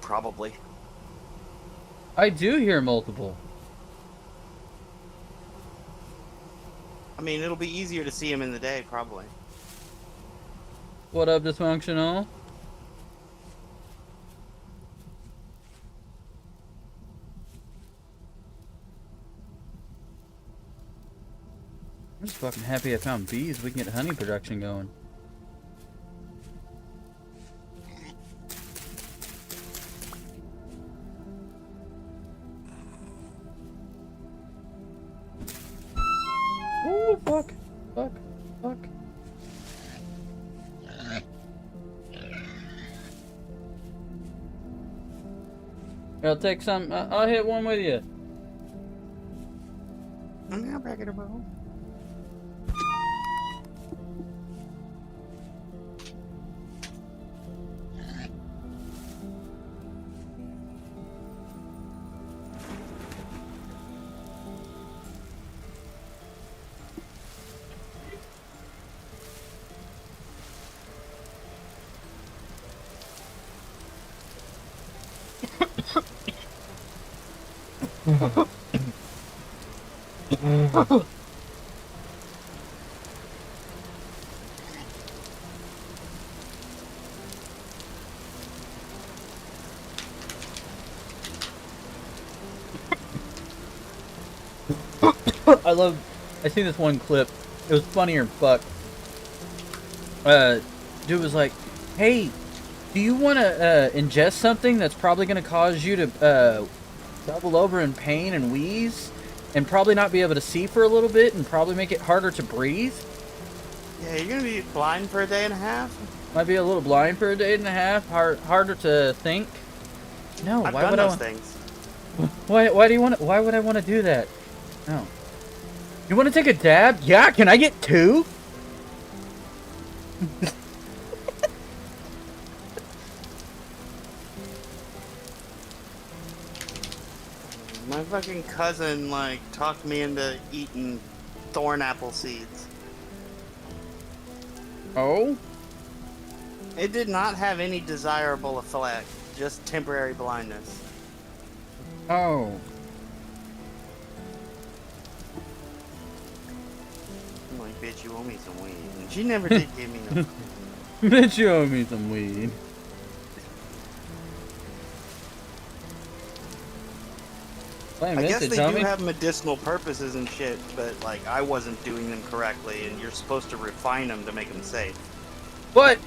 Probably. I do hear multiple. I mean, it'll be easier to see them in the day, probably. What up, Dysfunctional? I'm just fucking happy I found bees. We can get honey production going. Oh, fuck. Fuck. Fuck. I'll take some. I'll hit one with you. I'll break it about. I seen this one clip. It was funnier than fuck. Dude was like, hey, do you want to ingest something that's probably going to cause you to double over in pain and wheeze and probably not be able to see for a little bit and probably make it harder to breathe? Yeah, you're gonna be blind for a day and a half. Might be a little blind for a day and a half, harder to think. No, I've why done would those I? things. Why do you want? Why would I want to do that? No. You want to take a dab? Yeah. Can I get two? My fucking cousin like talked me into eating thorn apple seeds. Oh. It did not have any desirable effect, just temporary blindness. Oh. I'm like, bitch, you owe me some weed. And she never did give me no. Bitch, you owe me some weed. I guess they do have medicinal purposes and shit, but like I wasn't doing them correctly, and you're supposed to refine them to make them safe. But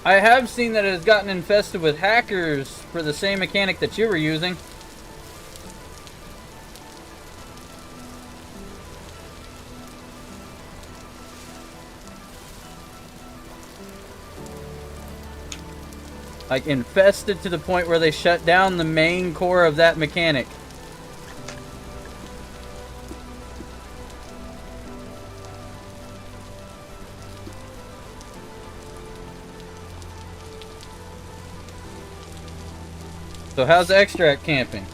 I have seen that it has gotten infested with hackers for the same mechanic that you were using. Like infested to the point where they shut down the main core of that mechanic. So how's extract camping?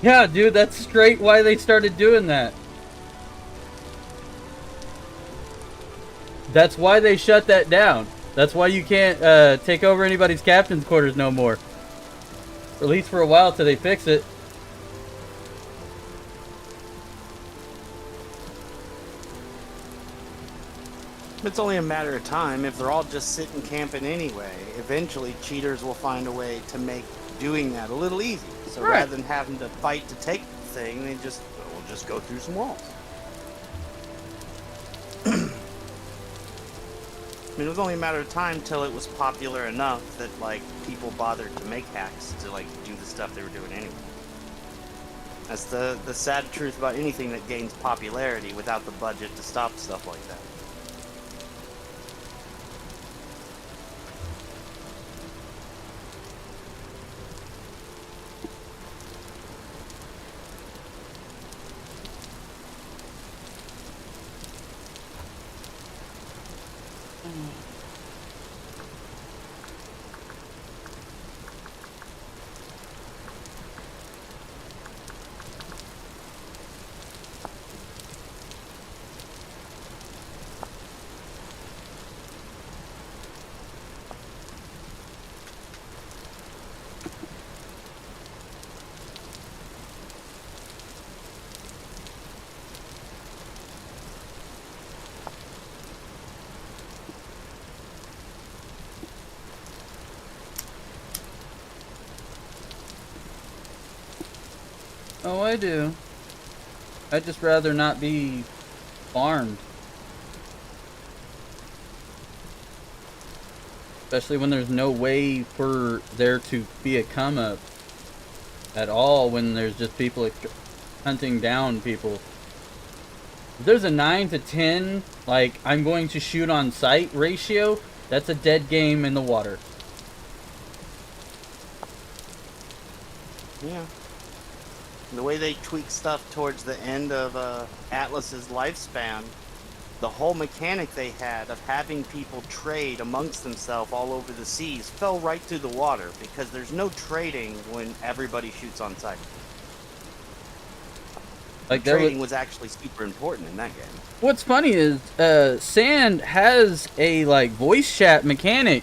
Yeah, dude, that's straight why they started doing that. That's why they shut that down. That's why you can't take over anybody's captain's quarters no more. At least for a while till they fix it. It's only a matter of time. If they're all just sitting camping anyway, eventually cheaters will find a way to make doing that a little easy. So Right. rather than having to fight to take the thing, they just will just go through some walls. I mean, it was only a matter of time till it was popular enough that like people bothered to make hacks to like do the stuff they were doing anyway. That's the sad truth about anything that gains popularity without the budget to stop stuff like that. Oh, I do. I'd just rather not be farmed. Especially when there's no way for there to be a come up at all when there's just people hunting down people. If there's a 9 to 10, like, I'm going to shoot on sight ratio, that's a dead game in the water. Yeah. The way they tweak stuff towards the end of Atlas's lifespan, the whole mechanic they had of having people trade amongst themselves all over the seas fell right through the water because there's no trading when everybody shoots on sight. Like, there Trading was actually super important in that game. What's funny is, Sand has a, like, voice chat mechanic,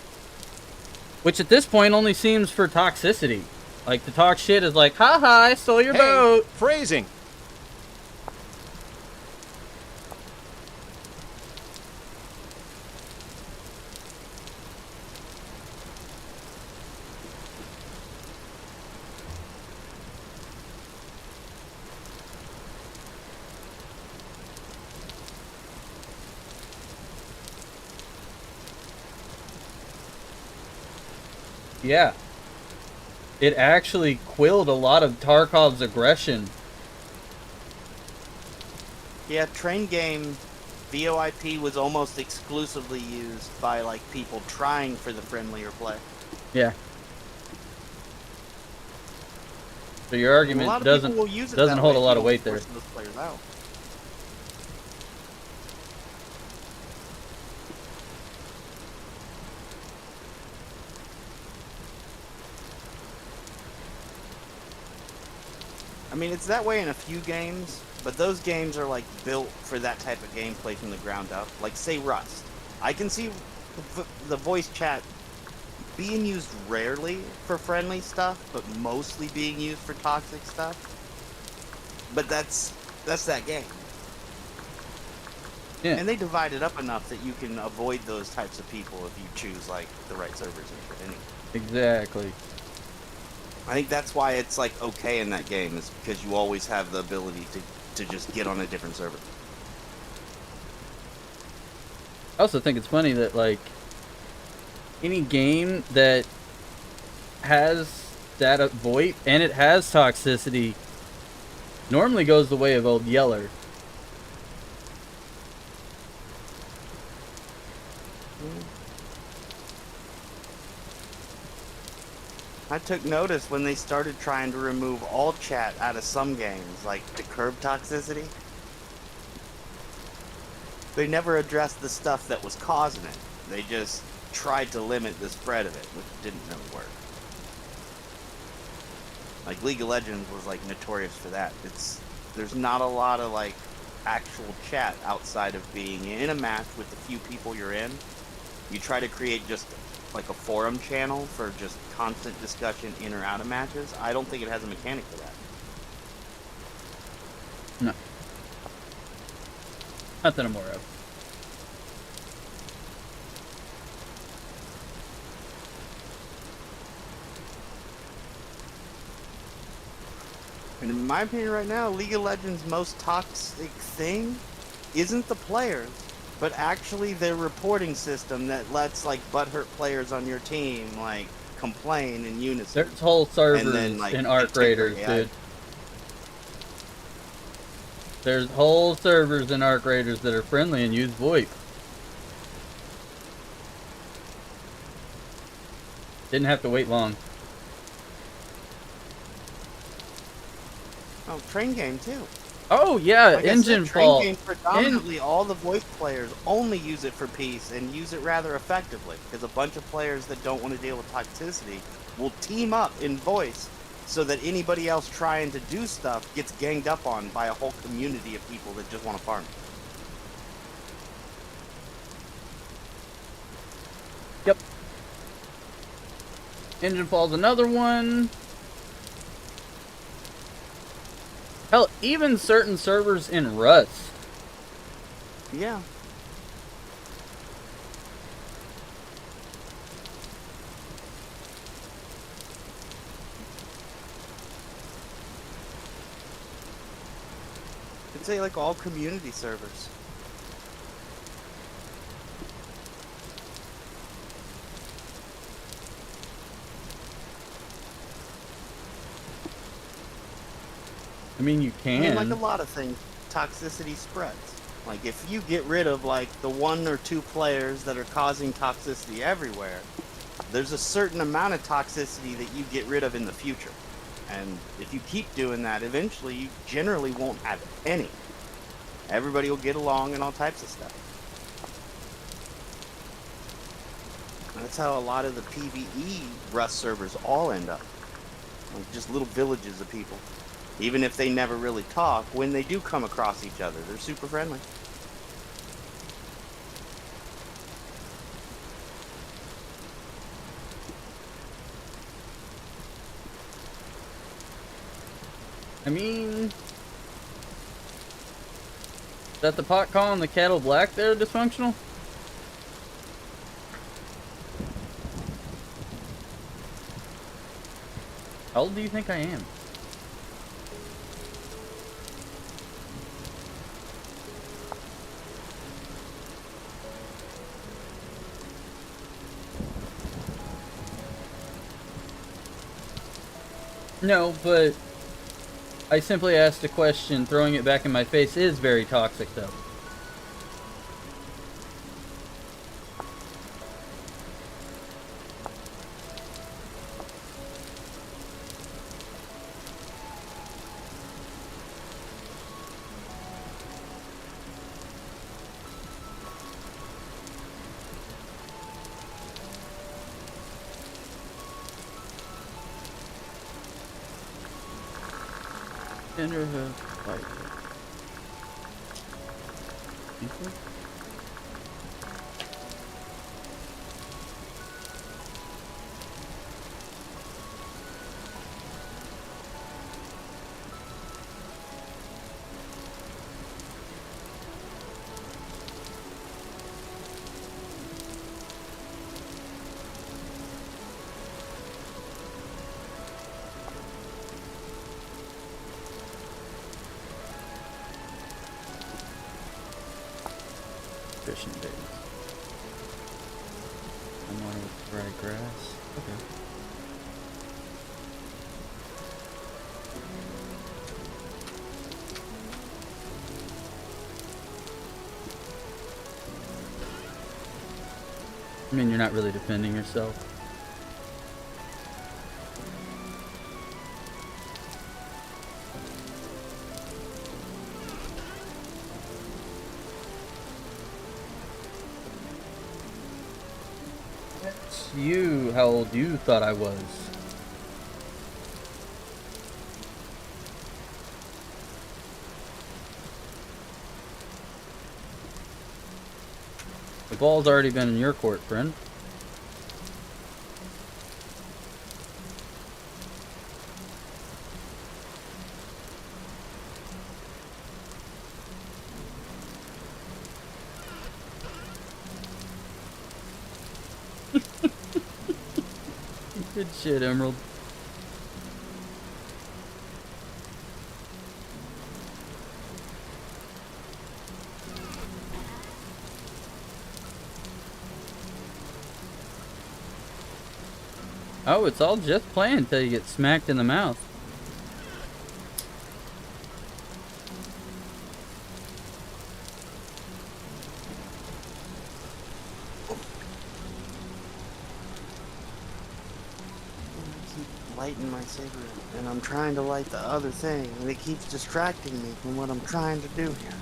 which at this point only seems for toxicity. Like, to talk shit is like, haha, I stole your Hey, boat. phrasing. Yeah. It actually quelled a lot of Tarkov's aggression. Yeah, train game VoIP was almost exclusively used by like people trying for the friendlier play. Yeah. So your A argument lot of doesn't people will use it doesn't that hold way a lot if of you weight don't there. force those players out. I mean, it's that way in a few games, but those games are like built for that type of gameplay from the ground up. Like, say, Rust. I can see the voice chat being used rarely for friendly stuff, but mostly being used for toxic stuff. But that's that game. Yeah. And they divide it up enough that you can avoid those types of people if you choose like the right servers and shit anyway. Exactly. I think that's why it's like okay in that game, is because you always have the ability to just get on a different server. I also think it's funny that, like, any game that has data VoIP and it has toxicity normally goes the way of Old Yeller. I took notice when they started trying to remove all chat out of some games, like to curb toxicity. They never addressed the stuff that was causing it. They just tried to limit the spread of it, which didn't really work. Like League of Legends was like notorious for that. There's not a lot of like actual chat outside of being in a match with the few people you're in. You try to create just like a forum channel for just constant discussion in or out of matches. I don't think it has a mechanic for that. No. Not that I'm aware of. And in my opinion right now, League of Legends' most toxic thing isn't the players, but actually their reporting system that lets like butthurt players on your team like complain in unison. There's whole servers then, like, in Arc Raiders, yeah. dude. There's whole servers in Arc Raiders that are friendly and use VoIP. Didn't have to wait long. Oh, Train Game too. Oh yeah, Like Engine I said, Train Fall. Game predominantly all the voice players only use it for peace and use it rather effectively because a bunch of players that don't want to deal with toxicity will team up in voice so that anybody else trying to do stuff gets ganged up on by a whole community of people that just want to farm. Yep. Engine Fall's another one. Hell, even certain servers in Rust. Yeah. I'd say like all community servers. I mean, you I can. mean, like a lot of things, toxicity spreads. Like if you get rid of like the 1 or 2 players that are causing toxicity everywhere, there's a certain amount of toxicity that you get rid of in the future. And if you keep doing that, eventually you generally won't have any. Everybody will get along and all types of stuff. And that's how a lot of the PvE Rust servers all end up. Like just little villages of people. Even if they never really talk, when they do come across each other, they're super friendly. I mean, is that the pot calling the cattle black there dysfunctional? How old do you think I am? No, but I simply asked a question. Throwing it back in my face is very toxic, though. Tenderhoof fight. People? Fishing days. I'm on with dry grass. Okay. I mean, you're not really defending yourself. It's you, how old you thought I was. The ball's already been in your court, friend. Good shit, Emerald. Oh, it's all just playing until you get smacked in the mouth. I keep lighting my cigarette, and I'm trying to light the other thing, and it keeps distracting me from what I'm trying to do here.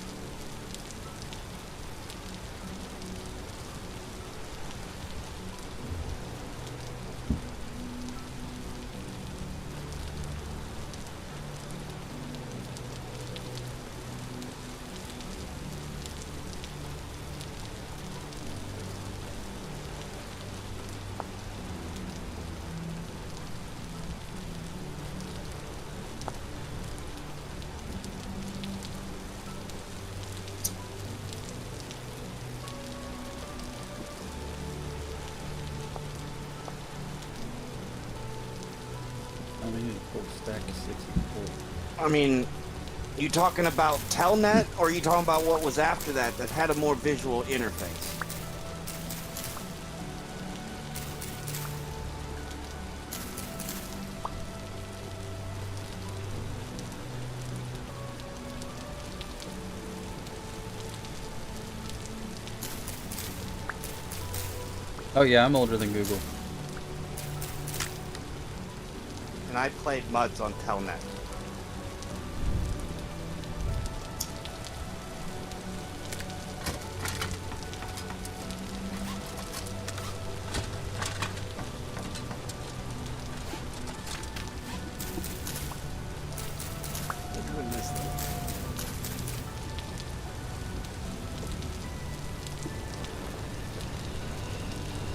I need a full stack of 64. I mean, you talking about Telnet, or are you talking about what was after that that had a more visual interface? Oh yeah, I'm older than Google. And I played MUDs on Telnet. We're doing this thing.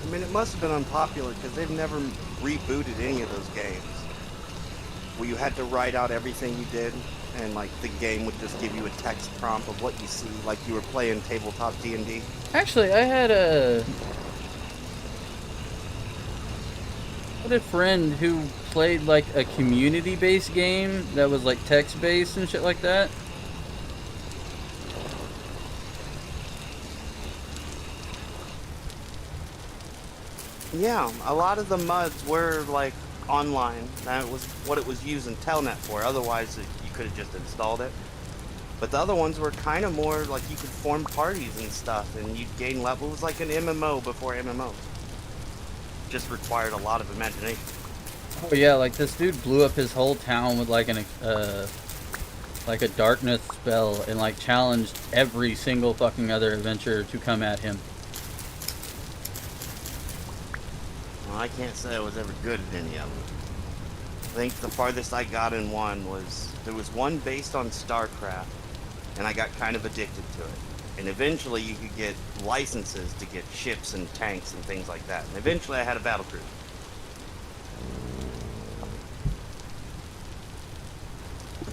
I mean, it must have been unpopular because they've never rebooted any of those games where you had to write out everything you did, and like the game would just give you a text prompt of what you see, like you were playing tabletop D&D. Actually, I had a friend who played like a community-based game that was like text-based and shit like that. Yeah, a lot of the MUDs were like online. That was what it was using Telnet for. Otherwise, you could have just installed it. But the other ones were kind of more like you could form parties and stuff, and you'd gain level. It was like an MMO before MMO. Just required a lot of imagination. Oh yeah, like this dude blew up his whole town with like like a darkness spell and like challenged every single fucking other adventurer to come at him. Well, I can't say I was ever good at any of them. I think the farthest I got in one was, there was one based on StarCraft, and I got kind of addicted to it. And eventually you could get licenses to get ships and tanks and things like that. And eventually I had a battlecruiser.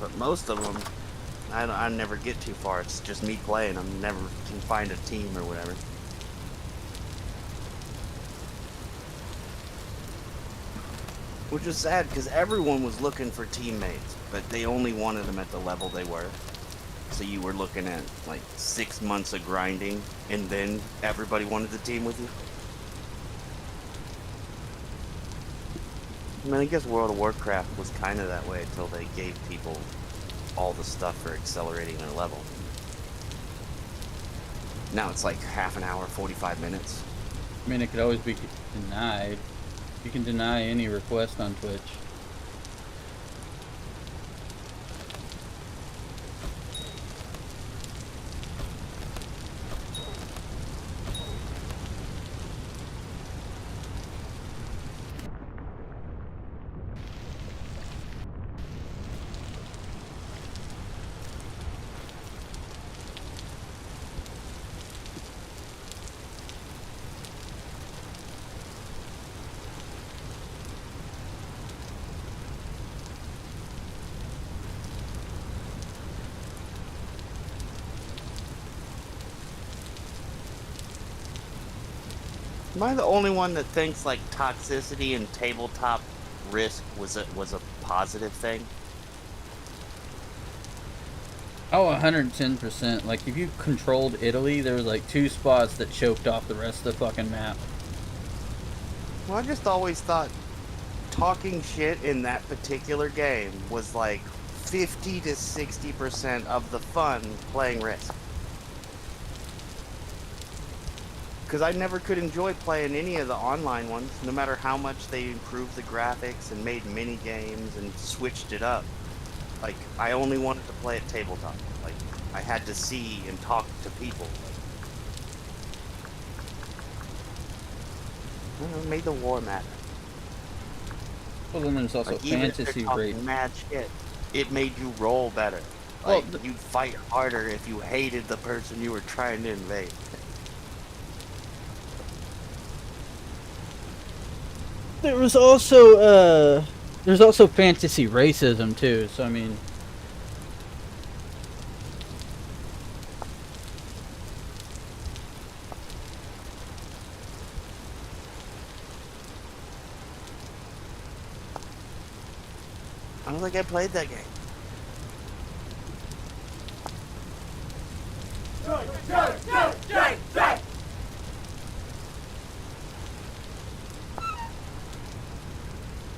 But most of them, I never get too far. It's just me playing. I never can find a team or whatever. Which is sad because everyone was looking for teammates, but they only wanted them at the level they were. So you were looking at like 6 months of grinding, and then everybody wanted to team with you. I mean, I guess World of Warcraft was kind of that way until they gave people all the stuff for accelerating their level. Now it's like half an hour, 45 minutes. I mean, it could always be denied. You can deny any request on Twitch. Am I the only one that thinks like toxicity and tabletop risk was a positive thing? Oh, 110%. Like, if you controlled Italy, there was like 2 spots that choked off the rest of the fucking map. Well, I just always thought talking shit in that particular game was like 50 to 60% of the fun playing Risk. Because I never could enjoy playing any of the online ones, no matter how much they improved the graphics and made mini games and switched it up. Like, I only wanted to play at tabletop. Like, I had to see and talk to people. I don't know, it made the war matter. Well, then there's also Like, even if fantasy they're talking rape. mad shit, it made you roll better. Well, Like, you'd fight harder if you hated the person you were trying to invade. There's also fantasy racism too. So I mean, I don't think I played that game.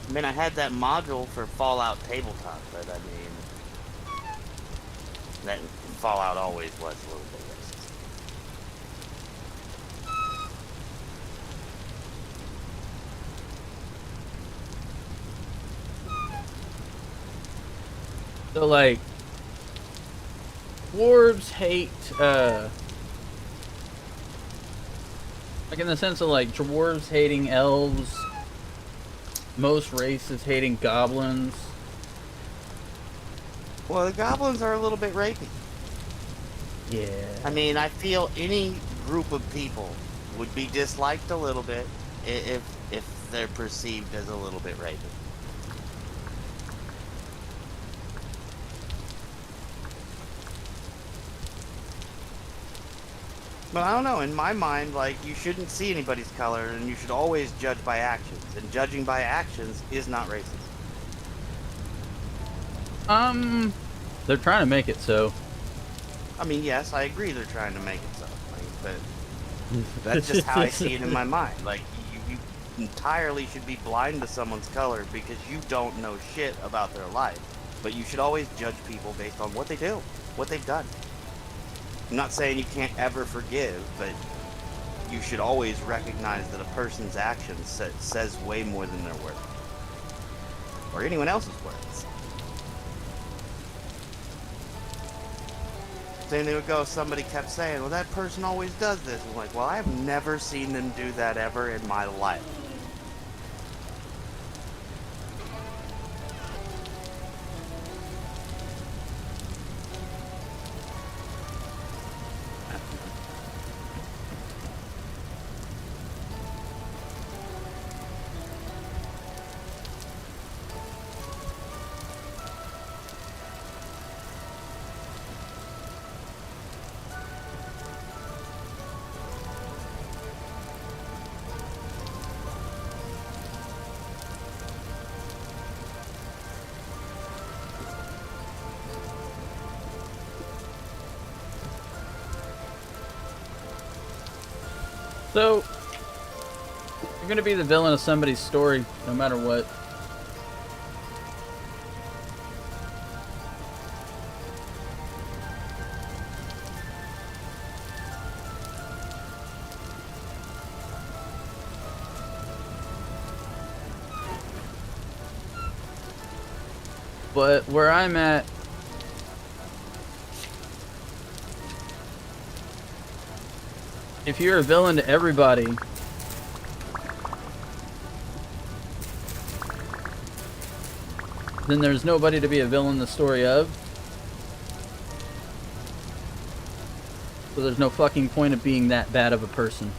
I mean, I had that module for Fallout Tabletop, but I mean, that Fallout always was a little bit racist. so like, dwarves hate like in the sense of like dwarves hating elves, most races hating goblins. Well, the goblins are a little bit rapey. Yeah. I mean, I feel any group of people would be disliked a little bit if they're perceived as a little bit rapey. But I don't know, in my mind, like, you shouldn't see anybody's color, and you should always judge by actions. And judging by actions is not racist. They're trying to make it so. I mean, yes, I agree they're trying to make it so. Like, but that's just how I see it in my mind. Like, you entirely should be blind to someone's color because you don't know shit about their life. But you should always judge people based on what they do, what they've done. I'm not saying you can't ever forgive, but you should always recognize that a person's actions says way more than their words. Or anyone else's words. Then they would go, somebody kept saying, well, that person always does this. I'm like, well, I've never seen them do that ever in my life. So, you're gonna be the villain of somebody's story, no matter what. But where I'm at, if you're a villain to everybody, then there's nobody to be a villain in the story of. So there's no fucking point of being that bad of a person.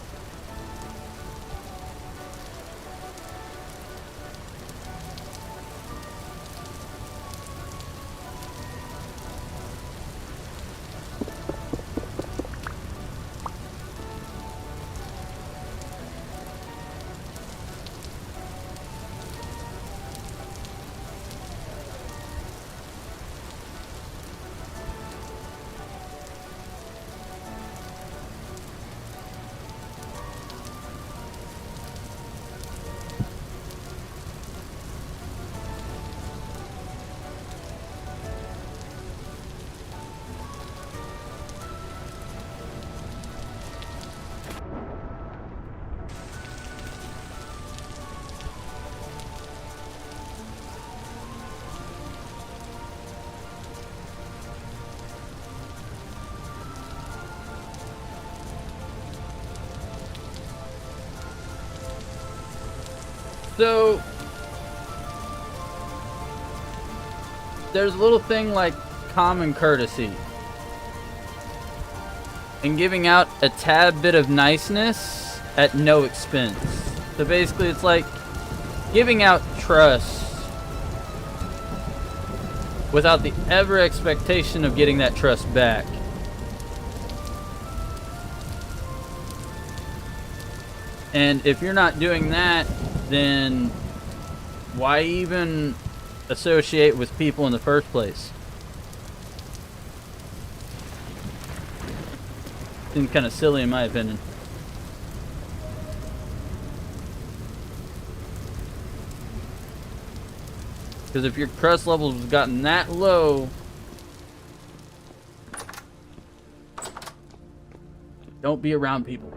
So there's a little thing like common courtesy and giving out a tad bit of niceness at no expense. So basically it's like giving out trust without the ever expectation of getting that trust back. And if you're not doing that, then why even associate with people in the first place? Seems kind of silly in my opinion. Because if your trust levels have gotten that low, don't be around people.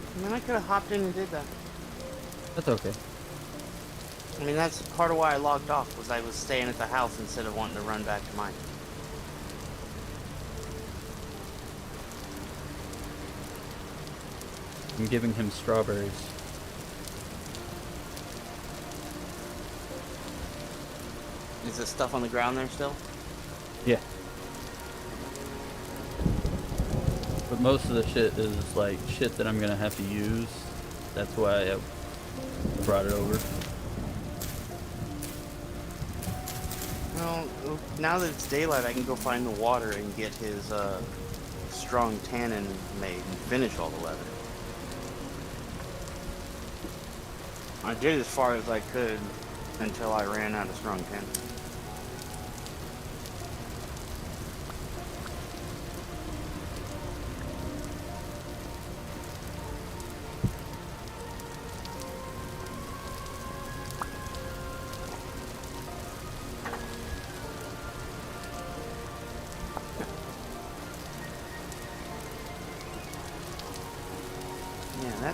I mean, I could have hopped in and did that. That's okay. I mean, that's part of why I logged off, was I was staying at the house instead of wanting to run back to mine. I'm giving him strawberries. Is this stuff on the ground there still? Yeah. But most of the shit is like shit that I'm gonna have to use. That's why I brought it over. Well, now that it's daylight, I can go find the water and get his strong tannin made and finish all the leather. I did as far as I could until I ran out of strong tannin.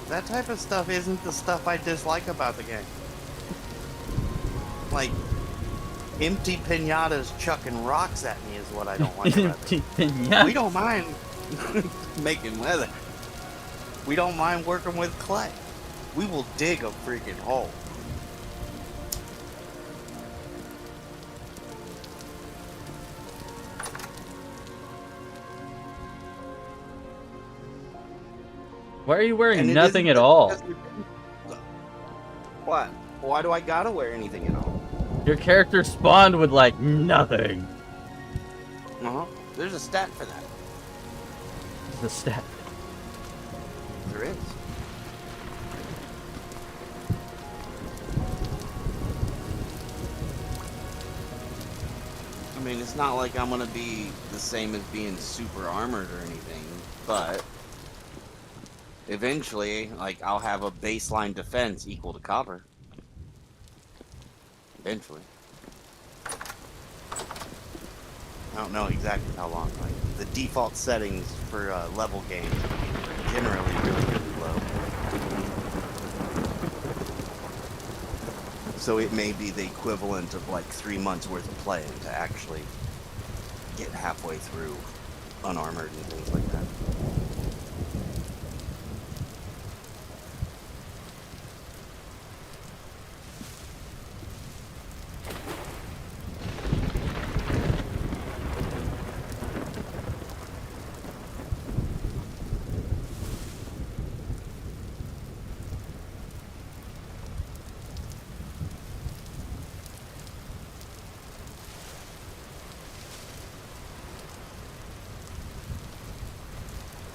That type of stuff isn't the stuff I dislike about the game. Like, empty pinatas chucking rocks at me is what I don't like about it. Yeah. We don't mind making leather. We don't mind working with clay. We will dig a freaking hole. Why are you wearing And it nothing isn't at all? because we- What? Why do I gotta wear anything at all? Your character spawned with like nothing. Uh-huh. There's a stat for that. The stat. There is. I mean, it's not like I'm gonna be the same as being super armored or anything, but eventually, like, I'll have a baseline defense equal to copper. Eventually. I don't know exactly how long. Like, the default settings for level games are generally really low. So it may be the equivalent of like 3 months worth of playing to actually get halfway through unarmored and things like that.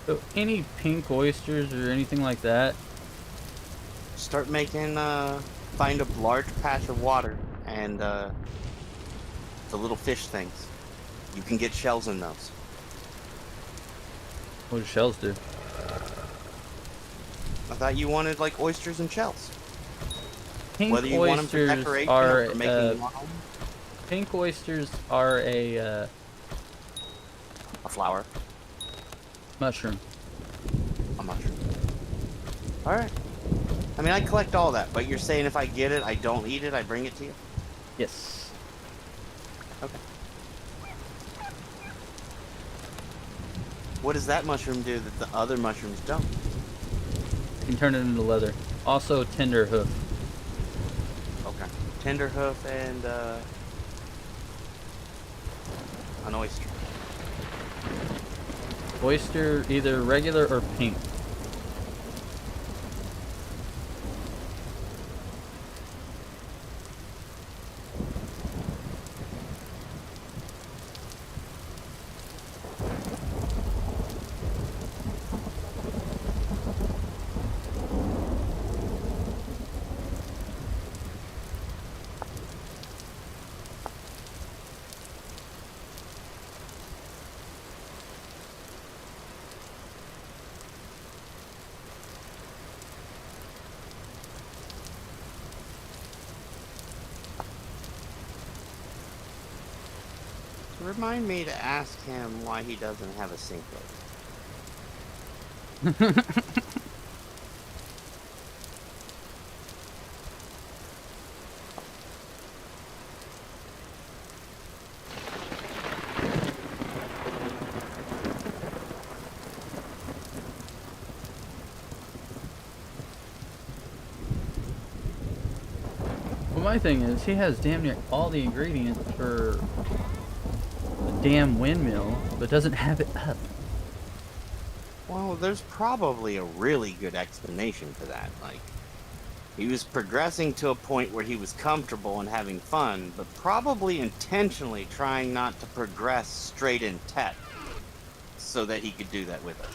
So any pink oysters or anything like that? Start making, find a large patch of water and the little fish things. You can get shells in those. What do shells do? I thought you wanted like oysters and shells. Pink Whether you want them for oysters decoration are or for making wine, pink oysters are a a flower, mushroom. a mushroom. All right. I mean, I collect all that, but you're saying if I get it, I don't eat it, I bring it to you? Yes. Okay. What does that mushroom do that the other mushrooms don't? You can turn it into leather. Also, tender hoof. Okay. Tender hoof and an oyster. Oyster, either regular or pink. Remind me to ask him why he doesn't have a sink blade. Well, my thing is, he has damn near all the ingredients for a damn windmill, but doesn't have it up. Well, there's probably a really good explanation for that. Like, he was progressing to a point where he was comfortable and having fun, but probably intentionally trying not to progress straight in tech so that he could do that with us.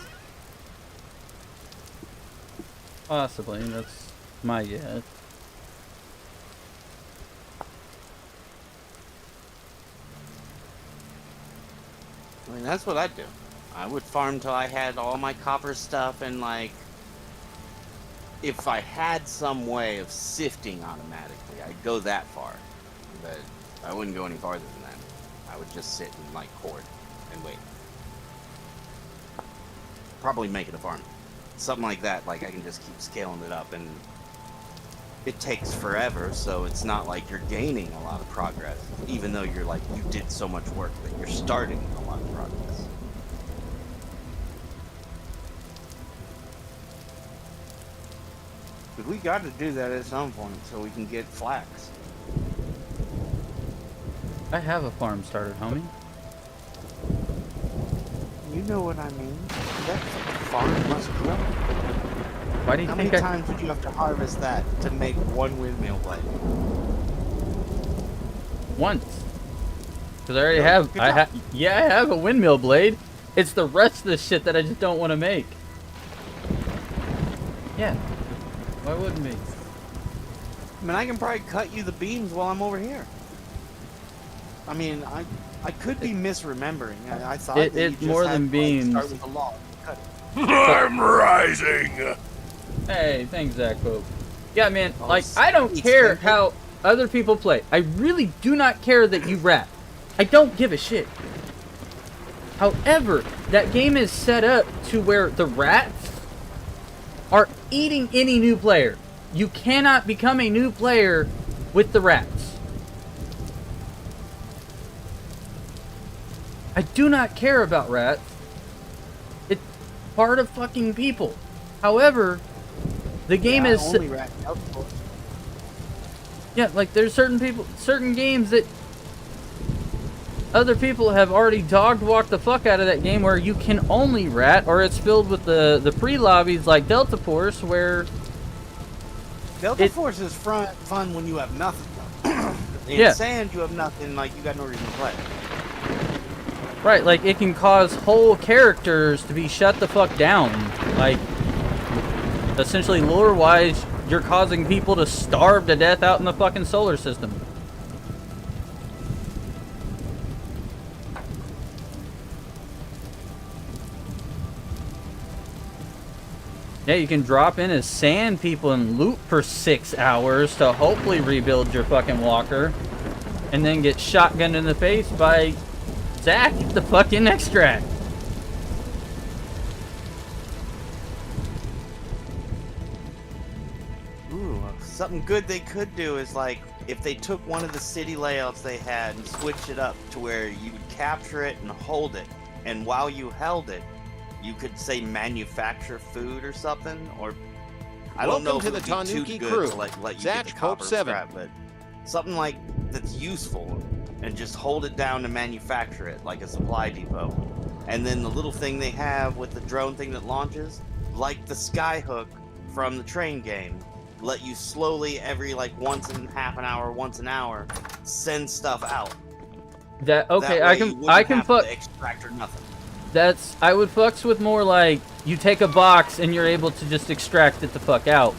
Possibly, that's my guess. I mean, that's what I'd do. I would farm till I had all my copper stuff, and like, if I had some way of sifting automatically, I'd go that far. But I wouldn't go any farther than that. I would just sit and like hoard and wait. Probably make it a farm. Something like that, like I can just keep scaling it up, and it takes forever, so it's not like you're gaining a lot of progress, even though you're like, you did so much work that you're starting a lot of progress. But we got to do that at some point so we can get flax. I have a farm started, homie. You know what I mean? That farm must grow. Why do you How many think times would you have to harvest that to make one windmill blade? once? Because I already Good. have. Good I job. have a windmill blade. It's the rest of the shit that I just don't want to make. Yeah. Why wouldn't we? I mean, I can probably cut you the beams while I'm over here. I mean, I could be misremembering. I thought It- that you it's just more had than to, like, beams. start with a log and cut it. I'm rising! Hey, thanks, Zach Pope. Yeah, man. Oh, Like, I don't sweet, care man. how other people play. I really do not care that you rap. I don't give a shit. However, that game is set up to where the rats are eating any new player. You cannot become a new player with the rats. I do not care about rats. It's part of fucking people. However, the game Yeah, is only rat out for it. yeah, like there's certain games that other people have already dog walked the fuck out of that game where you can only rat, or it's filled with the pre-lobbies like Delta Force where Delta It- Force is fun when you have nothing. In Yeah. sand, you have nothing, like, you got no reason to play. right, like it can cause whole characters to be shut the fuck down. Like essentially lore wise, you're causing people to starve to death out in the fucking solar system. Yeah, you can drop in as sand people and loot for 6 hours to hopefully rebuild your fucking walker. And then get shotgunned in the face by Zach at the fucking extract. Ooh, something good they could do is like if they took one of the city layouts they had and switched it up to where you would capture it and hold it, and while you held it, you could say manufacture food or something, or I don't know if Welcome it to would the be Tanuki too crew. good to like let you Zach, get the Hope copper 7. scrap, but something like that's useful, and just hold it down to manufacture it like a supply depot. And then the little thing they have with the drone thing that launches, like the skyhook from the train game, let you slowly every like once in half an hour, once an hour, send stuff out. That okay, That I way you can wouldn't have fuck. to extract or nothing. That's I would fucks with more like you take a box and you're able to just extract it the fuck out,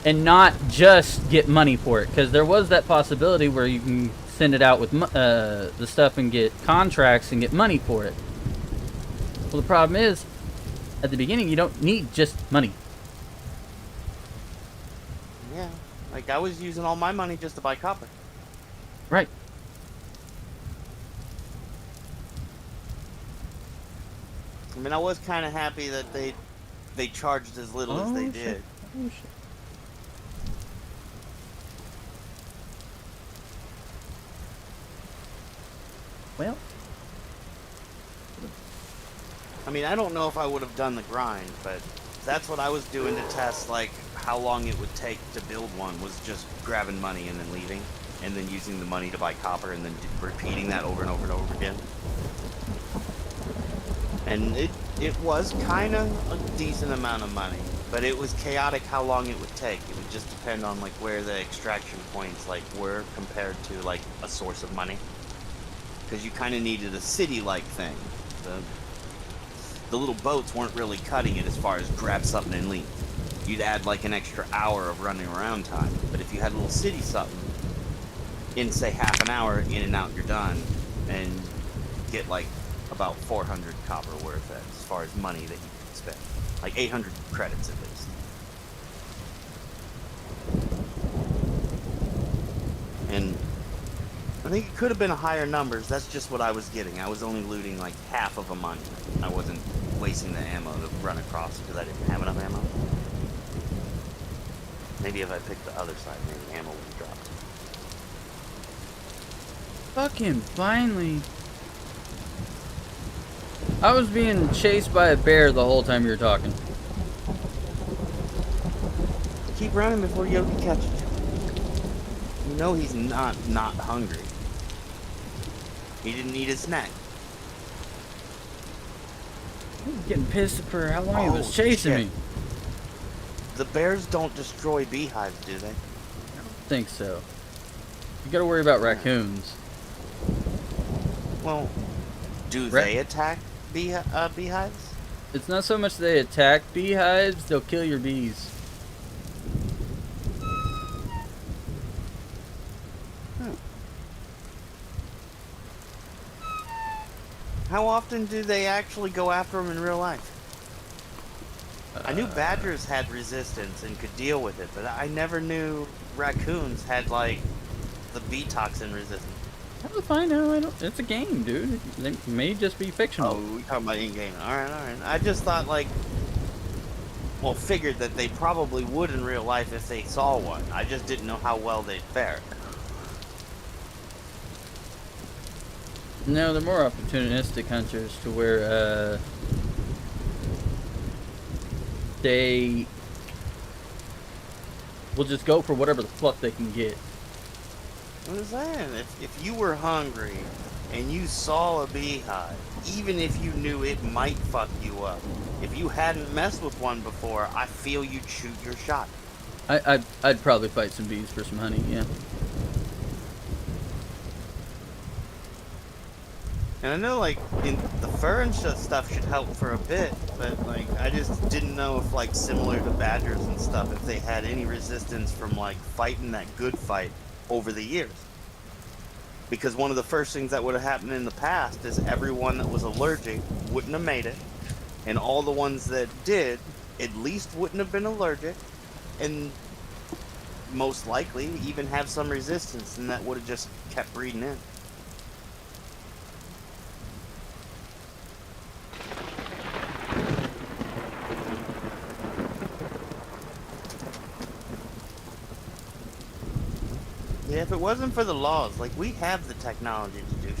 and not just get money for it. Because there was that possibility where you can send it out with the stuff and get contracts and get money for it. Well, the problem is, at the beginning you don't need just money. Yeah, like I was using all my money just to buy copper. Right. I mean, I was kind of happy that they charged as little as they shit. did. Oh shit. Well, I mean, I don't know if I would have done the grind, but that's what I was doing to test, like, how long it would take to build one, was just grabbing money and then leaving, and then using the money to buy copper, and then repeating that over and over and over again. And it was kind of a decent amount of money, but it was chaotic how long it would take. It would just depend on, like, where the extraction points, like, were compared to, like, a source of money. Because you kind of needed a city-like thing. The little boats weren't really cutting it as far as grab something and leave. You'd add like an extra hour of running around time. But if you had a little city something, in say half an hour, in and out, you're done. And get like about 400 copper worth as far as money that you can spend. Like 800 credits at least. And I think it could have been a higher numbers. That's just what I was getting. I was only looting like half of a monument. I wasn't wasting the ammo to run across because I didn't have enough ammo. Maybe if I picked the other side, maybe ammo would have dropped. fucking finally. I was being chased by a bear the whole time you were talking. Keep running before Yogi catches you. You know he's not hungry. He didn't eat his snack. I was getting pissed for how long he was Oh, chasing shit. me. The bears don't destroy beehives, do they? I don't think so. You gotta worry about raccoons. Well, do Ra- they attack beehives? It's not so much they attack beehives, they'll kill your bees. How often do they actually go after them in real life? I knew badgers had resistance and could deal with it, but I never knew raccoons had like the bee toxin resistance. How if I know? I don't. It's a game, dude. They may just be fictional. Oh, we talking about in-game. Alright. I just thought like, well, figured that they probably would in real life if they saw one. I just didn't know how well they'd fare. No, they're more opportunistic hunters to where they will just go for whatever the fuck they can get. I'm saying, if you were hungry and you saw a beehive, even if you knew it might fuck you up, if you hadn't messed with one before, I feel you'd shoot your shot. I'd probably fight some bees for some honey, yeah. And I know, like, in the fur and stuff should help for a bit, but, like, I just didn't know if, like, similar to badgers and stuff, if they had any resistance from, like, fighting that good fight over the years. Because one of the first things that would have happened in the past is everyone that was allergic wouldn't have made it, and all the ones that did at least wouldn't have been allergic, and most likely even have some resistance, and that would have just kept breeding in. Yeah, if it wasn't for the laws, like, we have the technology to do shit.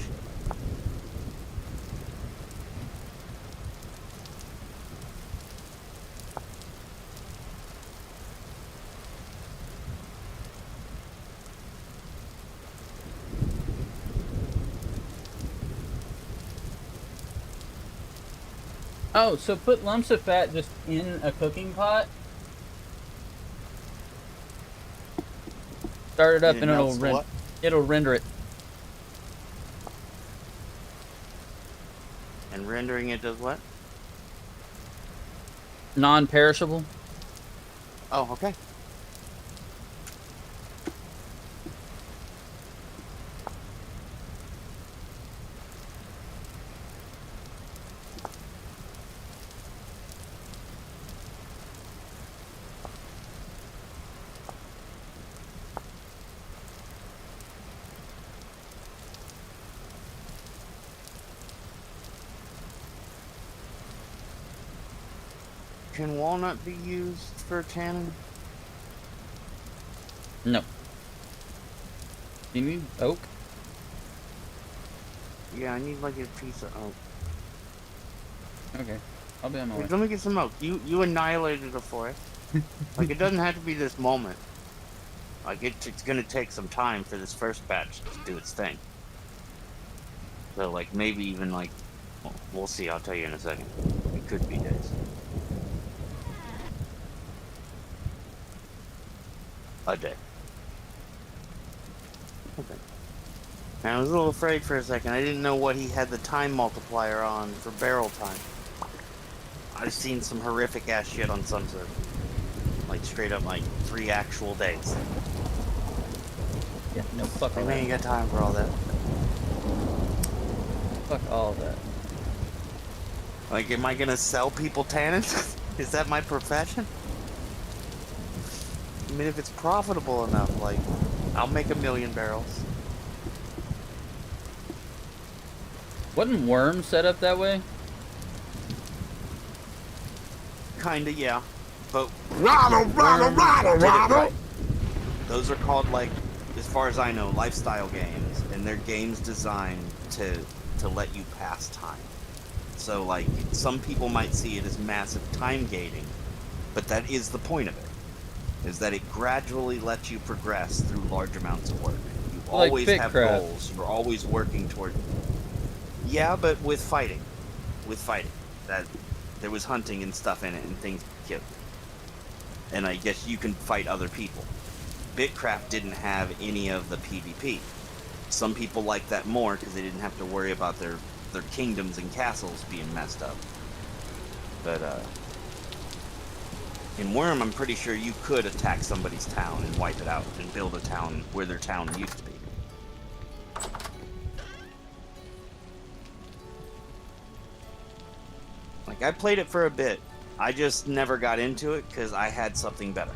Oh, so put lumps of fat just in a cooking pot. Start it up it and melts what? it'll render it. And rendering it does what? Non-perishable. Oh, okay. Can walnut be used for tanning? No. You need oak? Yeah, I need like a piece of oak. Okay. I'll be on my way. Wait, let me get some oak. You annihilated the forest. Like, it doesn't have to be this moment. Like, it's gonna take some time for this first batch to do its thing. So, like, maybe even like, well, we'll see. I'll tell you in a second. It could be days. A day. Okay. And I was a little afraid for a second. I didn't know what he had the time multiplier on for barrel time. I've seen some horrific ass shit on some servers. Like, straight up, like, 3 actual days. Yeah, no, fuck all I ain't that. got time for all that. Fuck all that. Like, am I gonna sell people tannins? Is that my profession? I mean, if it's profitable enough, like, I'll make 1,000,000 barrels. Wasn't Worm set up that way? Kinda, yeah. But Rattle, rattle, Worm rattle, did it rattle. right. Those are called, like, as far as I know, lifestyle games, and they're games designed to let you pass time. So, like, some people might see it as massive time gating, but that is the point of it. Is that it gradually lets you progress through large amounts of work. You Like always have Bitcraft. goals. You're always working toward. Yeah, but with fighting, that there was hunting and stuff in it, and things killed. And I guess you can fight other people. Bitcraft didn't have any of the PvP. Some people liked that more because they didn't have to worry about their kingdoms and castles being messed up. But in Worm, I'm pretty sure you could attack somebody's town and wipe it out and build a town where their town used to be. Like, I played it for a bit. I just never got into it because I had something better.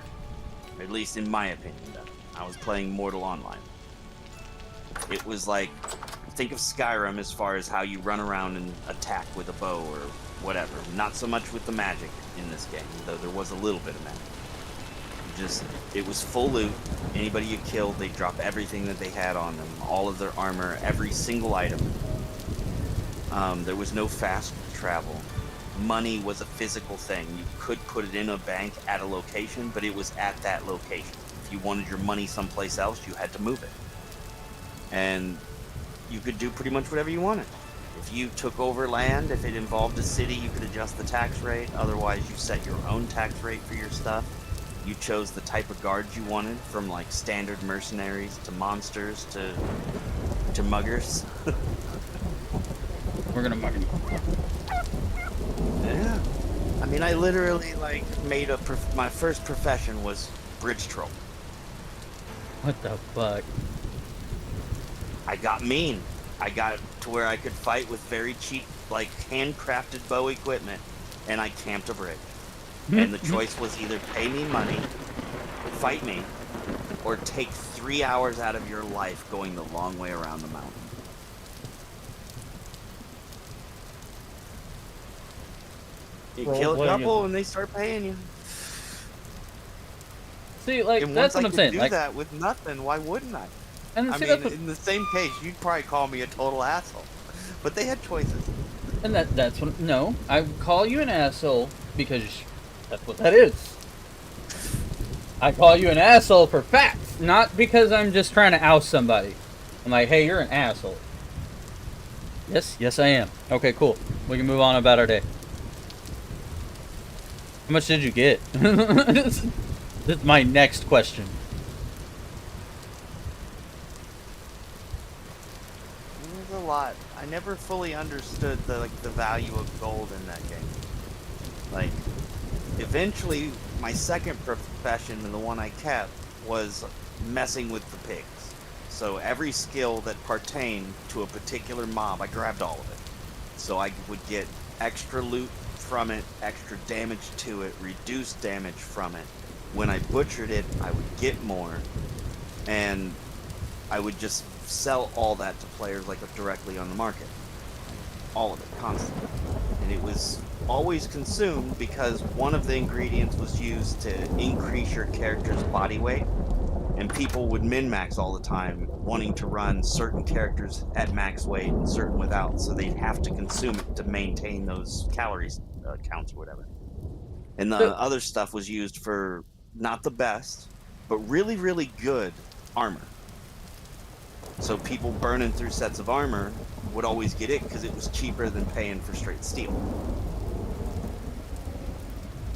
At least in my opinion, better. I was playing Mortal Online. It was like, think of Skyrim as far as how you run around and attack with a bow or whatever. Not so much with the magic in this game, though there was a little bit of magic. It was full loot. Anybody you killed, they drop everything that they had on them, all of their armor, every single item. There was no fast travel. Money was a physical thing. You could put it in a bank at a location, but it was at that location. If you wanted your money someplace else, you had to move it. And you could do pretty much whatever you wanted. If you took over land, if it involved a city, you could adjust the tax rate. Otherwise, you set your own tax rate for your stuff. You chose the type of guards you wanted, from like standard mercenaries to monsters to muggers. We're gonna mug him. Yeah. I mean, I literally like made my first profession was bridge troll. What the fuck? I got mean. I got to where I could fight with very cheap, like handcrafted bow equipment, and I camped a bridge. and the choice was either pay me money, fight me, or take 3 hours out of your life going the long way around the mountain. You kill a Role-playing couple and they start paying you. See, like, And that's once what I I'm could saying. do Like, that with nothing, why wouldn't I? and I see, mean, that's what, in the same case, you'd probably call me a total asshole. But they had choices. and that's what. No, I call you an asshole because that's what that is. I call you an asshole for facts, not because I'm just trying to oust somebody. I'm like, hey, you're an asshole. Yes, I am. Okay, cool. We can move on about our day. How much did you get? This is my next question. There's a lot. I never fully understood the value of gold in that game. Like, eventually, my second profession and the one I kept was messing with the pigs. So every skill that pertained to a particular mob, I grabbed all of it. So I would get extra loot from it, extra damage to it, reduced damage from it. When I butchered it, I would get more, and I would just sell all that to players like directly on the market. All of it, constantly. And it was always consumed because one of the ingredients was used to increase your character's body weight, and people would min-max all the time, wanting to run certain characters at max weight and certain without, so they'd have to consume it to maintain those calories counts or whatever. And the other stuff was used for not the best, but really, really good armor. So people burning through sets of armor would always get it because it was cheaper than paying for straight steel.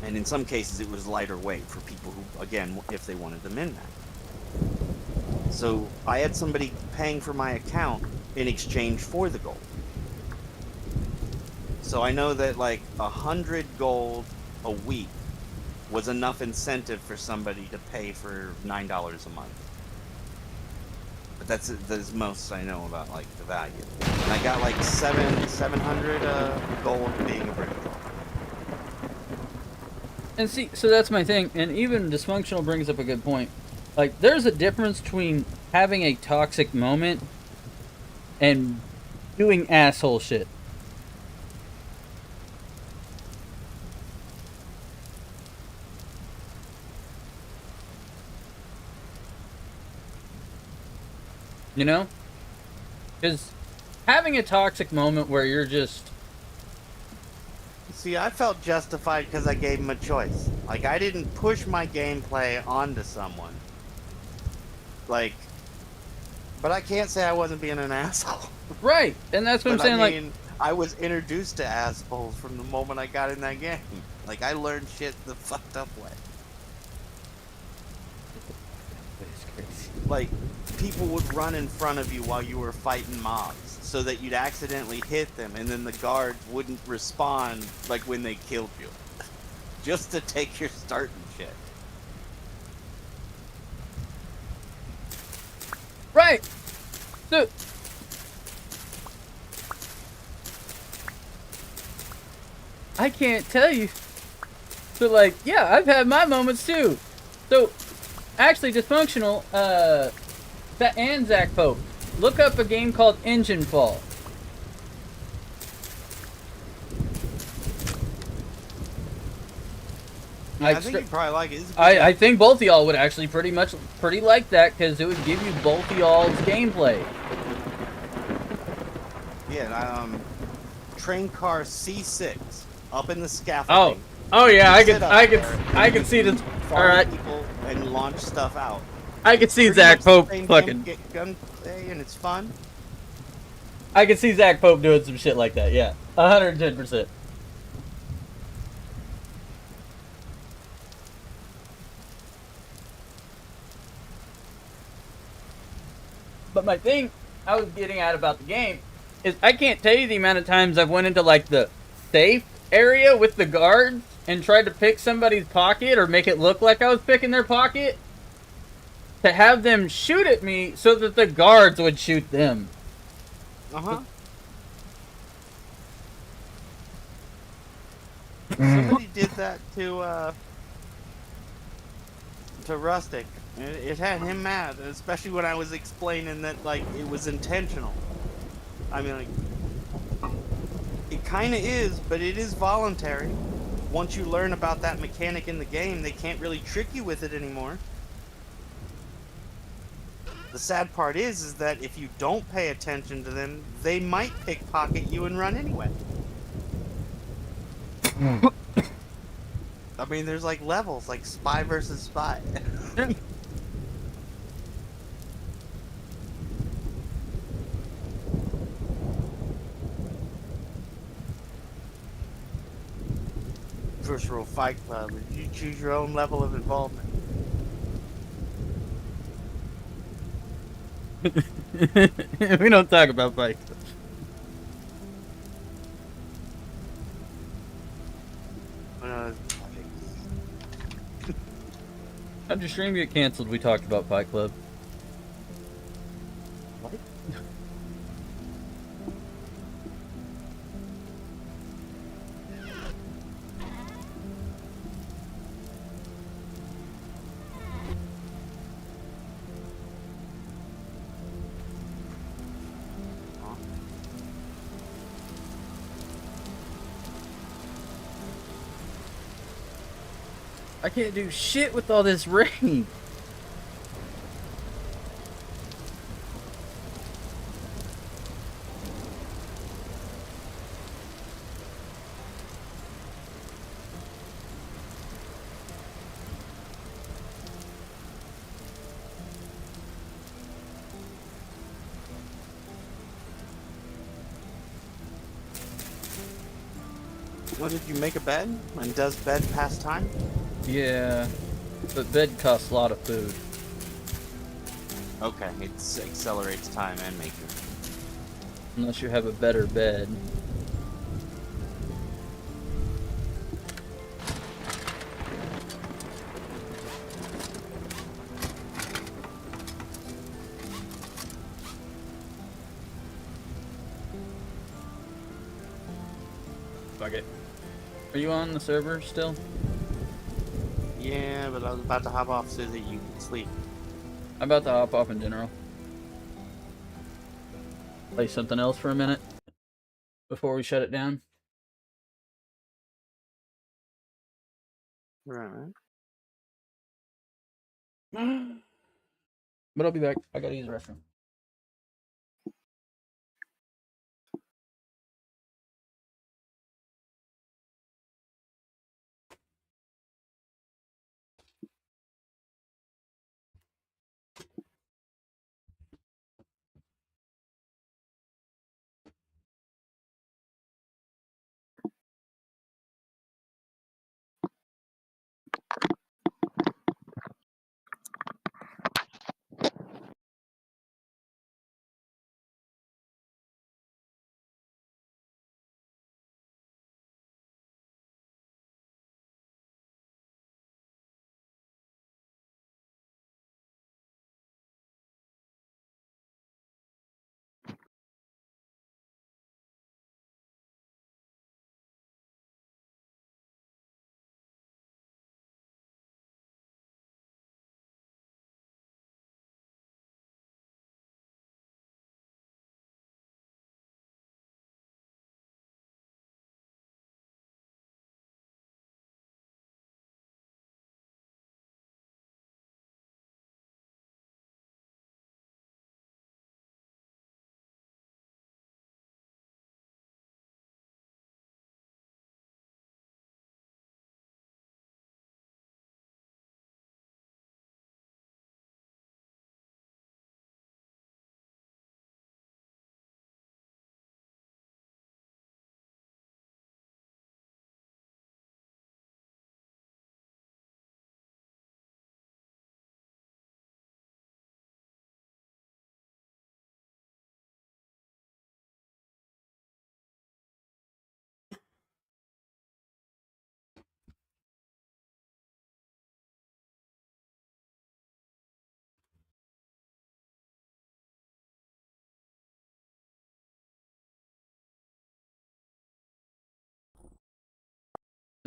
And in some cases it was lighter weight for people who, again, if they wanted to min-max. So I had somebody paying for my account in exchange for the gold. So I know that like 100 gold a week was enough incentive for somebody to pay for $9 a month. But that's most I know about like the value. And I got like 700 gold being a British gold. And see, so that's my thing. And even Dysfunctional brings up a good point. Like, there's a difference between having a toxic moment and doing asshole shit. You know? Because having a toxic moment where you're just... See, I felt justified because I gave him a choice. Like, I didn't push my gameplay onto someone. Like, but I can't say I wasn't being an asshole. Right, and that's what I'm saying, I mean, I was introduced to assholes from the moment I got in that game. Like, I learned shit the fucked up way. Like, people would run in front of you while you were fighting mobs, so that you'd accidentally hit them, and then the guards wouldn't respond, like, when they killed you. Just to take your start and shit. Right! Dude. I can't tell you. So, like, yeah, I've had my moments, too. So, actually, Dysfunctional, and Zach Pope, look up a game called Engine Fall. I think you'd probably like it. I think both of y'all would actually pretty like that, because it would give you both of y'all's gameplay. Yeah, train car C6 up in the scaffolding. Oh yeah, I can see this. All right, people and launch stuff out. I can see Pretty Zach much the Pope same fucking. gunplay, and it's fun. I can see Zach Pope doing some shit like that. Yeah, 110%. But my thing I was getting at about the game is I can't tell you the amount of times I've went into like the safe area with the guards and tried to pick somebody's pocket or make it look like I was picking their pocket to have them shoot at me so that the guards would shoot them. Uh-huh. Somebody did that to Rustic. It had him mad, especially when I was explaining that like it was intentional. I mean, like it kind of is, but it is voluntary. Once you learn about that mechanic in the game, they can't really trick you with it anymore. The sad part is that if you don't pay attention to them, they might pickpocket you and run anyway. I mean, there's like levels, like spy versus spy. First rule Fight Club is you choose your own level of involvement. We don't talk about Fight Club. How'd your stream get canceled? We talked about Fight Club. What? I can't do shit with all this rain. What, did you make a bed? And does bed pass time? Yeah, but bed costs a lot of food. Okay, it accelerates time and making. Unless you have a better bed. Fuck it. Are you on the server still? Yeah, but I was about to hop off so that you could sleep. I'm about to hop off in general. Play something else for a minute before we shut it down. Right. But I'll be back. I gotta use the restroom.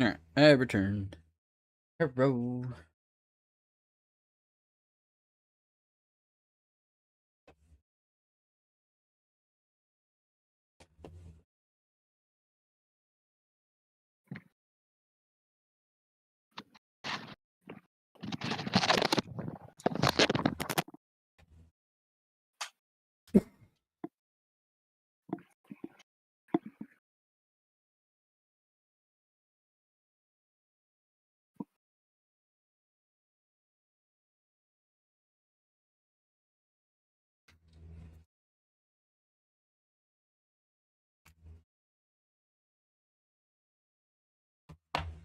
Alright, I returned. Hello.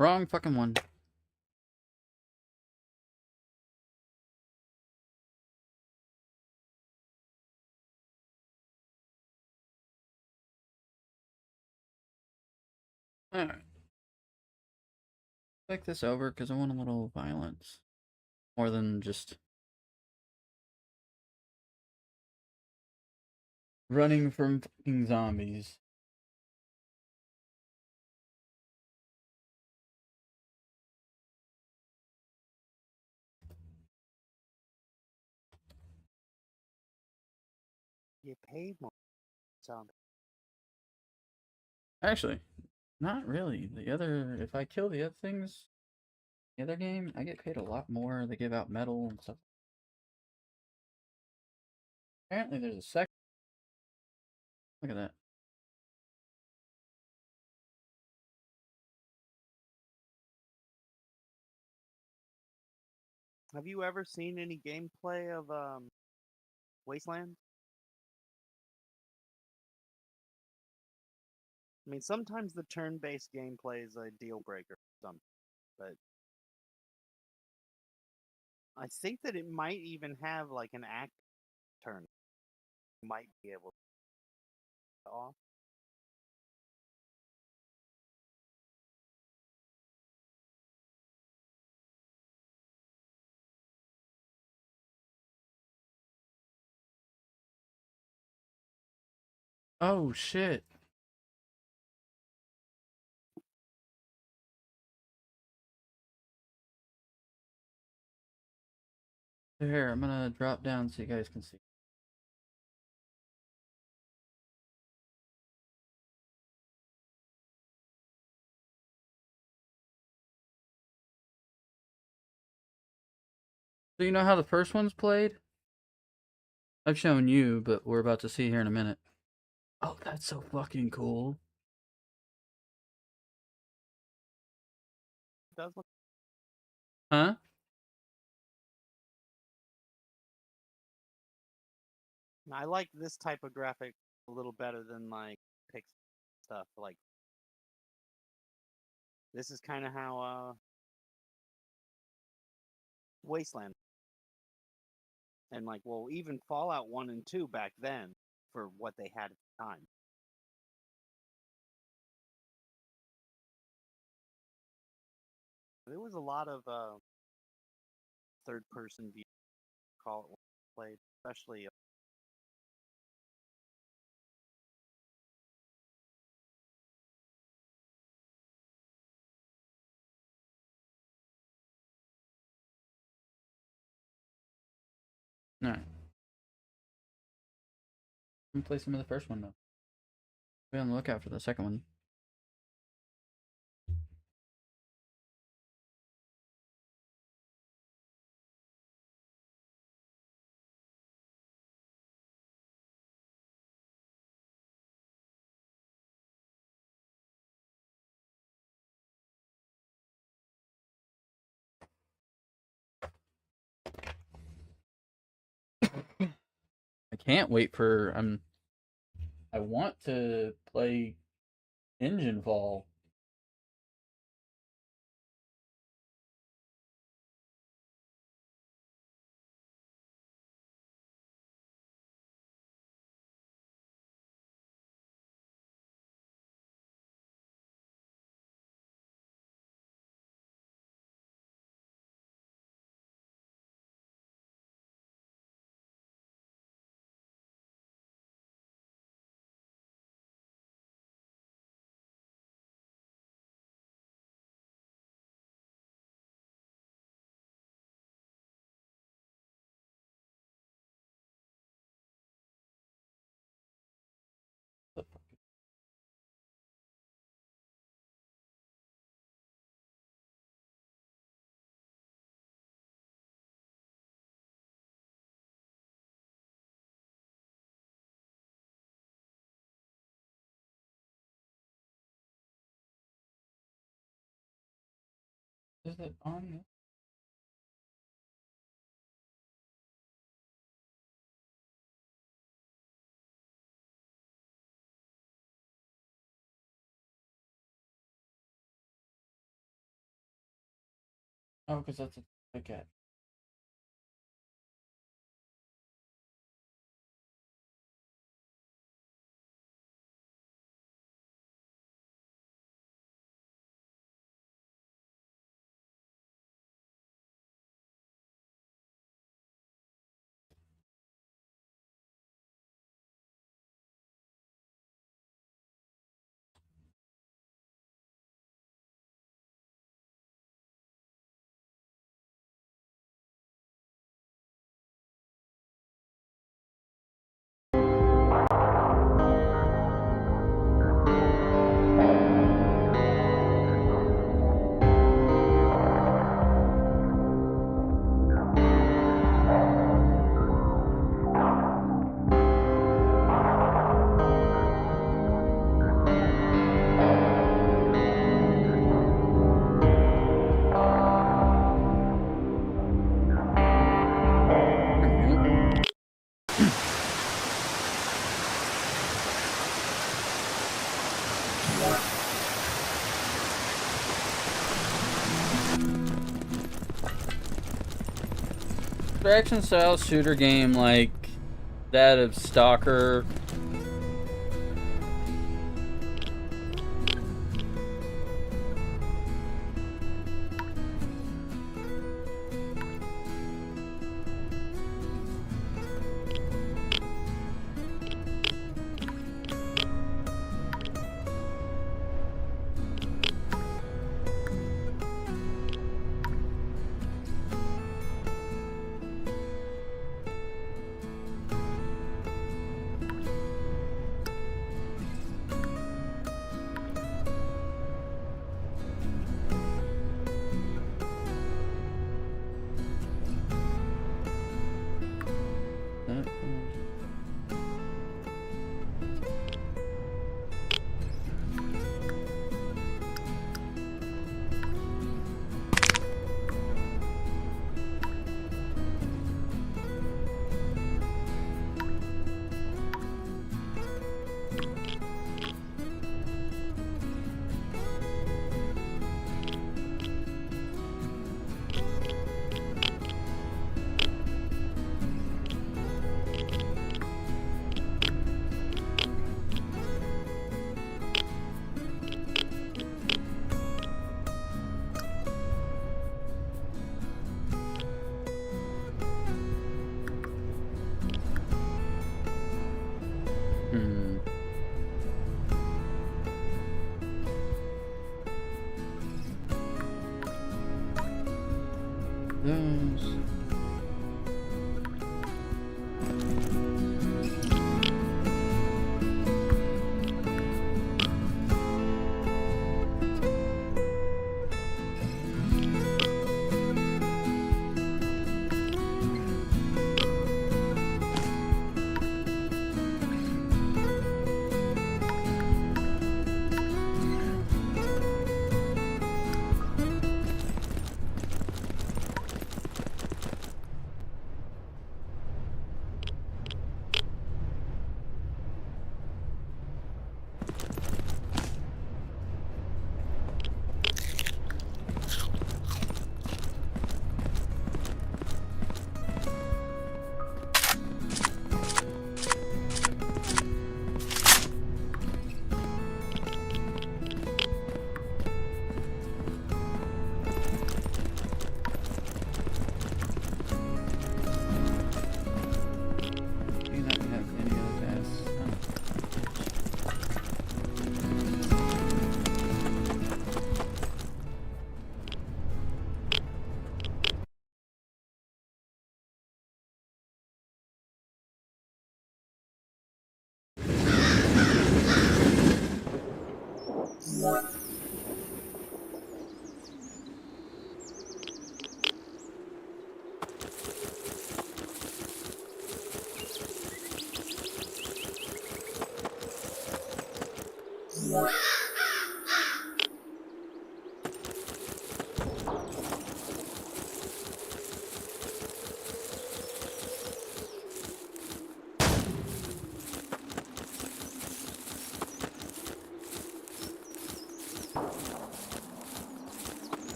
Wrong fucking one. Alright. Click this over because I want a little violence. More than just running from fucking zombies. You paid more. Sound. Actually, not really. The other, if I kill the other things, the other game, I get paid a lot more. They give out metal and stuff. Apparently, there's a second. Look at that. Have you ever seen any gameplay of Wasteland? I mean, sometimes the turn-based gameplay is a deal breaker for some, but I think that it might even have like an act turn. You might be able to off. Oh shit. Here, I'm gonna drop down so you guys can see. So you know how the first one's played? I've shown you, but we're about to see here in a minute. Oh, that's so fucking cool. It does look. Huh? I like this type of graphic a little better than like pix stuff. Like this is kind of how Wasteland and like well even Fallout 1 and 2 back then for what they had at the time. There was a lot of third-person view call it played, especially. Alright. Let me play some of the first one though. Be on the lookout for the second one. I can't wait for I want to play Engine Fall. Is it on? Oh, because that's a ticket. Action style shooter game like that of Stalker.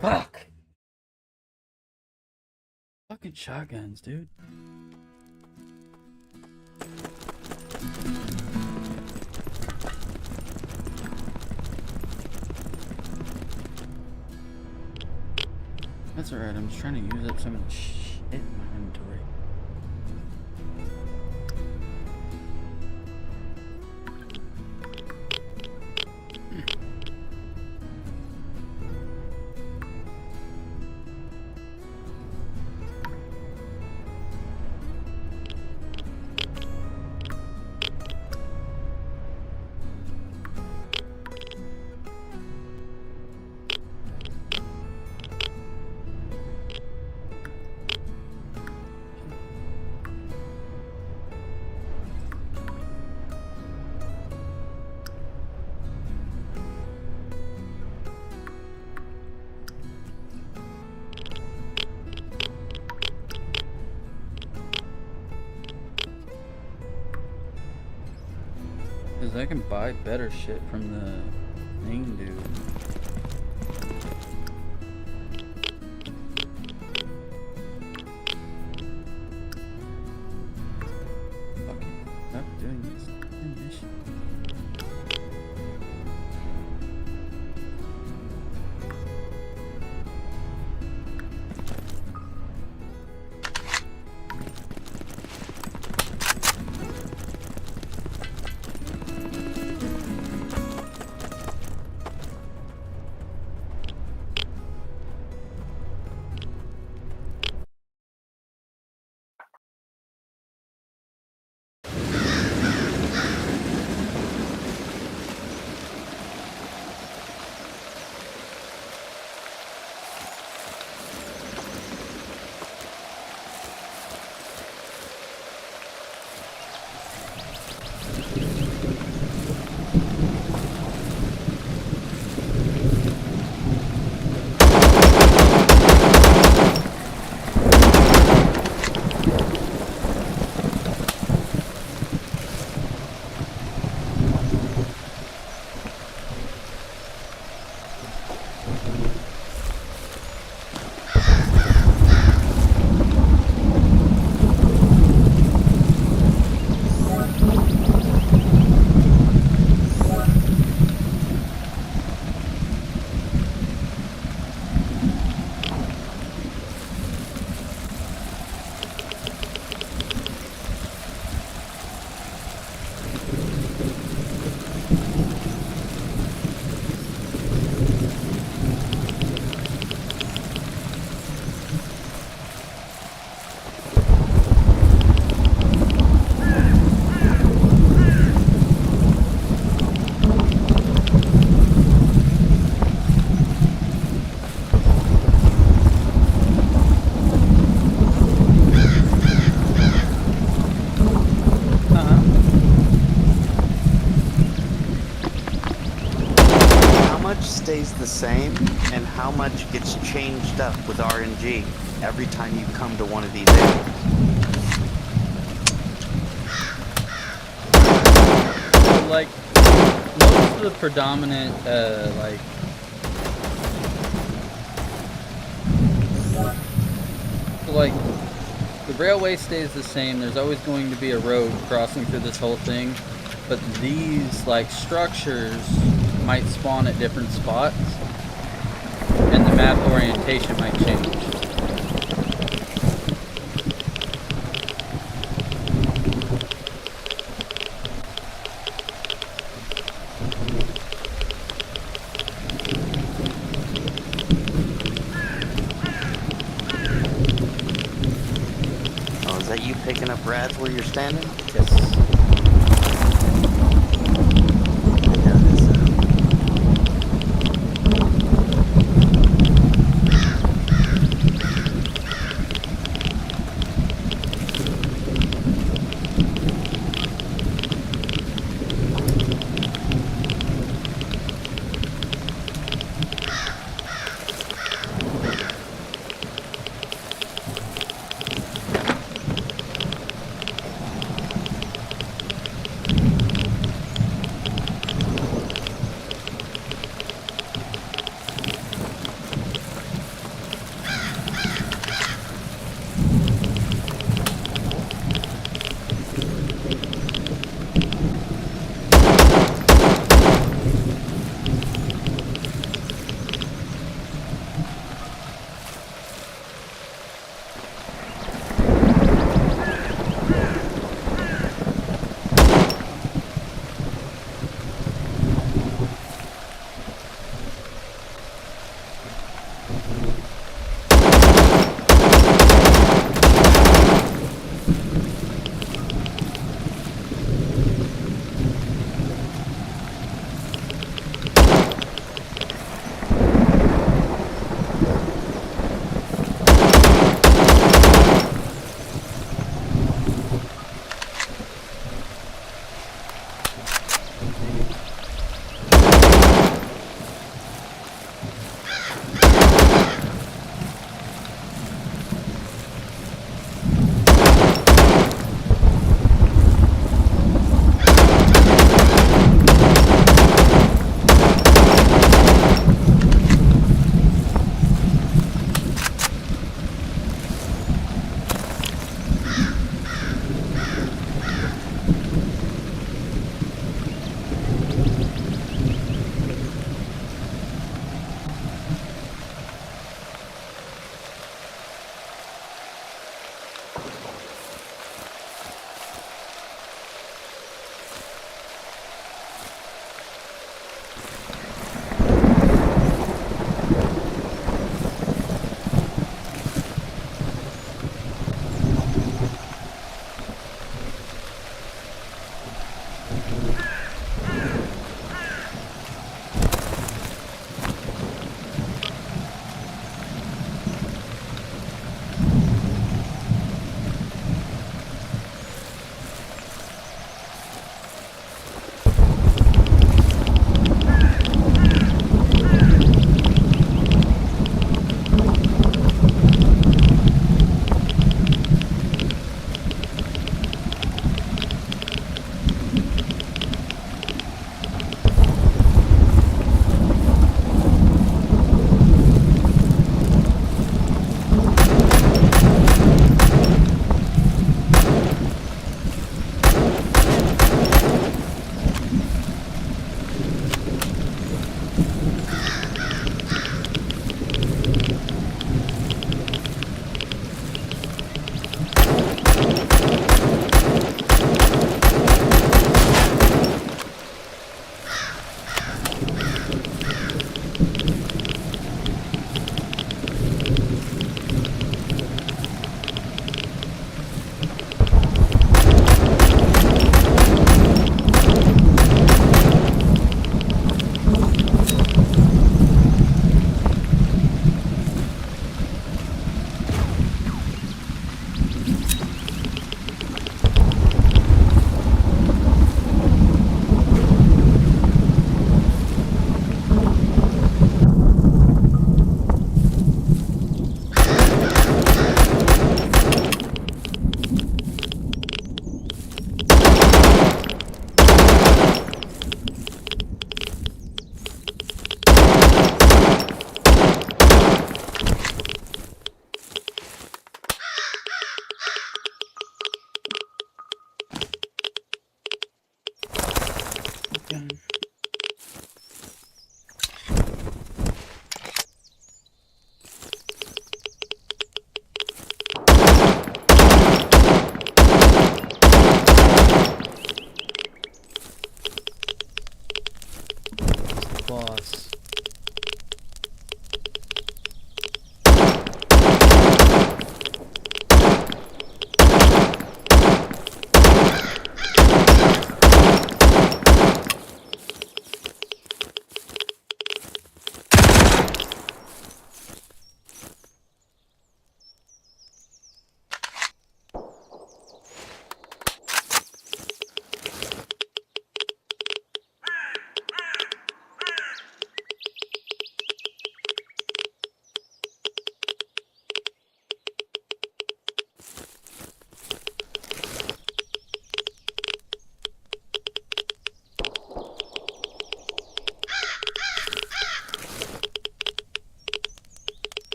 Fuck. Fucking shotguns, dude. That's alright, I'm just trying to use up some of the shit in my inventory. Because I can buy better shit from the main dude. Fucking stop doing this damn mission. Stays the same and how much gets changed up with RNG every time you come to one of these areas. So, like, most of the predominant, like, so, like, the railway stays the same. There's always going to be a road crossing through this whole thing, but these, like, structures might spawn at different spots, and the map orientation might change. Oh, is that you picking up rads where you're standing? Yes.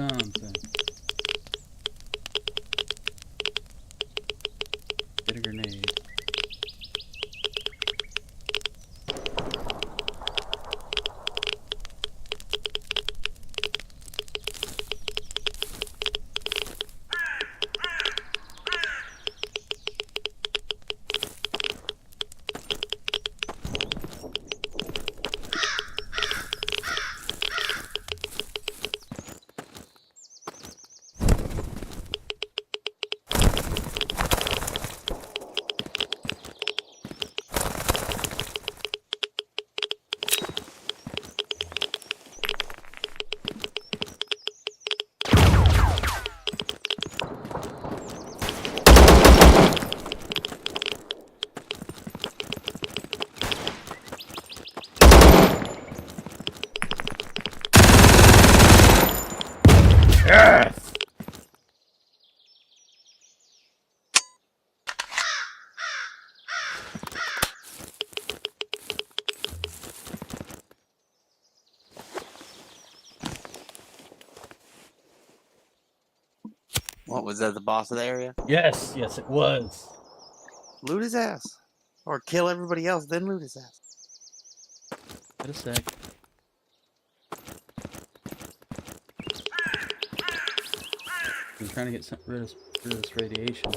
something. Get a grenade. Yes! What was that? The boss of the area? Yes, yes, it was. Loot his ass, or kill everybody else, then loot his ass. Wait a sec. I'm trying to get rid of this radiation.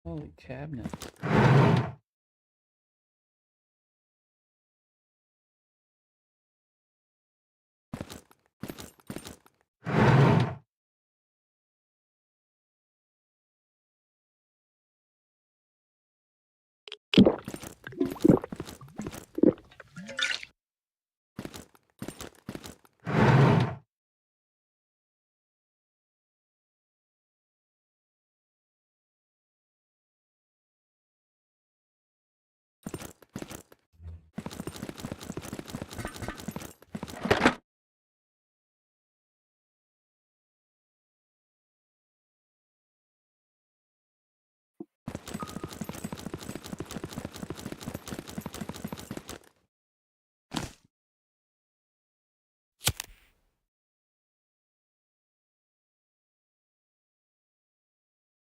Holy cabinet.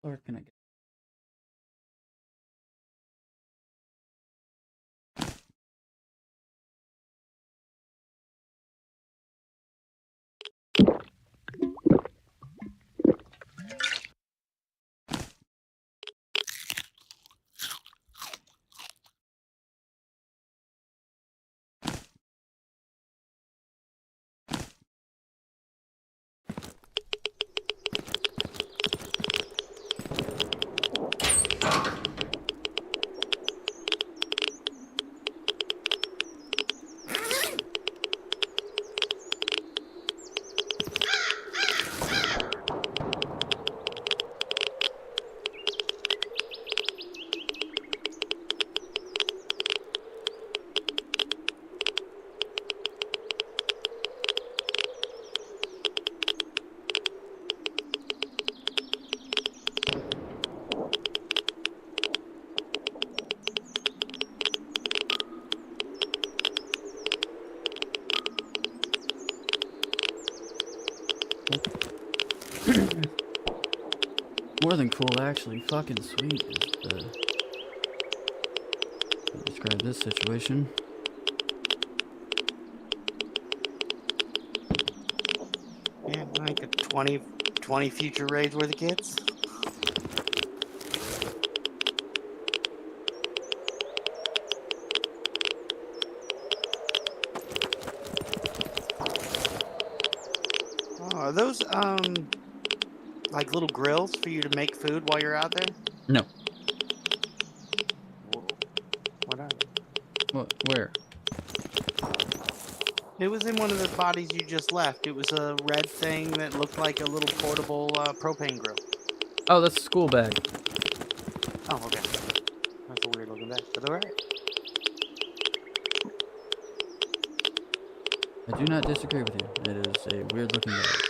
Where can I get? more than cool, actually. Fucking sweet is the... I'll describe this situation. Yeah, like a 20 future raids worth of kits. Oh, are those like little grills for you to make food while you're out there? No. Whoa. What are they? What? Where? It was in one of the bodies you just left. It was a red thing that looked like a little portable propane grill. Oh, that's a school bag. Oh, okay. That's a weird looking bag, but alright. I do not disagree with you. It is a weird looking bag.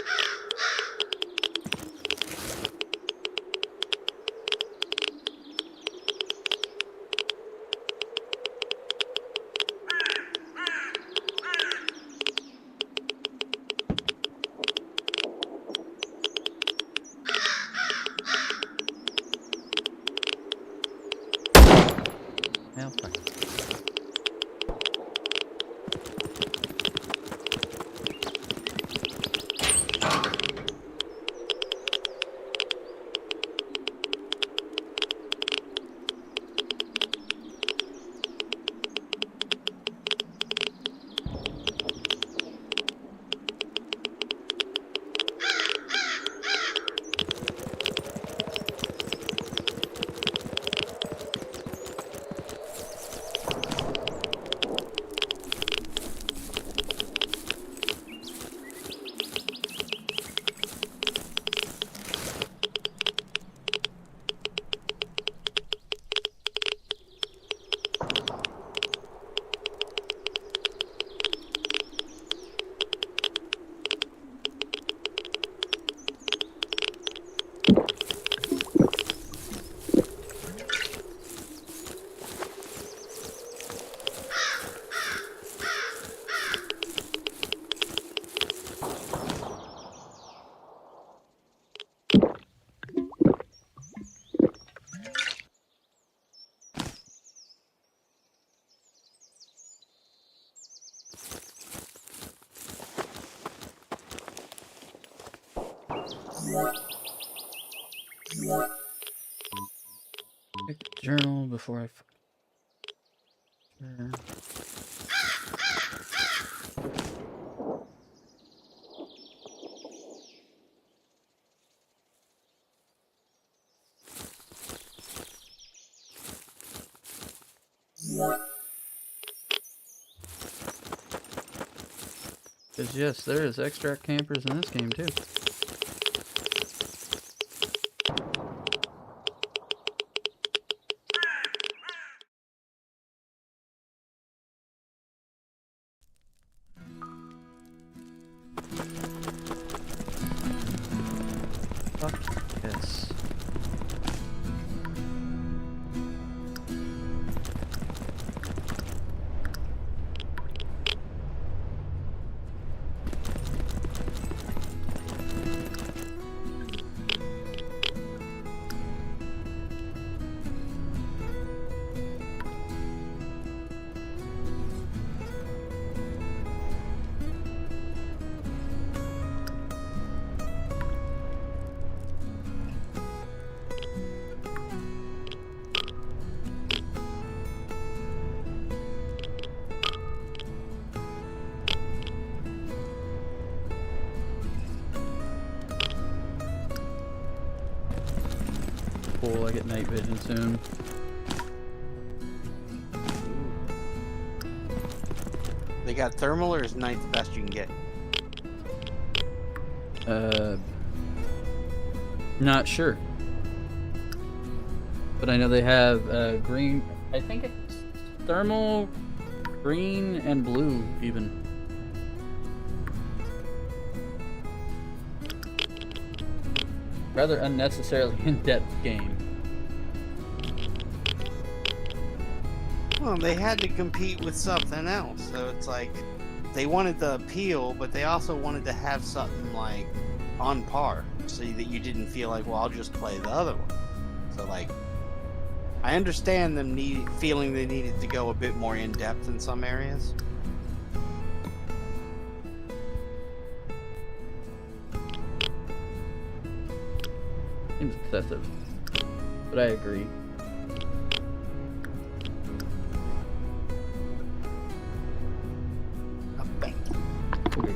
Well, fuck. Check the journal before I. Sure. Because yes, there is extract campers in this game too. Fuck yes. Cool, I get night vision soon. They got thermal, or is night the best you can get? Not sure. But I know they have green. I think it's thermal, green, and blue even. Rather unnecessarily in-depth game. Well, they had to compete with something else, so it's like they wanted the appeal, but they also wanted to have something like on par. so that you didn't feel like, well, I'll just play the other one. So like, I understand them feeling they needed to go a bit more in depth in some areas. Seems excessive, but I agree. Oh, thank you. Agreed.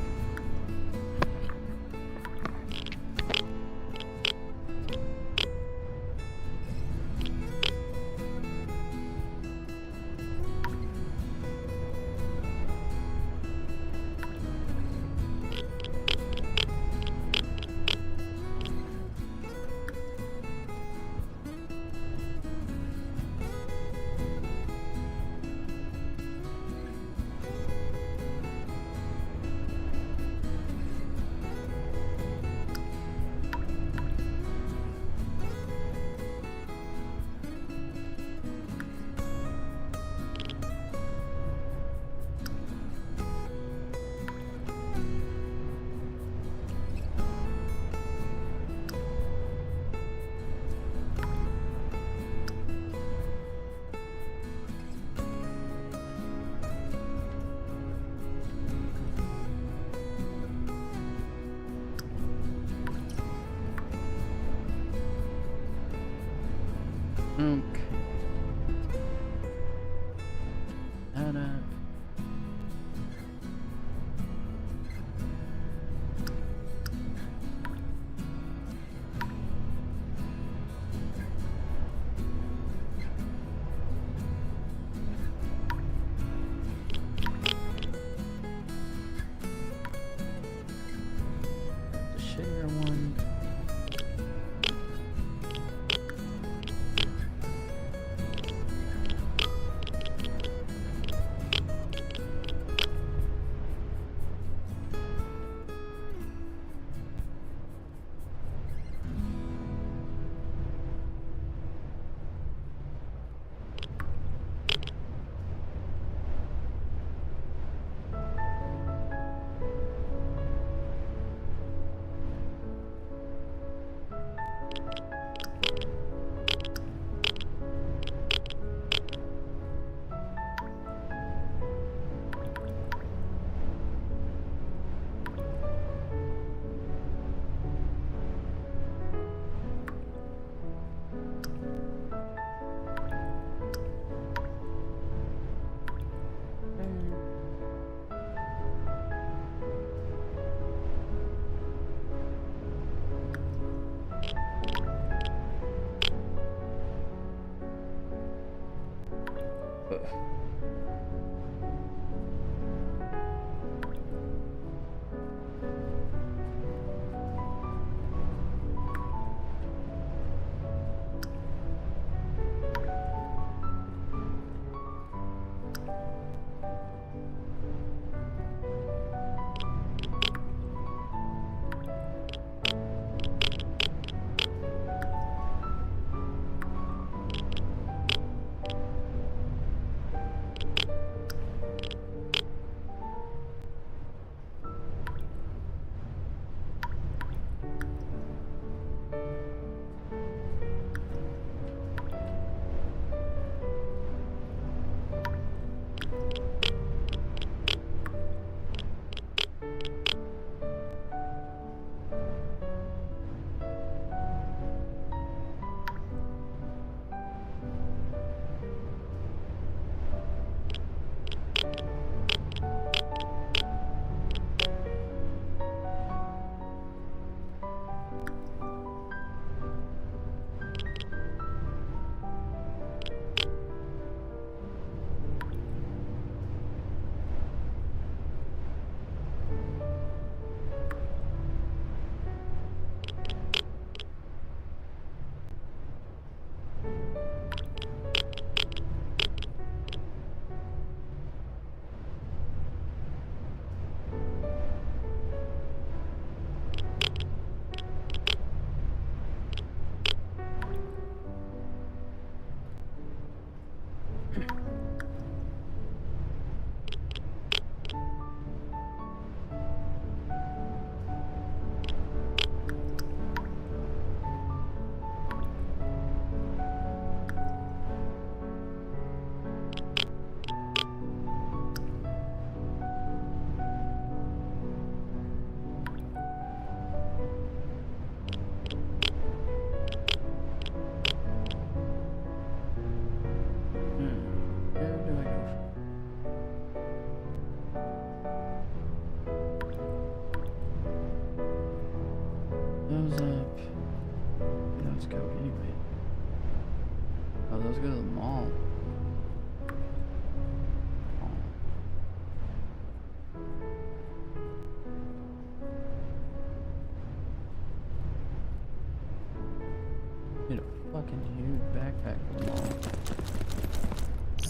Backpack for them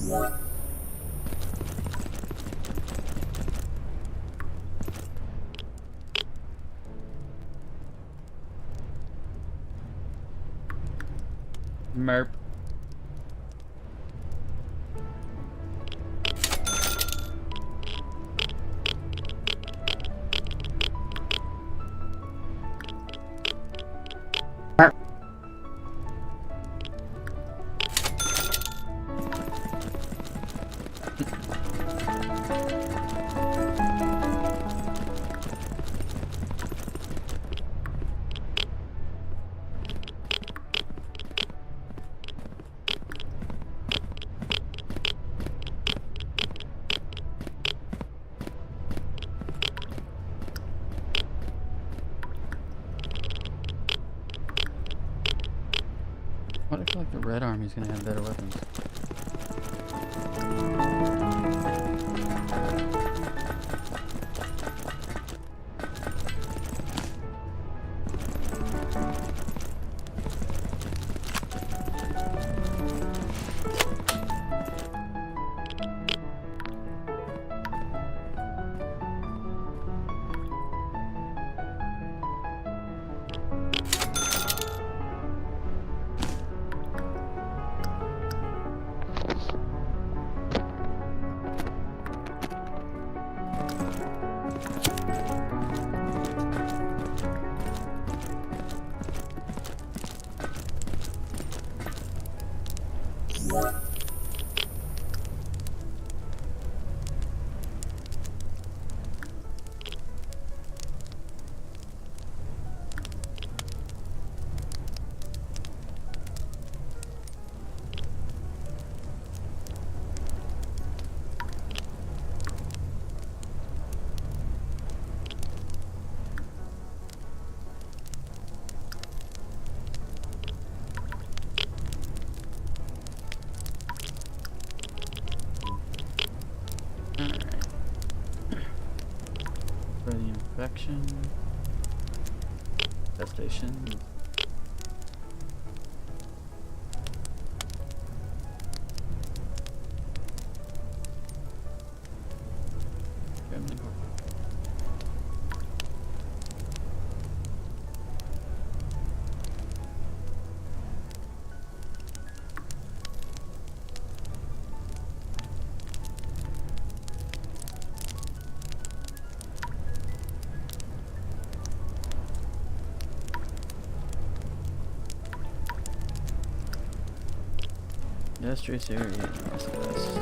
all. Merp. What if like the Red Army's gonna have better weapons? For the infection. Infestation. Yes, Trace area. That's the best.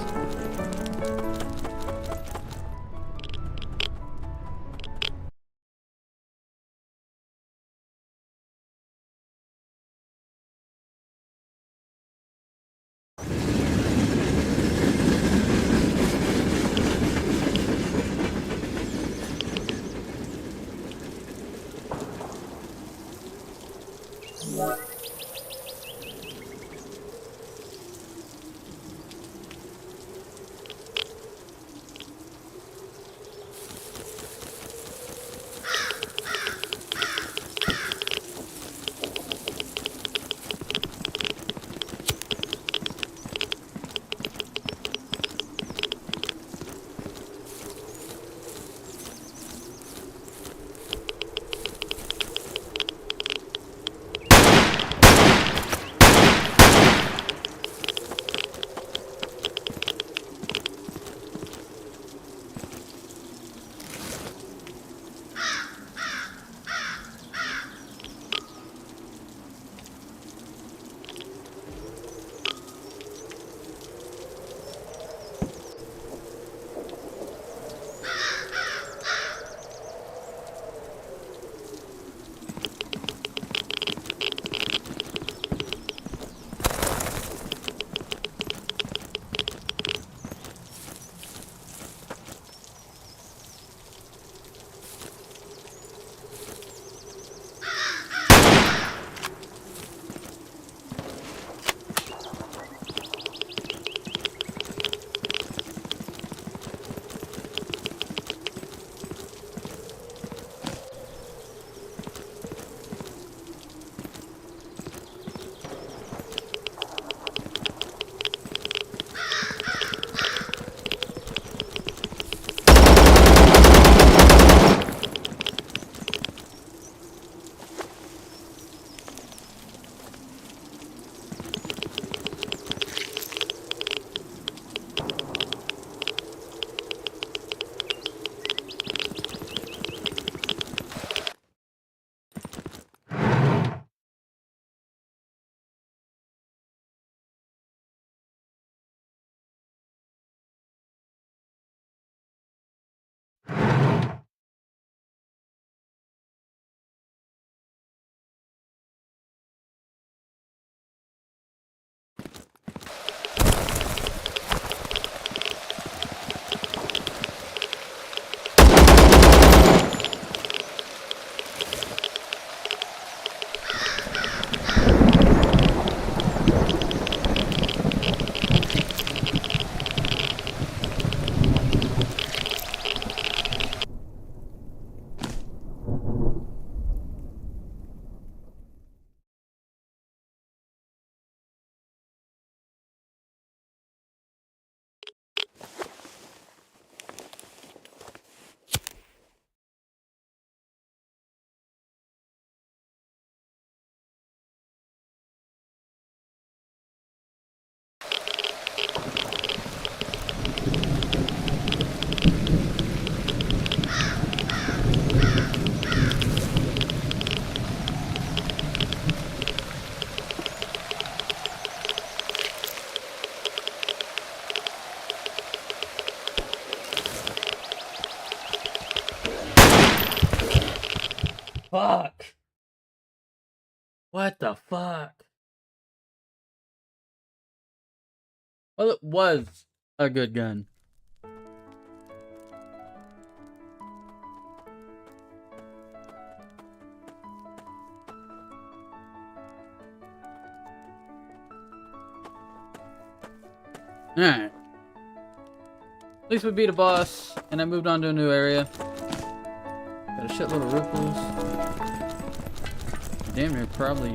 fuck? What the fuck? Well, it was a good gun. Alright. At least we beat a boss, and I moved on to a new area. Got a shitload of ripples. Damn near probably...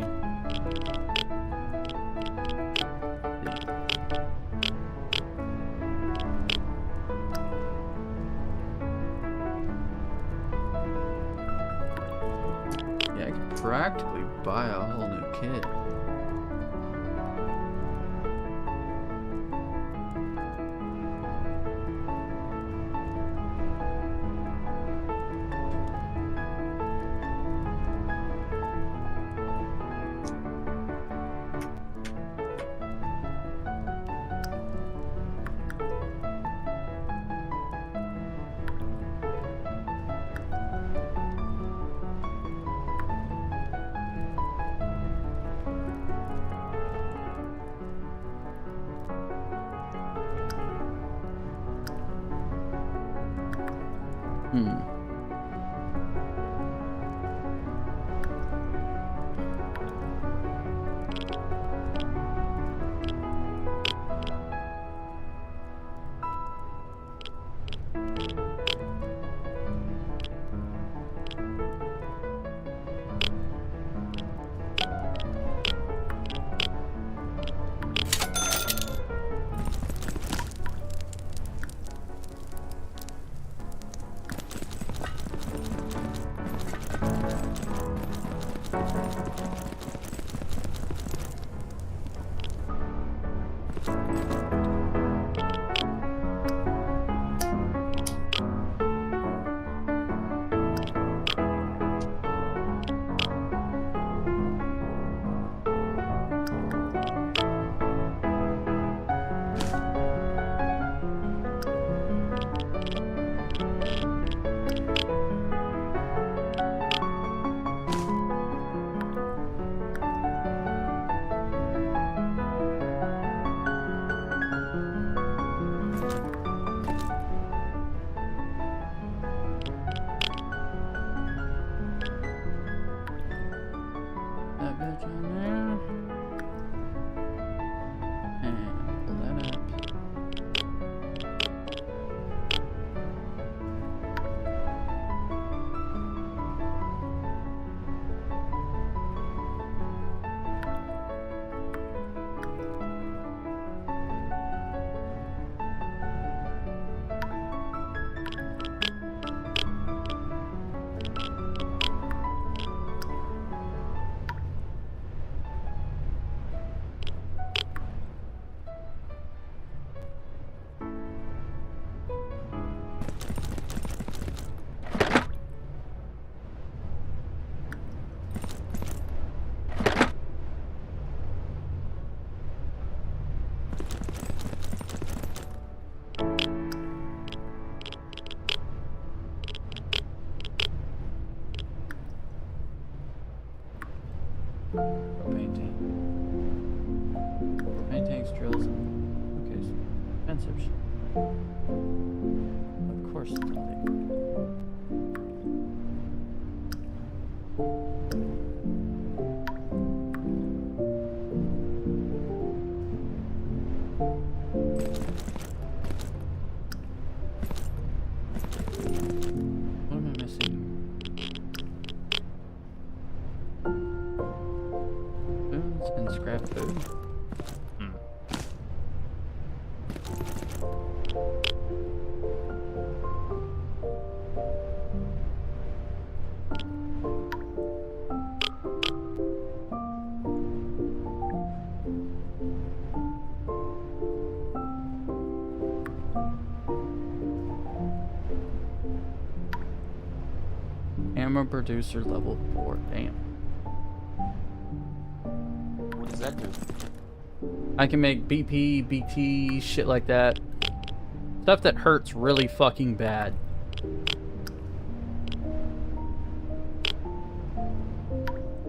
Yeah, I could practically buy a whole new kit. Drills. Okay, expensive. Of course it's illegal. What am I missing? Spoons and scrap food. Ammo producer level 4. Damn. What does that do? I can make BP, BT, shit like that. Stuff that hurts really fucking bad.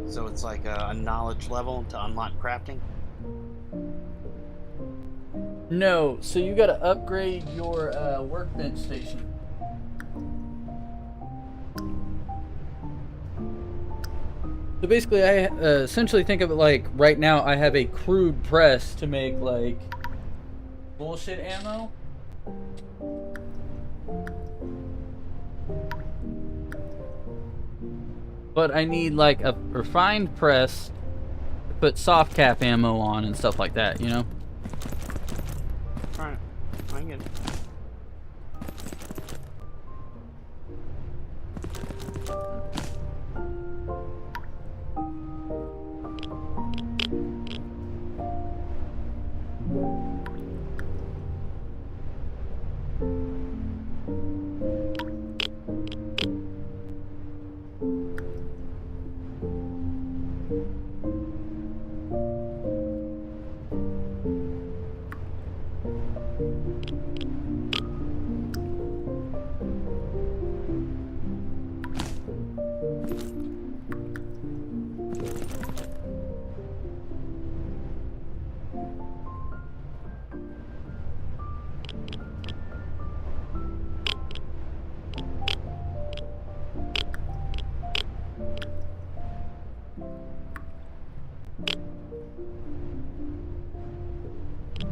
So it's like a knowledge level to unlock crafting. No, so you gotta upgrade your workbench station. So basically, I essentially think of it like right now I have a crude press to make like bullshit ammo. But I need like a refined press to put soft cap ammo on and stuff like that, you know? Alright, I get it.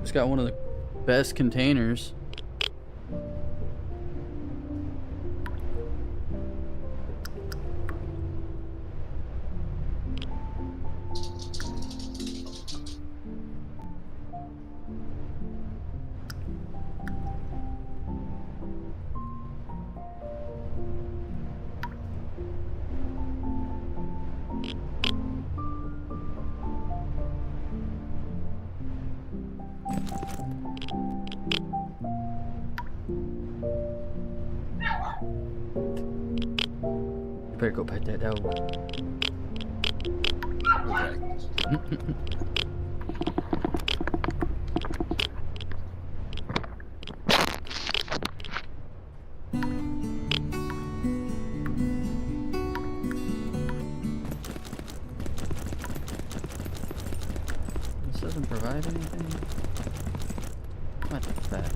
It's got one of the best containers. You better go pet that dog. This doesn't provide anything. What the fuck?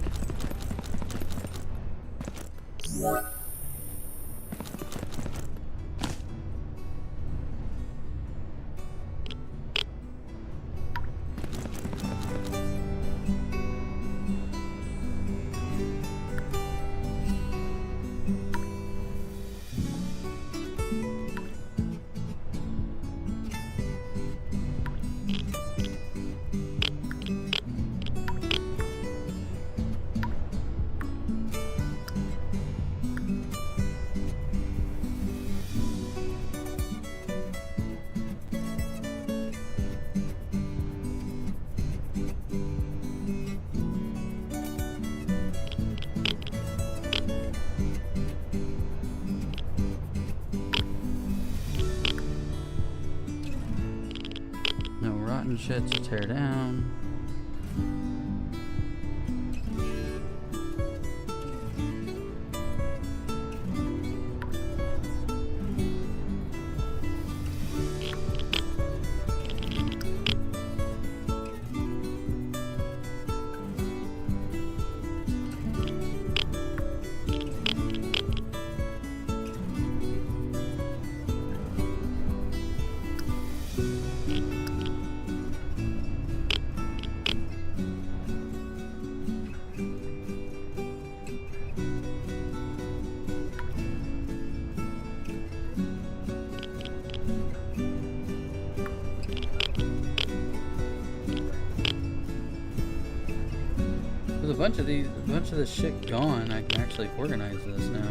No rotten shit to tear down. There's a bunch of this shit gone. I can actually organize this now.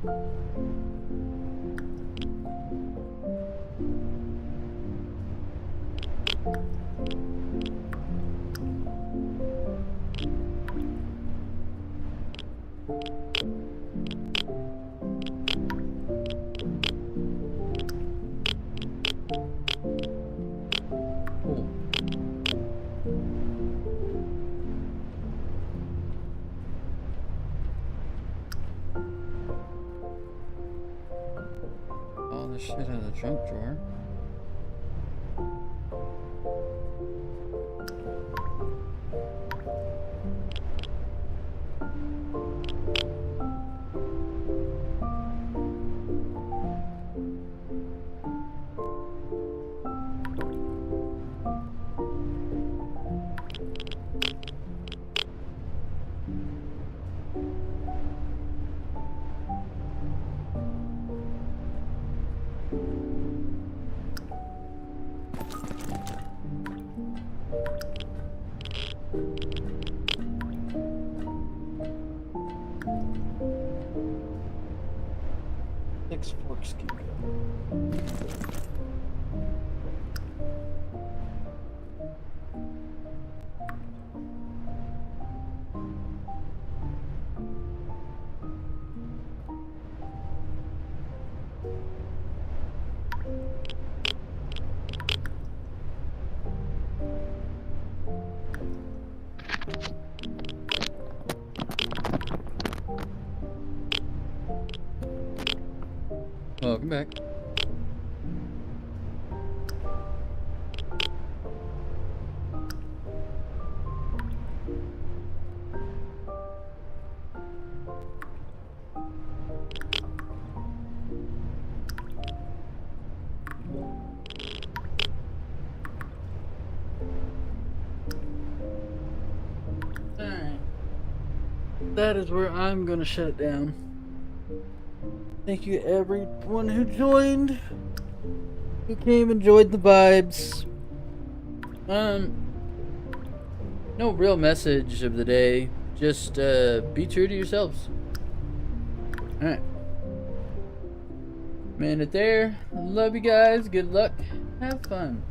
Cool. All this shit out of the junk drawer. Six forks can go. Welcome back. Alright. That is where I'm gonna shut it down. Thank you everyone who joined, who came, enjoyed the vibes. No real message of the day, just be true to yourselves. Alright. Man it there. Love you guys, good luck, have fun.